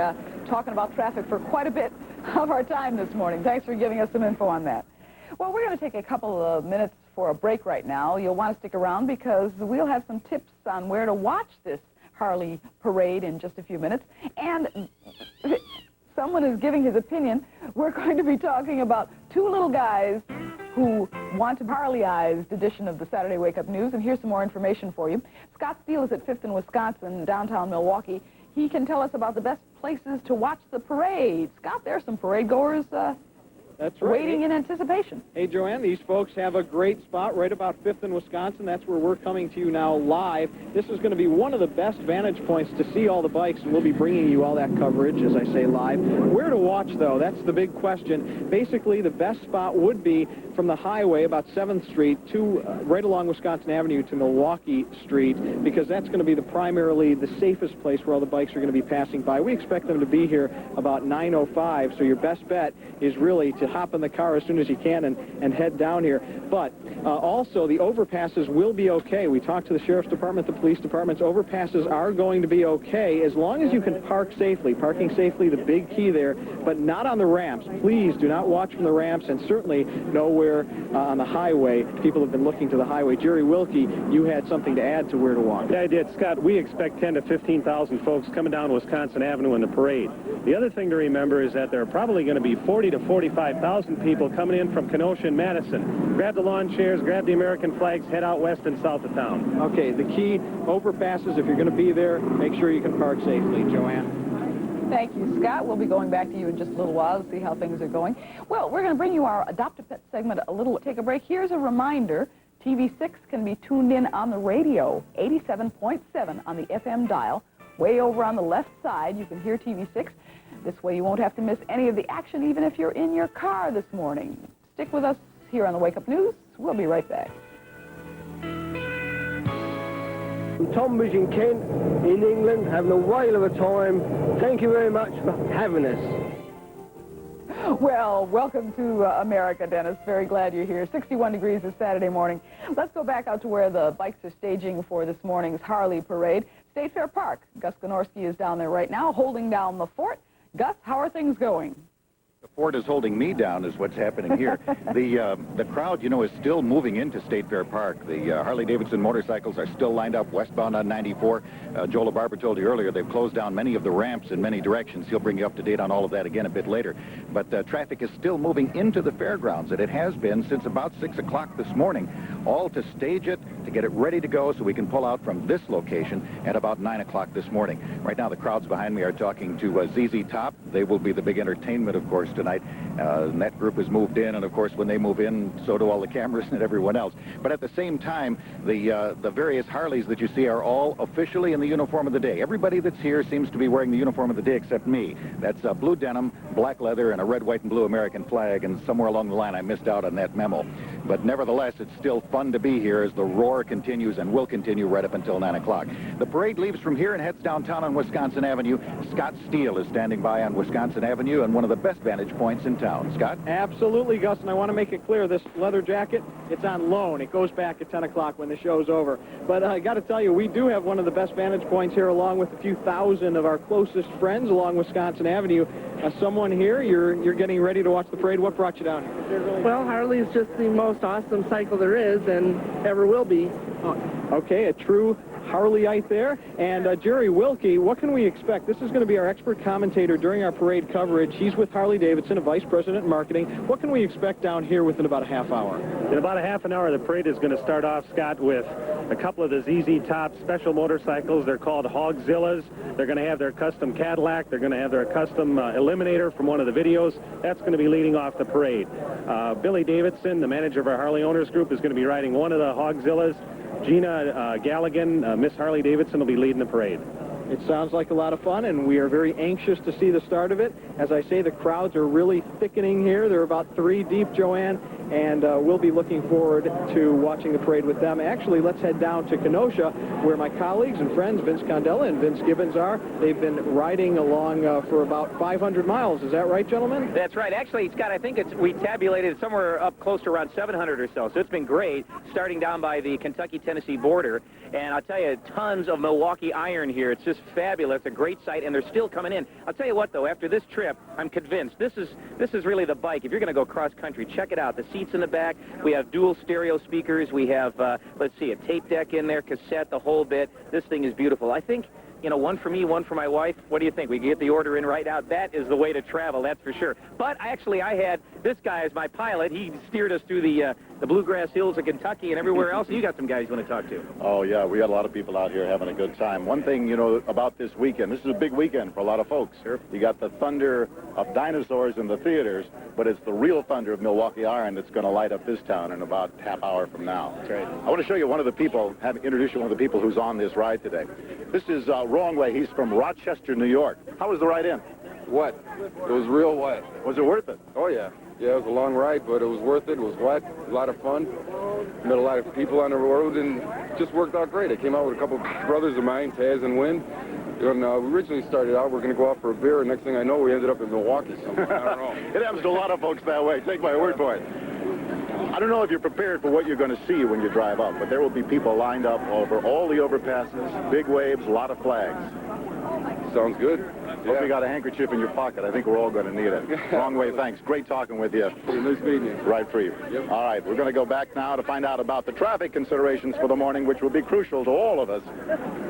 talking about traffic for quite a bit of our time this morning. Thanks for giving us some info on that. Well, we're going to take a couple of minutes for a break right now. You'll want to stick around because we'll have some tips on where to watch this Harley parade in just a few minutes. And someone is giving his opinion. We're going to be talking about two little guys who want a Harley-ized edition of the Saturday Wake Up News, and here's some more information for you. Scott Steele is at 5th and Wisconsin, downtown Milwaukee. He can tell us about the best places to watch the parade. Scott, there are some parade goers That's right. waiting in anticipation. Hey, Joanne, these folks have a great spot right about 5th in Wisconsin. That's where we're coming to you now live. This is going to be one of the best vantage points to see all the bikes, and we'll be bringing you all that coverage, as I say, live. Where to watch, though? That's the big question. Basically, the best spot would be from the highway, about 7th Street, to right along Wisconsin Avenue to Milwaukee Street, because that's going to be primarily the safest place where all the bikes are going to be passing by. We expect them to be here about 9:05, so your best bet is really to hop in the car as soon as you can and head down here. But also, the overpasses will be okay. We talked to the Sheriff's Department, the Police Department's overpasses are going to be okay as long as you can park safely. Parking safely, the big key there, but not on the ramps. Please do not watch from the ramps, and certainly nowhere on the highway. People have been looking to the highway. Jerry Wilkie, you had something to add to where to walk. Yeah, I did. Scott, we expect 10 to 15,000 folks coming down Wisconsin Avenue in the parade. The other thing to remember is that there are probably going to be 40 to 45,000 people coming in from Kenosha and Madison. Grab the lawn chairs, grab the American flags, head out west and south of town. Okay, the key, overpasses, if you're going to be there, make sure you can park safely. Joanne? Thank you, Scott. We'll be going back to you in just a little while to see how things are going. Well, we're going to bring you our Adopt a Pet segment take a break. Here's a reminder. TV6 can be tuned in on the radio, 87.7 on the FM dial. Way over on the left side, you can hear TV6. This way you won't have to miss any of the action, even if you're in your car this morning. Stick with us here on the Wake Up News. We'll be right back. Tonbridge in Kent, in England, having a whale of a time. Thank you very much for having us. Well, welcome to America, Dennis. Very glad you're here. 61 degrees this Saturday morning. Let's go back out to where the bikes are staging for this morning's Harley Parade. State Fair Park. Gus Gnorski is down there right now, holding down the fort. Gus, how are things going? The fort is holding me down is what's happening here. The crowd, you know, is still moving into State Fair Park. The Harley-Davidson motorcycles are still lined up westbound on 94. Joe LaBarbera told you earlier they've closed down many of the ramps in many directions. He'll bring you up to date on all of that again a bit later. But traffic is still moving into the fairgrounds, and it has been since about 6 o'clock this morning, all to stage it, to get it ready to go so we can pull out from this location at about 9 o'clock this morning. Right now, the crowds behind me are talking to ZZ Top. They will be the big entertainment, of course, tonight. And that group has moved in, and of course, when they move in, so do all the cameras and everyone else. But at the same time, the various Harleys that you see are all officially in the uniform of the day. Everybody that's here seems to be wearing the uniform of the day except me. That's blue denim, black leather, and a red, white, and blue American flag, and somewhere along the line I missed out on that memo. But nevertheless, it's still fun to be here as the roar continues and will continue right up until 9 o'clock. The parade leaves from here and heads downtown on Wisconsin Avenue. Scott Steele is standing by on Wisconsin Avenue and one of the best vantage points in town. Scott? Absolutely, Gus, and I want to make it clear, this leather jacket, it's on loan. It goes back at 10 o'clock when the show's over. But I got to tell you, we do have one of the best vantage points here, along with a few thousand of our closest friends along Wisconsin Avenue. Someone here, you're getting ready to watch the parade. What brought you down here? Well, Harley is just the most awesome cycle there is and ever will be. Okay, a true Harleyite there. And Jerry Wilkie, what can we expect? This is going to be our expert commentator during our parade coverage. He's with Harley-Davidson, a vice president in marketing. What can we expect down here within about a half hour? In about a half an hour, the parade is going to start off, Scott, with a couple of the ZZ Top special motorcycles. They're called Hogzillas. They're going to have their custom Cadillac. They're going to have their custom Eliminator from one of the videos. That's going to be leading off the parade. Billy Davidson, the manager of our Harley Owners Group, is going to be riding one of the Hogzillas. Gina Galligan, Miss Harley-Davidson, will be leading the parade. It sounds like a lot of fun, and we are very anxious to see the start of it. As I say, the crowds are really thickening here. They're about 3 deep, Joanne, and we'll be looking forward to watching the parade with them. Actually, let's head down to Kenosha, where my colleagues and friends, Vince Condella and Vince Gibbons, are. They've been riding along for about 500 miles. Is that right, gentlemen? That's right. Actually, Scott, I think we tabulated somewhere up close to around 700 or so. So it's been great, starting down by the Kentucky-Tennessee border. And I'll tell you, tons of Milwaukee iron here. It's just fabulous, a great sight, and they're still coming in. I'll tell you what, though, after this trip, I'm convinced this is really the bike. If you're going to go cross-country, check it out. The seats in the back, we have dual stereo speakers. We have, let's see, a tape deck in there, cassette, the whole bit. This thing is beautiful. I think, you know, one for me, one for my wife. What do you think? We can get the order in right out. That is the way to travel, that's for sure. But actually, I had this guy is my pilot. He steered us through the bluegrass hills of Kentucky and everywhere else. You got some guys you want to talk to. Oh, yeah, we got a lot of people out here having a good time. One thing, you know, about this weekend, this is a big weekend for a lot of folks. Sure. You got the thunder of dinosaurs in the theaters, but it's the real thunder of Milwaukee iron that's going to light up this town in about half hour from now. That's right. I want to show you one of the people, introduce you to one of the people who's on this ride today. This is Wrong Way. He's from Rochester, New York. How was the ride in? Wet. It was real wet. Was it worth it? Oh, yeah. Yeah, it was a long ride, but it was worth it. It was wet, a lot of fun. Met a lot of people on the road, and just worked out great. I came out with a couple of brothers of mine, Taz and Wynn. And we originally started out, we're going to go out for a beer, and next thing I know, we ended up in Milwaukee somewhere. I don't know. It happens to a lot of folks that way. Take my word for it. I don't know if you're prepared for what you're going to see when you drive up, but there will be people lined up over all the overpasses, big waves, a lot of flags. Sounds good. Hope you got a handkerchief in your pocket. I think we're all going to need it. Wrong Way, thanks. Great talking with you. Nice meeting you. Right for you. Yep. All right, we're going to go back now to find out about the traffic considerations for the morning, which will be crucial to all of us,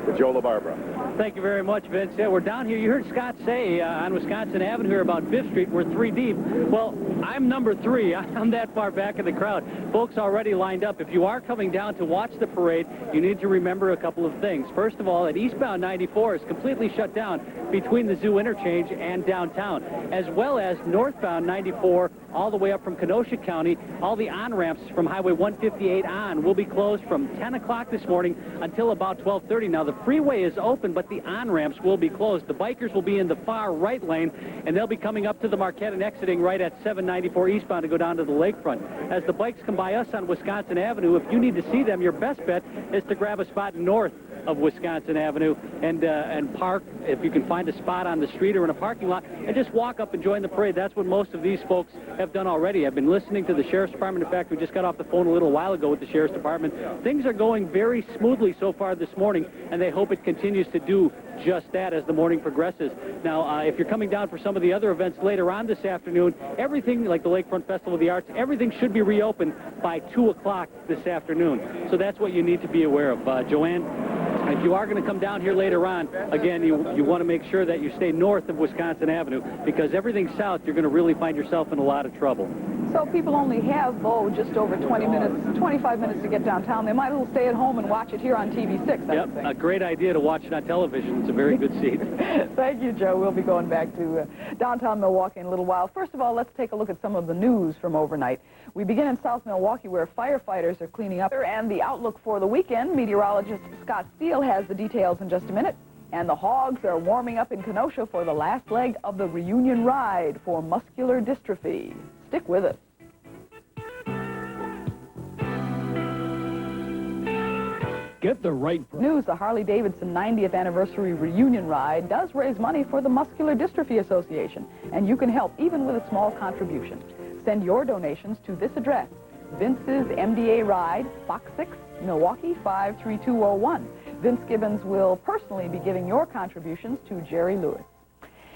with Joe LaBarbera. Thank you very much, Vince. Yeah, we're down here. You heard Scott say on Wisconsin Avenue here about 5th Street, we're 3 deep. Well, I'm number 3. I'm that far back in the crowd. Folks already lined up. If you are coming down to watch the parade, you need to remember a couple of things. First of all, that eastbound 94 is completely shut down between the Zoo Interchange and downtown, as well as northbound 94 all the way up from Kenosha County. All the on-ramps from Highway 158 on will be closed from 10 o'clock this morning until about 12:30. Now, the freeway is open, but the on-ramps will be closed. The bikers will be in the far right lane, and they'll be coming up to the Marquette and exiting right at 794 eastbound to go down to the lakefront. As the bikes come by us on Wisconsin Avenue, if you need to see them, your best bet is to grab a spot north of Wisconsin Avenue and park, if you can find a spot on the street or in a parking lot, and just walk up and join the parade. That's what most of these folks have done already. I've been listening to the Sheriff's Department. In fact, we just got off the phone a little while ago with the Sheriff's Department. Things are going very smoothly so far this morning, and they hope it continues to do just that as the morning progresses. Now, if you're coming down for some of the other events later on this afternoon, everything like the Lakefront Festival of the Arts, everything should be reopened by 2 o'clock this afternoon. So that's what you need to be aware of. Joanne, if you are going to come down here later on, again, you want to make sure that you stay north of Wisconsin Avenue, because everything south, you're going to really find yourself in a lot of trouble. So people only have, just over 20 minutes, 25 minutes to get downtown. They might as well stay at home and watch it here on TV6. Yep, a great idea to watch it on television. It's a very good seat. Thank you, Joe. We'll be going back to downtown Milwaukee in a little while. First of all, let's take a look at some of the news from overnight. We begin in South Milwaukee, where firefighters are cleaning up, and the outlook for the weekend. Meteorologist Scott Steele has the details in just a minute. And the Hogs are warming up in Kenosha for the last leg of the reunion ride for muscular dystrophy. Stick with us. Get the right news. The Harley-Davidson 90th anniversary reunion ride does raise money for the Muscular Dystrophy Association, and you can help even with a small contribution. Send your donations to this address: Vince's MDA Ride, Box 6, Milwaukee 53201. Vince Gibbons will personally be giving your contributions to Jerry Lewis.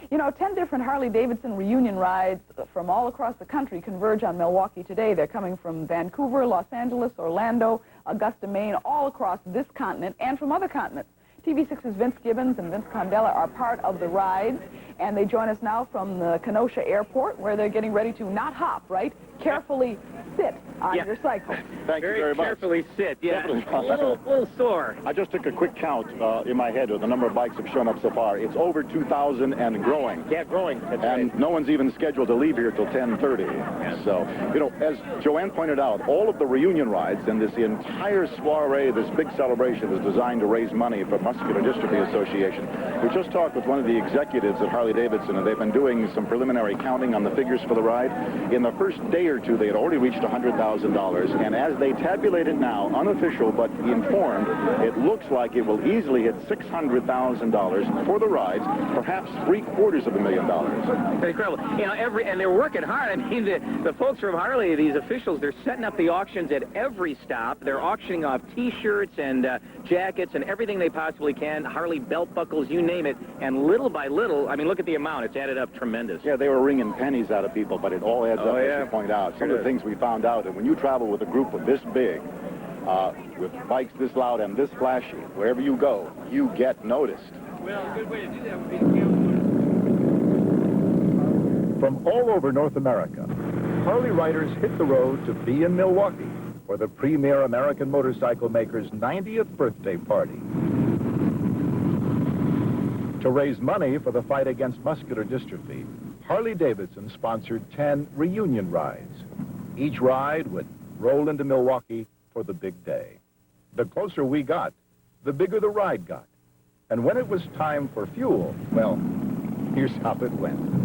You know, 10 different Harley-Davidson reunion rides from all across the country converge on Milwaukee today. They're coming from Vancouver, Los Angeles, Orlando, Augusta, Maine, all across this continent and from other continents. TV6's Vince Gibbons and Vince Condella are part of the rides, and they join us now from the Kenosha Airport, where they're getting ready to not hop, right? Carefully sit on your cycle. Thank you very much. Carefully sit, yeah. Definitely. A little sore. I just took a quick count in my head of the number of bikes have shown up so far. It's over 2,000 and growing. Yeah, growing. That's and right. No one's even scheduled to leave here till 10:30. Yeah. So, you know, as Joanne pointed out, all of the reunion rides and this entire soiree, this big celebration is designed to raise money for Muscular Dystrophy Association. We just talked with one of the executives at Harley-Davidson, and they've been doing some preliminary counting on the figures for the ride. In the first day or two, they had already reached $100,000, and as they tabulate it now, unofficial but informed, it looks like it will easily hit $600,000 for the rides, perhaps $750,000. Incredible. You know, and they're working hard. I mean, the folks from Harley, these officials, they're setting up the auctions at every stop. They're auctioning off T-shirts and jackets and everything they possibly can, Harley belt buckles, you name it, and little by little, I mean, look at the amount. It's added up tremendous. Yeah, they were wringing pennies out of people, but it all adds up, as you point out. Some of the things we found out, and when you travel with a group of this big, with bikes this loud and this flashy, wherever you go, you get noticed. Well, a good way to do that would be From all over North America, Harley riders hit the road to be in Milwaukee for the premier American motorcycle maker's 90th birthday party. To raise money for the fight against muscular dystrophy, Harley-Davidson sponsored 10 reunion rides. Each ride would roll into Milwaukee for the big day. The closer we got, the bigger the ride got. And when it was time for fuel, well, here's how it went.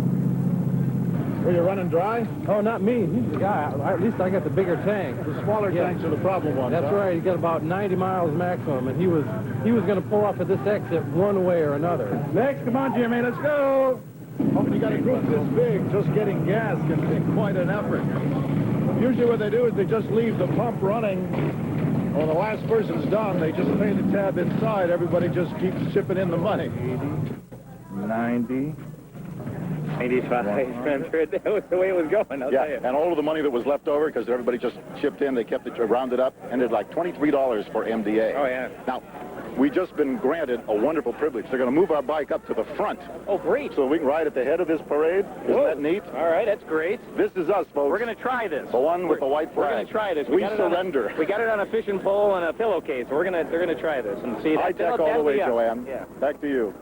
Were you running dry? Oh, not me. He's the guy. At least I got the bigger tank. The smaller tanks are the problem ones. That's right. He got about 90 miles maximum, and he was going to pull off at this exit one way or another. Next, come on, Jimmy, let's go. Oh, you got a group this big. Just getting gas can be quite an effort. Usually what they do is they just leave the pump running. When the last person's done, they just pay the tab inside. Everybody just keeps chipping in the money. 80, 90. 85. That was the way it was going, I'll tell you. And all of the money that was left over, because everybody just chipped in, they kept it rounded up, ended like $23 for MDA. Oh, yeah. Now, we just been granted a wonderful privilege. They're going to move our bike up to the front. Oh, great. So we can ride at the head of this parade. Isn't that neat? All right, that's great. This is us, folks. We're going to try this. The one with the white flag. We're going to try this. We surrender. We got it on a fishing pole and a pillowcase. They're going to try this and see. High tech all the way, Joanne. Yeah. Back to you.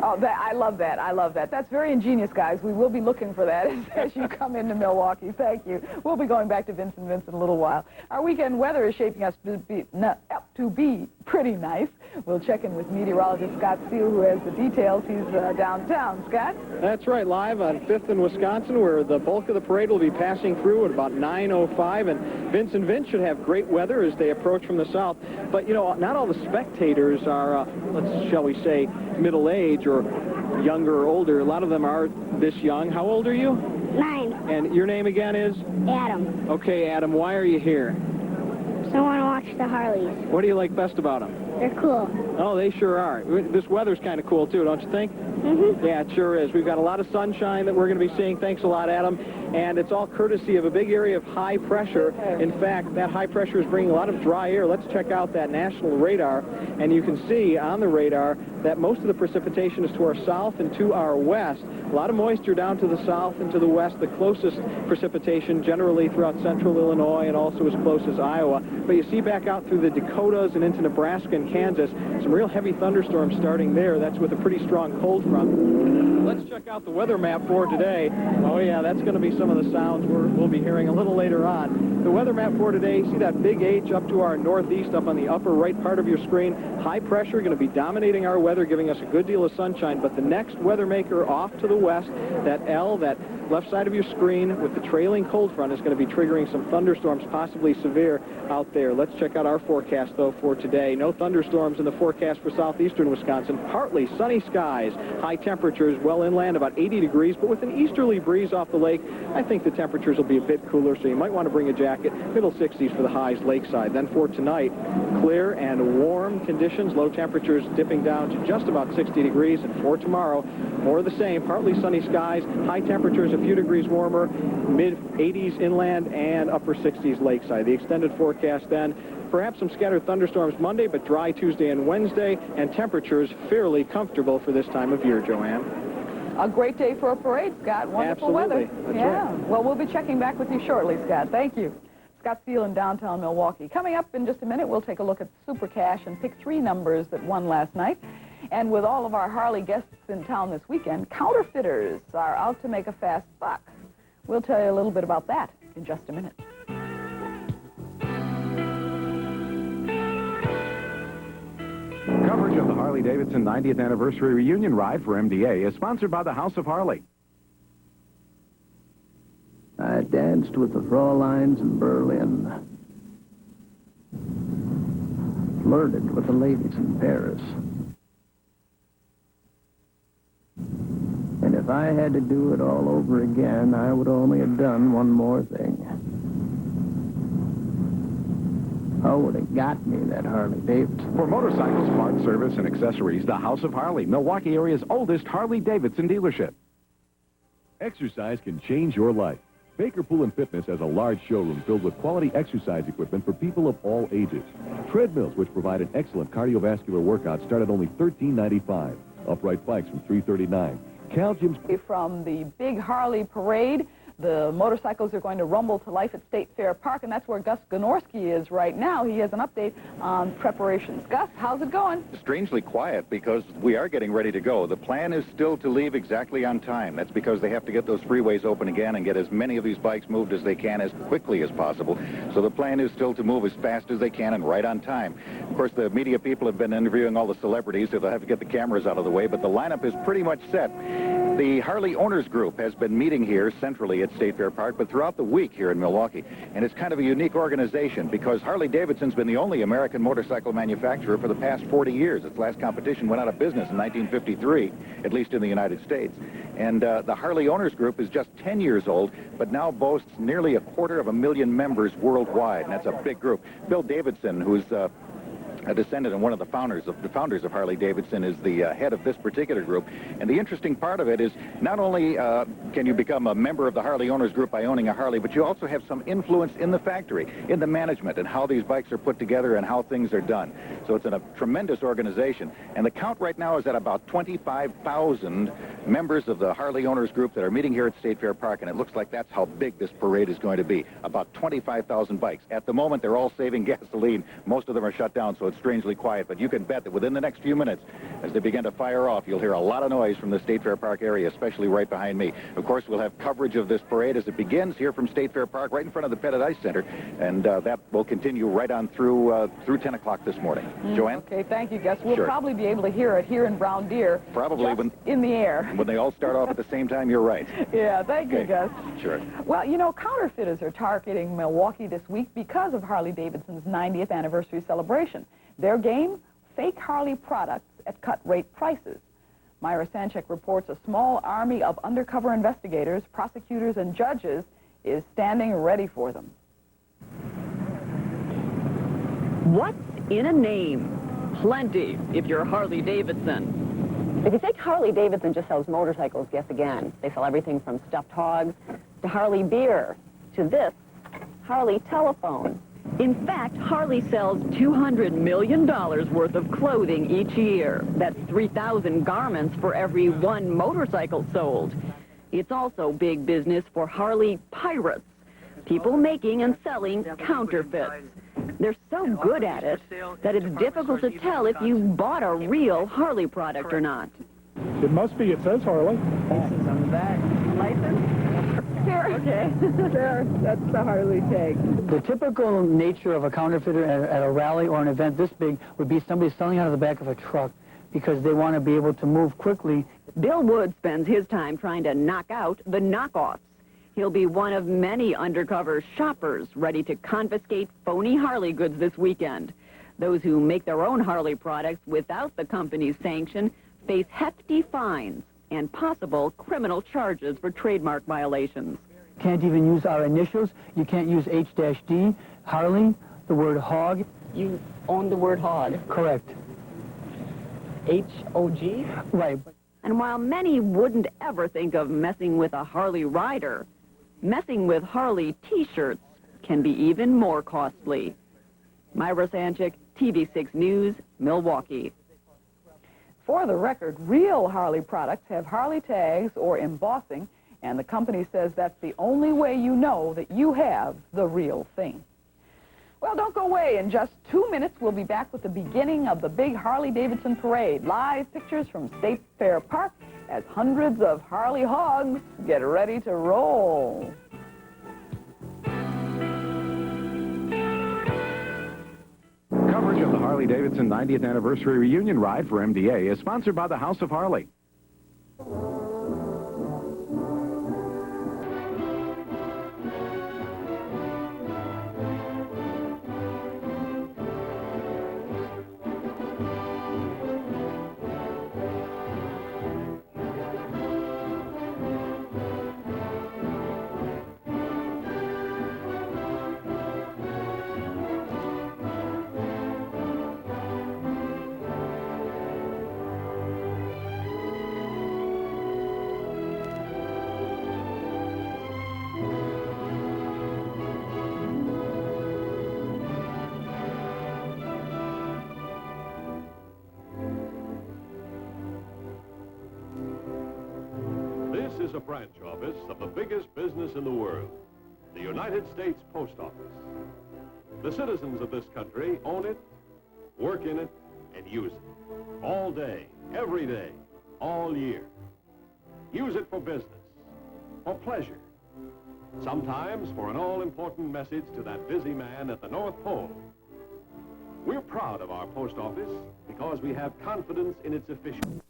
Oh, I love that. I love that. That's very ingenious, guys. We will be looking for that as you come into Milwaukee. Thank you. We'll be going back to Vince and Vince in a little while. Our weekend weather is shaping us to be pretty nice. We'll check in with meteorologist Scott Steele, who has the details. He's downtown. Scott? That's right, live on 5th in Wisconsin, where the bulk of the parade will be passing through at about 9:05, and Vince and Vince should have great weather as they approach from the south. But, you know, not all the spectators are, shall we say, middle age or younger or older. A lot of them are this young. How old are you? 9. And your name again is? Adam. Okay, Adam, why are you here? So I want to watch the Harleys. What do you like best about them? They're cool. Oh, they sure are. This weather's kind of cool, too, don't you think? Mm-hmm. Yeah, it sure is. We've got a lot of sunshine that we're going to be seeing. Thanks a lot, Adam. And it's all courtesy of a big area of high pressure. In fact, that high pressure is bringing a lot of dry air. Let's check out that national radar. And you can see on the radar that most of the precipitation is to our south and to our west. A lot of moisture down to the south and to the west. The closest precipitation generally throughout central Illinois and also as close as Iowa. But you see back out through the Dakotas and into Nebraska and Kansas, some real heavy thunderstorms starting there. That's with a pretty strong cold front. Let's check out the weather map for today. Oh, yeah, that's going to be some of the sounds we'll be hearing a little later on. The weather map for today, see that big H up to our northeast up on the upper right part of your screen. High pressure going to be dominating our weather, giving us a good deal of sunshine. But the next weather maker off to the west, that L, that left side of your screen with the trailing cold front, is going to be triggering some thunderstorms, possibly severe out there. Let's check out our forecast, though, for today. No thunderstorms in the forecast for southeastern Wisconsin. Partly sunny skies. High temperatures well inland, about 80 degrees, but with an easterly breeze off the lake, I think the temperatures will be a bit cooler, so you might want to bring a jacket. Middle 60s for the highs lakeside. Then for tonight, clear and warm conditions. Low temperatures dipping down to just about 60 degrees. And for tomorrow, more of the same. Partly sunny skies. High temperatures a few degrees warmer. Mid-80s inland and upper 60s lakeside. The extended forecast then, perhaps some scattered thunderstorms Monday, but dry Tuesday and Wednesday, and temperatures fairly comfortable for this time of year, Joanne. A great day for a parade, Scott. Wonderful Absolutely. weather. That's yeah. right. Well, we'll be checking back with you shortly, Scott. Thank you. Scott Steele in downtown Milwaukee. Coming up in just a minute, we'll take a look at Super Cash and pick 3 numbers that won last night. And with all of our Harley guests in town this weekend, counterfeiters are out to make a fast buck. We'll tell you a little bit about that in just a minute. Coverage of the Harley-Davidson 90th Anniversary Reunion Ride for MDA is sponsored by the House of Harley. I danced with the Fräuleins in Berlin. Flirted with the ladies in Paris. And if I had to do it all over again, I would only have done one more thing. I would have got me that Harley-Davidson. For motorcycles, parts, service, and accessories, the House of Harley, Milwaukee area's oldest Harley-Davidson dealership. Exercise can change your life. Baker Pool & Fitness has a large showroom filled with quality exercise equipment for people of all ages. Treadmills, which provide an excellent cardiovascular workout, start at only $13.95. Upright bikes from $339. Cal Gyms. From the big Harley parade, The motorcycles are going to rumble to life at State Fair Park, and that's where Gus Ganorski is right now. He has an update on preparations. Gus, how's it going? Strangely quiet because we are getting ready to go. The plan is still to leave exactly on time. That's because they have to get those freeways open again and get as many of these bikes moved as they can as quickly as possible. So the plan is still to move as fast as they can and right on time. Of course, the media people have been interviewing all the celebrities, so they'll have to get the cameras out of the way, but the lineup is pretty much set. The Harley Owners Group has been meeting here centrally at State Fair Park, but throughout the week here in Milwaukee. And it's kind of a unique organization because Harley-Davidson's been the only American motorcycle manufacturer for the past 40 years. Its last competition went out of business in 1953, at least in the United States. And the Harley Owners Group is just 10 years old, but now boasts nearly 250,000 members worldwide, and that's a big group. Bill Davidson, who's a descendant and one of the founders of Harley-Davidson, is the head of this particular group. And the interesting part of it is not only can you become a member of the Harley Owners Group by owning a Harley, but you also have some influence in the factory, in the management, and how these bikes are put together and how things are done. So it's a tremendous organization. And the count right now is at about 25,000 members of the Harley Owners Group that are meeting here at State Fair Park, and it looks like that's how big this parade is going to be. About 25,000 bikes. At the moment, they're all saving gasoline. Most of them are shut down, so it's strangely quiet, but you can bet that within the next few minutes, as they begin to fire off, you'll hear a lot of noise from the State Fair Park area, especially right behind me. Of course, we'll have coverage of this parade as it begins here from State Fair Park, right in front of the Pettit Ice Center, and that will continue right on through 10 o'clock this morning. Joanne? Okay, thank you, Gus. We'll Sure. probably be able to hear it here in Brown Deer. Probably just in the air. When they all start off at the same time, you're right. Yeah, thank you, Okay. Gus. Sure. Well, you know, counterfeiters are targeting Milwaukee this week because of Harley-Davidson's 90th anniversary celebration. Their game? Fake Harley products at cut-rate prices. Myra Sanchek reports a small army of undercover investigators, prosecutors, and judges is standing ready for them. What's in a name? Plenty if you're Harley-Davidson. If you think Harley-Davidson just sells motorcycles, guess again. They sell everything from stuffed hogs to Harley beer to this Harley telephone. In fact, Harley sells $200 million worth of clothing each year. That's 3,000 garments for every one motorcycle sold. It's also big business for Harley pirates, people making and selling counterfeits. They're so good at it that it's difficult to tell if you bought a real Harley product or not. It must be. It says Harley. License on the back. License? Here. Okay. There. That's the Harley tag. The typical nature of a counterfeiter at a rally or an event this big would be somebody selling out of the back of a truck because they want to be able to move quickly. Bill Wood spends his time trying to knock out the knockoffs. He'll be one of many undercover shoppers ready to confiscate phony Harley goods this weekend. Those who make their own Harley products without the company's sanction face hefty fines and possible criminal charges for trademark violations. Can't even use our initials. You can't use H-D, Harley, the word hog. You own the word hog. Correct. H-O-G? Right. And while many wouldn't ever think of messing with a Harley rider, messing with Harley T-shirts can be even more costly. Myra Sanchik, TV6 News, Milwaukee. For the record, real Harley products have Harley tags or embossing, and the company says that's the only way you know that you have the real thing. Well, don't go away. In just 2 minutes, we'll be back with the beginning of the big Harley-Davidson parade. Live pictures from State Fair Park as hundreds of Harley hogs get ready to roll. Coverage of the Harley-Davidson 90th Anniversary Reunion Ride for MDA is sponsored by the House of Harley. a branch office of the biggest business in the world, the United States Post Office. The citizens of this country own it, work in it, and use it. All day, every day, all year. Use it for business, for pleasure, sometimes for an all-important message to that busy man at the North Pole. We're proud of our post office because we have confidence in its efficiency.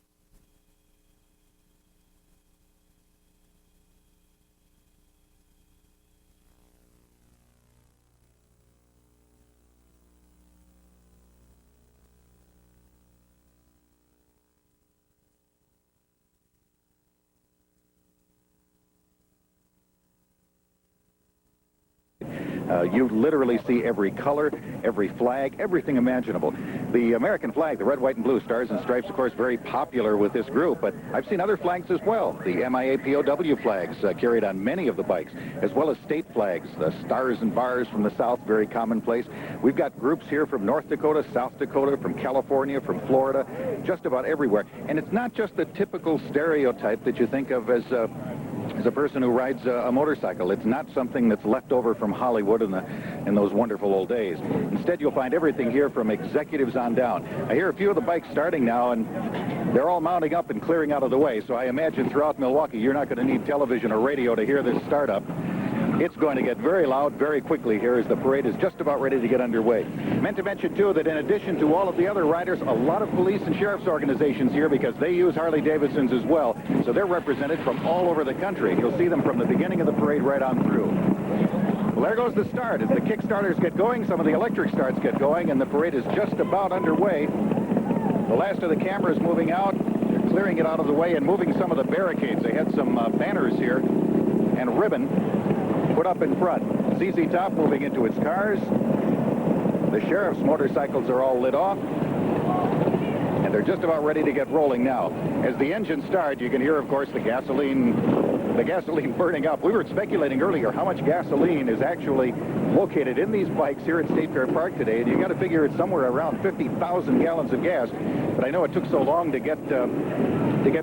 You literally see every color, every flag, everything imaginable. The American flag, the red, white, and blue, stars and stripes, of course, very popular with this group, but I've seen other flags as well. The MIA POW flags carried on many of the bikes, as well as state flags, the stars and bars from the South, very commonplace. We've got groups here from North Dakota, South Dakota, from California, from Florida, just about everywhere. And it's not just the typical stereotype that you think of as a person who rides a motorcycle. It's not something that's left over from Hollywood in those wonderful old days. Instead, you'll find everything here from executives on down. I hear a few of the bikes starting now, and they're all mounting up and clearing out of the way. So I imagine throughout Milwaukee, you're not going to need television or radio to hear this startup. It's going to get very loud very quickly here as the parade is just about ready to get underway. Meant to mention, too, that in addition to all of the other riders, a lot of police and sheriff's organizations here because they use Harley-Davidsons as well. So they're represented from all over the country. You'll see them from the beginning of the parade right on through. Well, there goes the start. As the Kickstarters get going, some of the electric starts get going, and the parade is just about underway. The last of the cameras moving out. They're clearing it out of the way and moving some of the barricades. They had some banners here and ribbon put up in front. ZZ Top moving into its cars. The sheriff's motorcycles are all lit off. And they're just about ready to get rolling now. As the engines start, you can hear, of course, the gasoline burning up. We were speculating earlier how much gasoline is actually located in these bikes here at State Fair Park today. And you got to figure it's somewhere around 50,000 gallons of gas. But I know it took so long to get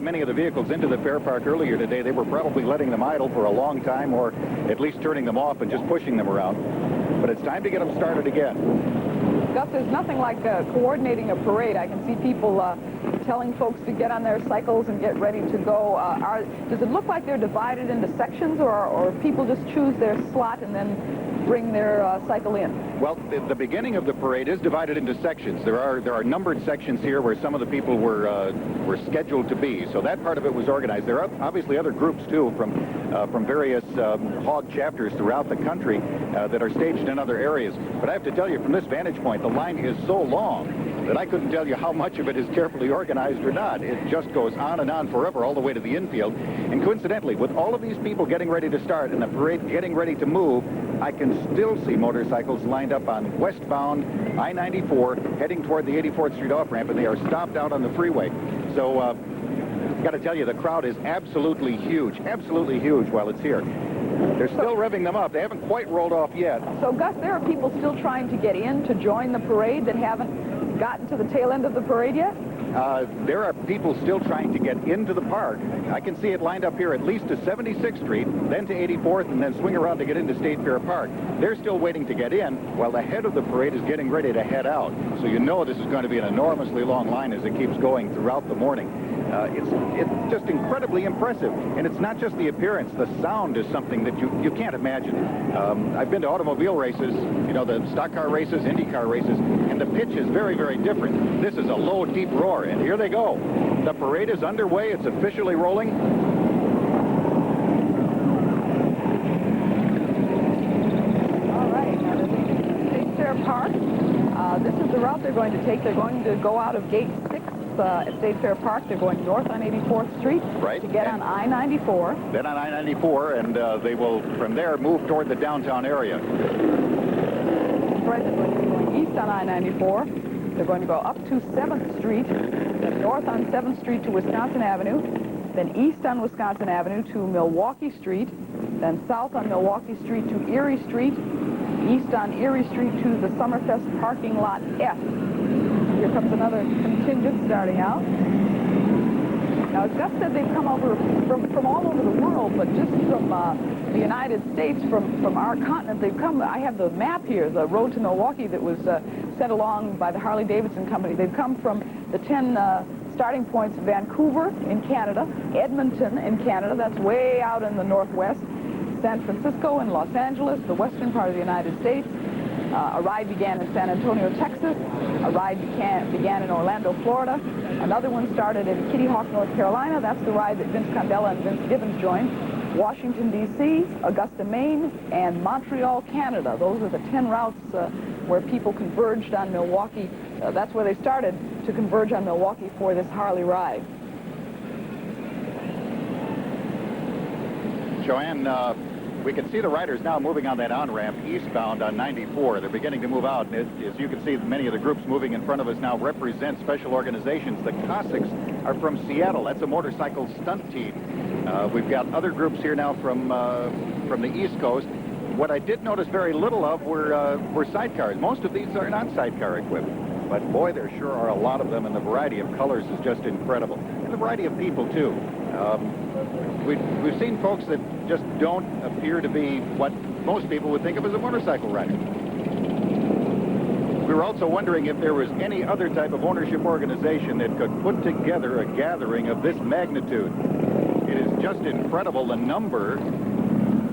many of the vehicles into the fair park earlier today. They were probably letting them idle for a long time, or at least turning them off and just pushing them around. But it's time to get them started again. Gus, there's nothing like coordinating a parade. I can see people telling folks to get on their cycles and get ready to go. Does it look like they're divided into sections, or people just choose their slot and then bring their cycle in? Well, the beginning of the parade is divided into sections. There are numbered sections here where some of the people were scheduled to be. So that part of it was organized. There are obviously other groups too from various hog chapters throughout the country that are staged in other areas. But I have to tell you, from this vantage point, the line is so long that I couldn't tell you how much of it is carefully organized or not. It just goes on and on forever, all the way to the infield. And coincidentally, with all of these people getting ready to start and the parade getting ready to move, I can still see motorcycles lined up on westbound I-94 heading toward the 84th Street off-ramp, and they are stopped out on the freeway. So got to tell you, the crowd is absolutely huge while it's here. They're still revving them up. They haven't quite rolled off yet. So, Gus, there are people still trying to get in to join the parade that haven't gotten to the tail end of the parade yet? There are people still trying to get into the park. I can see it lined up here at least to 76th Street, then to 84th, and then swing around to get into State Fair Park. They're still waiting to get in, while the head of the parade is getting ready to head out. So you know this is going to be an enormously long line as it keeps going throughout the morning. It's just incredibly impressive. And it's not just the appearance. The sound is something that you can't imagine. I've been to automobile races, you know, the stock car races, Indy car races, and the pitch is very, very different. This is a low, deep roar, and here they go. The parade is underway. It's officially rolling. All right, now this is State Fair Park. This is the route they're going to take. They're going to go out of Gate 6 at State Fair Park. They're going north on 84th Street to get on I-94. Then on I-94, and they will, from there, move toward the downtown area. Right, they're going to be going east on I-94. They're going to go up to 7th Street, then north on 7th Street to Wisconsin Avenue, then east on Wisconsin Avenue to Milwaukee Street, then south on Milwaukee Street to Erie Street, east on Erie Street to the Summerfest parking lot F. Here comes another contingent starting out. Now, as Gus said, they've come over from all over the world, but just from the United States, from our continent, they've come. I have the map here, the road to Milwaukee that was sent along by the Harley-Davidson company. They've come from the 10 starting points: Vancouver in Canada, Edmonton in Canada, that's way out in the northwest, San Francisco and Los Angeles, the western part of the United States. A ride began in San Antonio, Texas. A ride began in Orlando, Florida. Another one started in Kitty Hawk, North Carolina. That's the ride that Vince Condella and Vince Gibbons joined. Washington, D.C., Augusta, Maine, and Montreal, Canada. Those are the 10 routes where people converged on Milwaukee. That's where they started to converge on Milwaukee for this Harley ride. Joanne, we can see the riders now moving on that on-ramp eastbound on 94. They're beginning to move out, and as you can see, many of the groups moving in front of us now represent special organizations. The Cossacks are from Seattle. That's a motorcycle stunt team. We've got other groups here now from the East Coast. What I did notice very little of were sidecars. Most of these are not sidecar equipped, but boy, there sure are a lot of them, and the variety of colors is just incredible. And the variety of people, too. We've seen folks that just don't appear to be what most people would think of as a motorcycle rider. We were also wondering if there was any other type of ownership organization that could put together a gathering of this magnitude. It is just incredible the number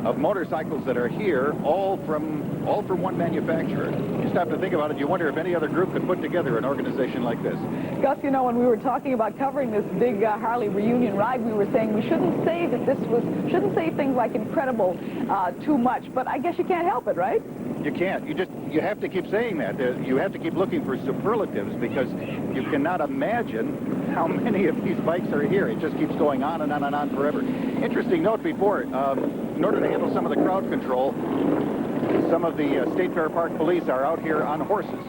of motorcycles that are here, all from one manufacturer. You stop to think about it, you wonder if any other group could put together an organization like this. Gus, you know, when we were talking about covering this big Harley reunion ride, we were saying we shouldn't say shouldn't say things like incredible too much, but I guess you can't help it, right? You can't. You have to keep saying that. You have to keep looking for superlatives because you cannot imagine how many of these bikes are here. It just keeps going on and on and on forever. Interesting note before, in order to handle some of the crowd control, some of the State Fair Park police are out here on horses.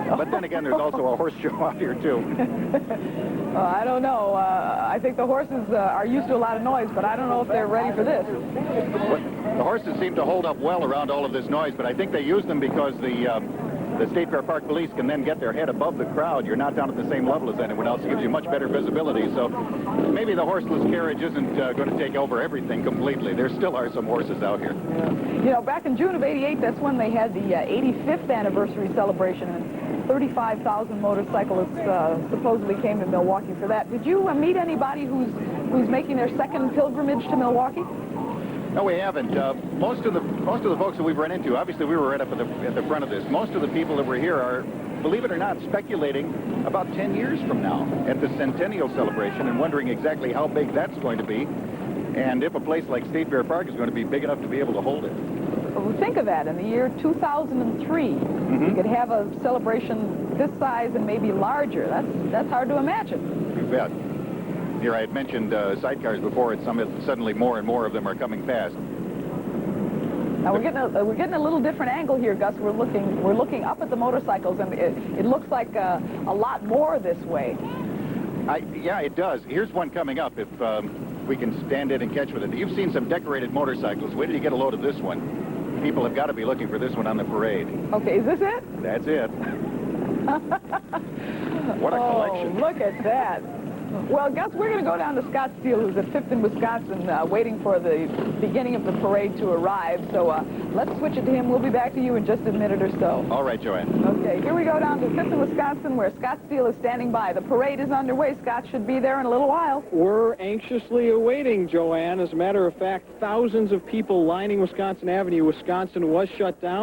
But then again, there's also a horse show out here, too. I don't know. I think the horses are used to a lot of noise, but I don't know if they're ready for this. The horses seem to hold up well around all of this noise, but I think they use them because the State Fair Park police can then get their head above the crowd. You're not down at the same level as anyone else. It gives you much better visibility. So maybe the horseless carriage isn't going to take over everything completely. There still are some horses out here. Yeah. You know, back in June of '88, that's when they had the 85th anniversary celebration, and 35,000 motorcyclists supposedly came to Milwaukee for that. Did you meet anybody who's making their second pilgrimage to Milwaukee? No, we haven't. Most of the folks that we've run into, obviously we were right up at the front of this. Most of the people that were here are, believe it or not, speculating about 10 years from now at the centennial celebration and wondering exactly how big that's going to be and if a place like State Fair Park is going to be big enough to be able to hold it. Well, think of that. In the year 2003, you could have a celebration this size and maybe larger. That's hard to imagine. You bet. Here I had mentioned sidecars before. Suddenly more and more of them are coming fast. Now we're getting a little different angle here, Gus. We're looking up at the motorcycles, and it looks like a lot more this way. Yeah, it does. Here's one coming up. If we can stand in and catch with it. You've seen some decorated motorcycles. Wait till you get a load of this one. People have got to be looking for this one on the parade. Okay, is this it? That's it. What a collection! Look at that. Well, Gus, we're going to go down to Scott Steele, who's at 5th and Wisconsin, waiting for the beginning of the parade to arrive. So let's switch it to him. We'll be back to you in just a minute or so. All right, Joanne. Okay, here we go down to 5th and Wisconsin, where Scott Steele is standing by. The parade is underway. Scott should be there in a little while. We're anxiously awaiting, Joanne. As a matter of fact, thousands of people lining Wisconsin Avenue. Wisconsin was shut down.